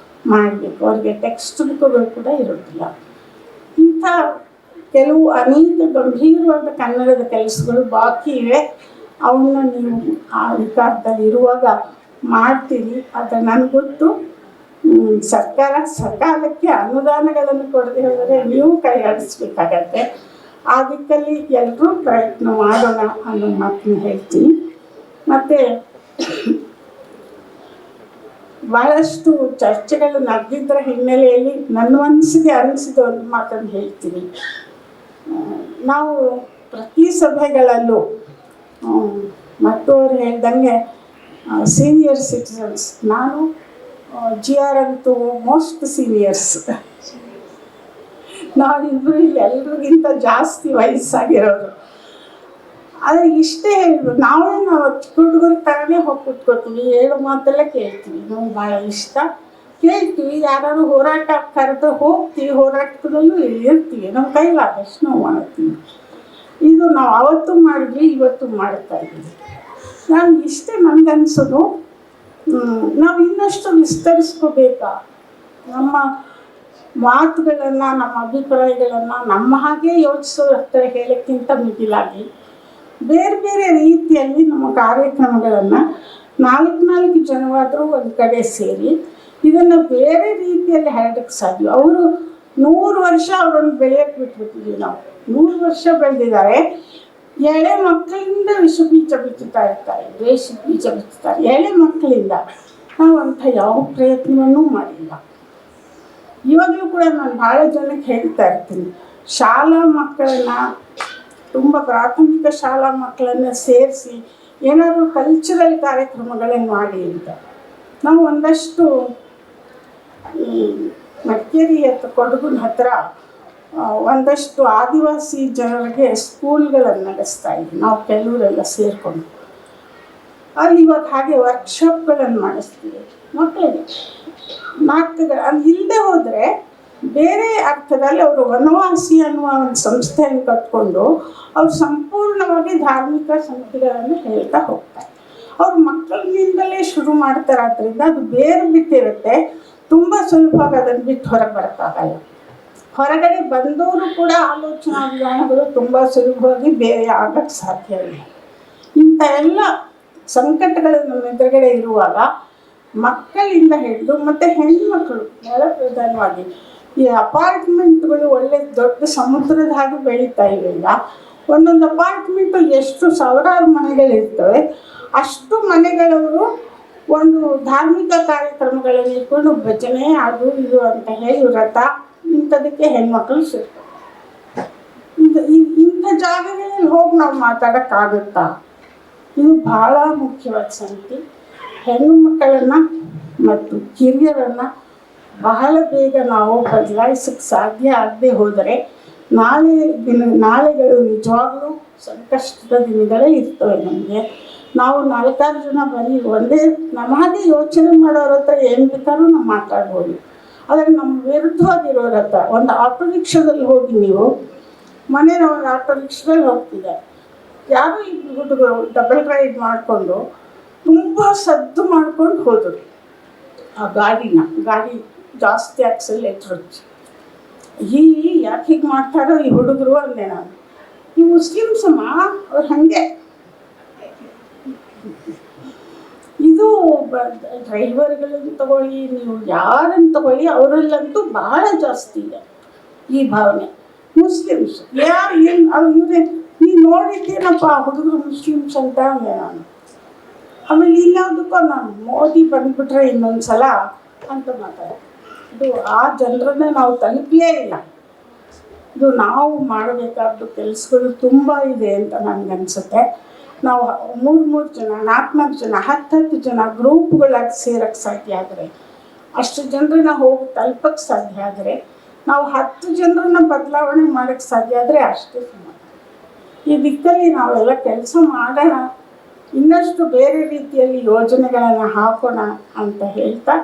ಮಾಡಬೇಕು. ಅವ್ರಿಗೆ ಟೆಕ್ಸ್ಟ್ ಬುಕ್ಗಳು ಕೂಡ ಇರೋದಿಲ್ಲ. ಇಂಥ ಕೆಲವು ಅನೇಕ ಗಂಭೀರವಾದ ಕನ್ನಡದ ಕೆಲಸಗಳು ಬಾಕಿ ಇವೆ. ಅವನ್ನ ನೀವು ಆ ಅಧಿಕಾರದಲ್ಲಿ ಇರುವಾಗ ಮಾಡ್ತೀರಿ. ಆದರೆ ನನಗೆ ಗೊತ್ತು, ಸರ್ಕಾರ ಸಕಾಲಕ್ಕೆ ಅನುದಾನಗಳನ್ನು ಕೊಡದೆ ಹೋದರೆ ನೀವು ಕೈ ಆಡಿಸ್ಬೇಕಾಗತ್ತೆ. ಆ ದಿಕ್ಕಲ್ಲಿ ಎಲ್ಲರೂ ಪ್ರಯತ್ನ ಮಾಡೋಣ ಅನ್ನೋ ಮಾತನ್ನು ಹೇಳ್ತೀನಿ. ಮತ್ತು ಭಾಳಷ್ಟು ಚರ್ಚೆಗಳು ನಡೆದಿದ್ದರ ಹಿನ್ನೆಲೆಯಲ್ಲಿ ನನ್ನ ಮನಸ್ಸಿಗೆ ಅನಿಸಿದ ಒಂದು ಮಾತನ್ನು ಹೇಳ್ತೀನಿ. ನಾವು ಪ್ರತಿ ಸಭೆಗಳಲ್ಲೂ ಮತ್ತು ಅವ್ರು ಹೇಳ್ದಂಗೆ ಸೀನಿಯರ್ ಸಿಟಿಸನ್ಸ್, ನಾನು GR ಅಂತೂ ಮೋಸ್ಟ್ ಸೀನಿಯರ್ಸ್, ನಾವಿಬ್ಬರು ಇಲ್ಲಿ ಎಲ್ರಿಗಿಂತ ಜಾಸ್ತಿ ವಯಸ್ಸಾಗಿರೋರು. ಆದರೆ ಇಷ್ಟೇ ಹೇಳ್ಬೋದು, ನಾವು ಚಿಕ್ಕ ಹುಡುಗರ ಥರನೇ ಹೋಗಿ ಕೂತ್ಕೋತೀವಿ, ಹೇಳೋ ಮಾತೆಲ್ಲ ಕೇಳ್ತೀವಿ, ನಮ್ಗೆ ಭಾಳ ಇಷ್ಟ, ಕೇಳ್ತೀವಿ. ಯಾರು ಹೋರಾಟ ಕರೆದು ಹೋಗ್ತೀವಿ, ಹೋರಾಟದಲ್ಲೂ ಇರ್ತೀವಿ, ನಮ್ಮ ಕೈಲಾದಷ್ಟು ನಾವು ಮಾಡ್ತೀವಿ. ಇದು ನಾವು ಅವತ್ತು ಮಾಡಿದ್ವಿ, ಇವತ್ತು ಮಾಡ್ತಾ ಇದ್ದೀವಿ. ನಾನು ಇಷ್ಟೇ ನನಗನ್ಸೋದು, ನಾವು ಇನ್ನಷ್ಟು ವಿಸ್ತರಿಸ್ಕೋಬೇಕಾ ನಮ್ಮ ಮಾತುಗಳನ್ನು, ನಮ್ಮ ಅಭಿಪ್ರಾಯಗಳನ್ನು ನಮ್ಮ ಹಾಗೆ ಯೋಚಿಸೋ ಹತ್ತಿರ ಹೇಳೋಕ್ಕಿಂತ ಮಿಗಿಲಾಗಿ ಬೇರೆ ಬೇರೆ ರೀತಿಯಲ್ಲಿ ನಮ್ಮ ಕಾರ್ಯಕ್ರಮಗಳನ್ನು 4 ಜನವಾದರೂ ಒಂದು ಕಡೆ ಸೇರಿ ಇದನ್ನು ಬೇರೆ ರೀತಿಯಲ್ಲಿ ಹರಡಕ್ಕೆ ಸಾಧ್ಯ. ಅವರು 100 ವರ್ಷ ಅವರನ್ನು ಬೆಳೆಯೋಕ್ಕೆ ಬಿಟ್ಬಿಟ್ಟಿದ್ವಿ ನಾವು. 100 ವರ್ಷ ಬೆಳೆದಿದ್ದಾರೆ. ಎಳೆ ಮಕ್ಕಳಿಂದ ವಿಷ ಬೀಜ ಬಿತ್ತುತ್ತಾ ಇರ್ತಾರೆ, ದ್ವೇಷ ಬೀಜ ಬಿತ್ತುತ್ತಾರೆ ಎಳೆ ಮಕ್ಕಳಿಂದ. ನಾವು ಅಂಥ ಯಾವ ಪ್ರಯತ್ನವನ್ನೂ ಮಾಡಿಲ್ಲ. ಇವಾಗಲೂ ಕೂಡ ನಾನು ಭಾಳ ಜನಕ್ಕೆ ಹೇಳ್ತಾ ಇರ್ತೀನಿ, ಶಾಲಾ ಮಕ್ಕಳನ್ನು, ತುಂಬ ಪ್ರಾಥಮಿಕ ಶಾಲಾ ಮಕ್ಕಳನ್ನು ಸೇರಿಸಿ ಏನಾದರೂ ಕಲ್ಚರಲ್ ಕಾರ್ಯಕ್ರಮಗಳನ್ನು ಮಾಡಿ ಅಂತ. ನಾವು ಒಂದಷ್ಟು ಮಡಿಕೇರಿ ಹತ್ರ, ಕೊಡಗಿನ ಹತ್ರ ಒಂದಷ್ಟು ಆದಿವಾಸಿ ಜನರಿಗೆ ಸ್ಕೂಲ್ಗಳನ್ನು ನಡೆಸ್ತಾ ಇದ್ವಿ ನಾವು ಕೆಲವರೆಲ್ಲ ಸೇರಿಕೊಂಡು. ಅಲ್ಲಿ ಇವಾಗ ಹಾಗೆ ವರ್ಕ್ಶಾಪ್ಗಳನ್ನು ಮಾಡಿಸ್ತೀವಿ ಮಕ್ಕಳಿಗೆ. ನಾಟಕಗಳು ಅದು ಇಲ್ಲದೆ ಹೋದರೆ ಬೇರೆ ಅರ್ಥದಲ್ಲಿ ಅವರು ವನವಾಸಿ ಅನ್ನುವ ಒಂದು ಸಂಸ್ಥೆಯನ್ನು ಕಟ್ಕೊಂಡು ಅವರು ಸಂಪೂರ್ಣವಾಗಿ ಧಾರ್ಮಿಕ ಸಂಗತಿಗಳನ್ನು ಹೇಳ್ತಾ ಹೋಗ್ತಾರೆ. ಅವ್ರು ಮಕ್ಕಳಿನಿಂದಲೇ ಶುರು ಮಾಡ್ತಾರೆ. ಆದ್ದರಿಂದ ಅದು ಬೇರೆ ಬಿಟ್ಟಿರುತ್ತೆ. ತುಂಬ ಸುಲಭವಾಗಿ ಅದನ್ನು ಬಿಟ್ಟು ಹೊರಗೆ ಬರೋಕ್ಕಾಗಲ್ಲ. ಹೊರಗಡೆ ಬಂದವರು ಕೂಡ ಆಲೋಚನಾ ವಿಧಾನಗಳು ತುಂಬ ಸುಲಭವಾಗಿ ಬೇರೆ ಆಗಕ್ಕೆ ಸಾಧ್ಯ ಇಲ್ಲ. ಇಂಥ ಎಲ್ಲ ಸಂಕಟಗಳು ನಮ್ಮ ಎದುರುಗಡೆ ಇರುವಾಗ ಮಕ್ಕಳಿಂದ ಹಿಡಿದು ಮತ್ತು ಹೆಣ್ಮಕ್ಳು ಬಹಳ ಪ್ರಧಾನವಾಗಿ ಈ ಅಪಾರ್ಟ್ಮೆಂಟ್ಗಳು ಒಳ್ಳೆ ದೊಡ್ಡ ಸಮುದ್ರದ ಹಾಗೆ ಬೆಳೀತಾ ಇವೆ. ಈಗ ಒಂದೊಂದು ಅಪಾರ್ಟ್ಮೆಂಟು ಎಷ್ಟು ಸಾವಿರಾರು ಮನೆಗಳಿರ್ತವೆ. ಅಷ್ಟು ಮನೆಗಳವರು ಒಂದು ಧಾರ್ಮಿಕ ಕಾರ್ಯಕ್ರಮಗಳಲ್ಲಿ ಇಟ್ಕೊಂಡು ಭಜನೆ ಅದು ಇದು ಅಂತ ಹೇಳಿ ವ್ರತ ಇಂಥದಕ್ಕೆ ಹೆಣ್ಮಕ್ಳು ಸೇರ್ತಾರೆ. ಇಂಥ ಜಾಗಗಳಲ್ಲಿ ಹೋಗಿ ನಾವು ಮಾತಾಡೋಕ್ಕಾಗುತ್ತಾ? ಇದು ಭಾಳ ಮುಖ್ಯವಾದ ಸಂಗತಿ. ಹೆಣ್ಣು ಮಕ್ಕಳನ್ನು ಮತ್ತು ಕಿರಿಯರನ್ನು ಬಹಳ ಬೇಗ ನಾವು ಬದಲಾಯಿಸೋಕ್ಕೆ ಸಾಧ್ಯ ಆಗದೆ ಹೋದರೆ ನಾಳೆಗಳು ನಿಜವಾಗ್ಲೂ ಸಂಕಷ್ಟದ ದಿನಗಳೇ ಇರ್ತವೆ ನಮಗೆ. ನಾವು 4-6 ಜನ ಬರೀ ಒಂದೇ ನಮಗೆ ಯೋಚನೆ ಮಾಡೋರ ಹತ್ರ ಏನು ಬೇಕಾದ್ರೂ ನಾವು ಮಾತಾಡ್ಬೋದು. ಆದರೆ ನಮ್ಮ ವಿರುದ್ಧವಾಗಿರೋರ ಹತ್ರ ಒಂದು ಆಟೋ ರಿಕ್ಷಾದಲ್ಲಿ ಹೋಗಿ ನೀವು, ಮನೇಲಿ ಒಂದು ಆಟೋ ರಿಕ್ಷಾದಲ್ಲಿ ಹೋಗ್ತಿದೆ, ಯಾರೋ ಇಬ್ಬರು ಹುಡುಗರು ಡಬಲ್ ರೈಡ್ ಮಾಡಿಕೊಂಡು ತುಂಬ ಸದ್ದು ಮಾಡ್ಕೊಂಡು ಹೋದರು. ಆ ಗಾಡಿ ಜಾಸ್ತಿ ಆಕ್ಸಲೇಟ್ರ್ ಯಾಕೆ ಹೀಗೆ ಮಾಡ್ತಾರೋ ಈ ಹುಡುಗರು ಅಂದೆ ನಾನು. ಈ ಮುಸ್ಲಿಮ್ಸ್ ಅಮ್ಮ ಅವ್ರು ಹಾಗೆ. ಇದು ಡ್ರೈವರ್ಗಳನ್ನು ತಗೊಳ್ಳಿ, ನೀವು ಯಾರನ್ನು ತಗೊಳ್ಳಿ, ಅವರಲ್ಲಂತೂ ಬಹಳ ಜಾಸ್ತಿ ಇದೆ ಈ ಭಾವನೆ. ಮುಸ್ಲಿಮ್ಸ್ ಏನು ಇವರೇ ನೀನು ನೋಡಿದ್ದೇನಪ್ಪ ಹುಡುಗರು ಮುಸ್ಲಿಮ್ಸ್ ಅಂತ ಅಂದೆ ನಾನು. ಆಮೇಲೆ ಇನ್ಯಾವುದಕ್ಕೋ ನಾನು ಮೋದಿ ಬಂದ್ಬಿಟ್ರೆ ಇನ್ನೊಂದು ಸಲ ಅಂತ ಮಾತಾಡ. ಇದು ಆ ಜನರನ್ನ ನಾವು ತಲುಪಲೇ ಇಲ್ಲ. ಇದು ನಾವು ಮಾಡಬೇಕಾದ್ದು ಕೆಲಸಗಳು ತುಂಬ ಇದೆ ಅಂತ ನನಗನ್ಸುತ್ತೆ. ನಾವು 3-3 ಜನ, 4-4 ಜನ, 10-10 ಜನ ಗ್ರೂಪ್ಗಳಾಗಿ ಸೇರಕ್ಕೆ ಸಾಧ್ಯ ಆದರೆ, ಅಷ್ಟು ಜನರನ್ನ ಹೋಗಿ ತಲುಪಕ್ಕೆ ಸಾಧ್ಯ ಆದರೆ, ನಾವು 10 ಜನರನ್ನ ಬದಲಾವಣೆ ಮಾಡೋಕ್ಕೆ ಸಾಧ್ಯ ಆದರೆ ಅಷ್ಟೇ ಸಮಾನ. ಈ ದಿಕ್ಕಲ್ಲಿ ನಾವೆಲ್ಲ ಕೆಲಸ ಮಾಡೋಣ, ಇನ್ನಷ್ಟು ಬೇರೆ ರೀತಿಯಲ್ಲಿ ಯೋಜನೆಗಳನ್ನು ಹಾಕೋಣ ಅಂತ ಹೇಳ್ತಾ,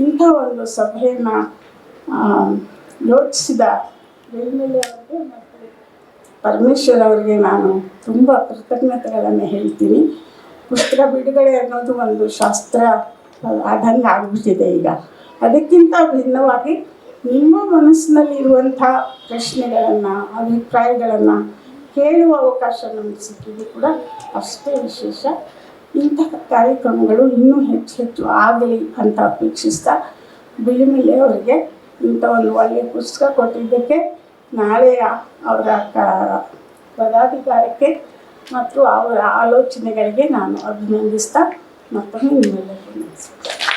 ಇಂಥ ಒಂದು ಸಭೆಯನ್ನು ಯೋಚಿಸಿದ ಬೆಳ್ಮೆಲೆ ಅವರಿಗೆ ಮತ್ತು ಪರಮೇಶ್ವರ್ ಅವರಿಗೆ ನಾನು ತುಂಬ ಕೃತಜ್ಞತೆಗಳನ್ನು ಹೇಳ್ತೀನಿ. ಪುಸ್ತಕ ಬಿಡುಗಡೆ ಅನ್ನೋದು ಒಂದು ಶಾಸ್ತ್ರ ಆದಂಗೆ ಆಗಿಬಿಟ್ಟಿದೆ ಈಗ. ಅದಕ್ಕಿಂತ ಭಿನ್ನವಾಗಿ ನಿಮ್ಮ ಮನಸ್ಸಿನಲ್ಲಿ ಇರುವಂಥ ಪ್ರಶ್ನೆಗಳನ್ನು, ಅಭಿಪ್ರಾಯಗಳನ್ನು ಕೇಳುವ ಅವಕಾಶ ನಮಗೆ ಸಿಕ್ಕಿದ್ದು ಕೂಡ ಅಷ್ಟೇ ವಿಶೇಷ. ಇಂಥ ಕಾರ್ಯಕ್ರಮಗಳು ಇನ್ನೂ ಹೆಚ್ಚು ಆಗಲಿ ಅಂತ ಅಪೇಕ್ಷಿಸ್ತಾ, ಬಿಳಿಮಿಲೆ ಅವರಿಗೆ ಇಂಥ ಒಂದು ಒಳ್ಳೆಯ ಪುಸ್ತಕ ಕೊಟ್ಟಿದ್ದಕ್ಕೆ ನಾಳೆಯ ಅವರ ಪದಾಧಿಕಾರಕ್ಕೆ ಮತ್ತು ಅವರ ಆಲೋಚನೆಗಳಿಗೆ ನಾನು ಅಭಿನಂದಿಸ್ತಾ ಮತ್ತೊಮ್ಮೆ ನಿಮ್ಮೆಲ್ಲರಿಗೂ ನಮಸ್ಕಾರ.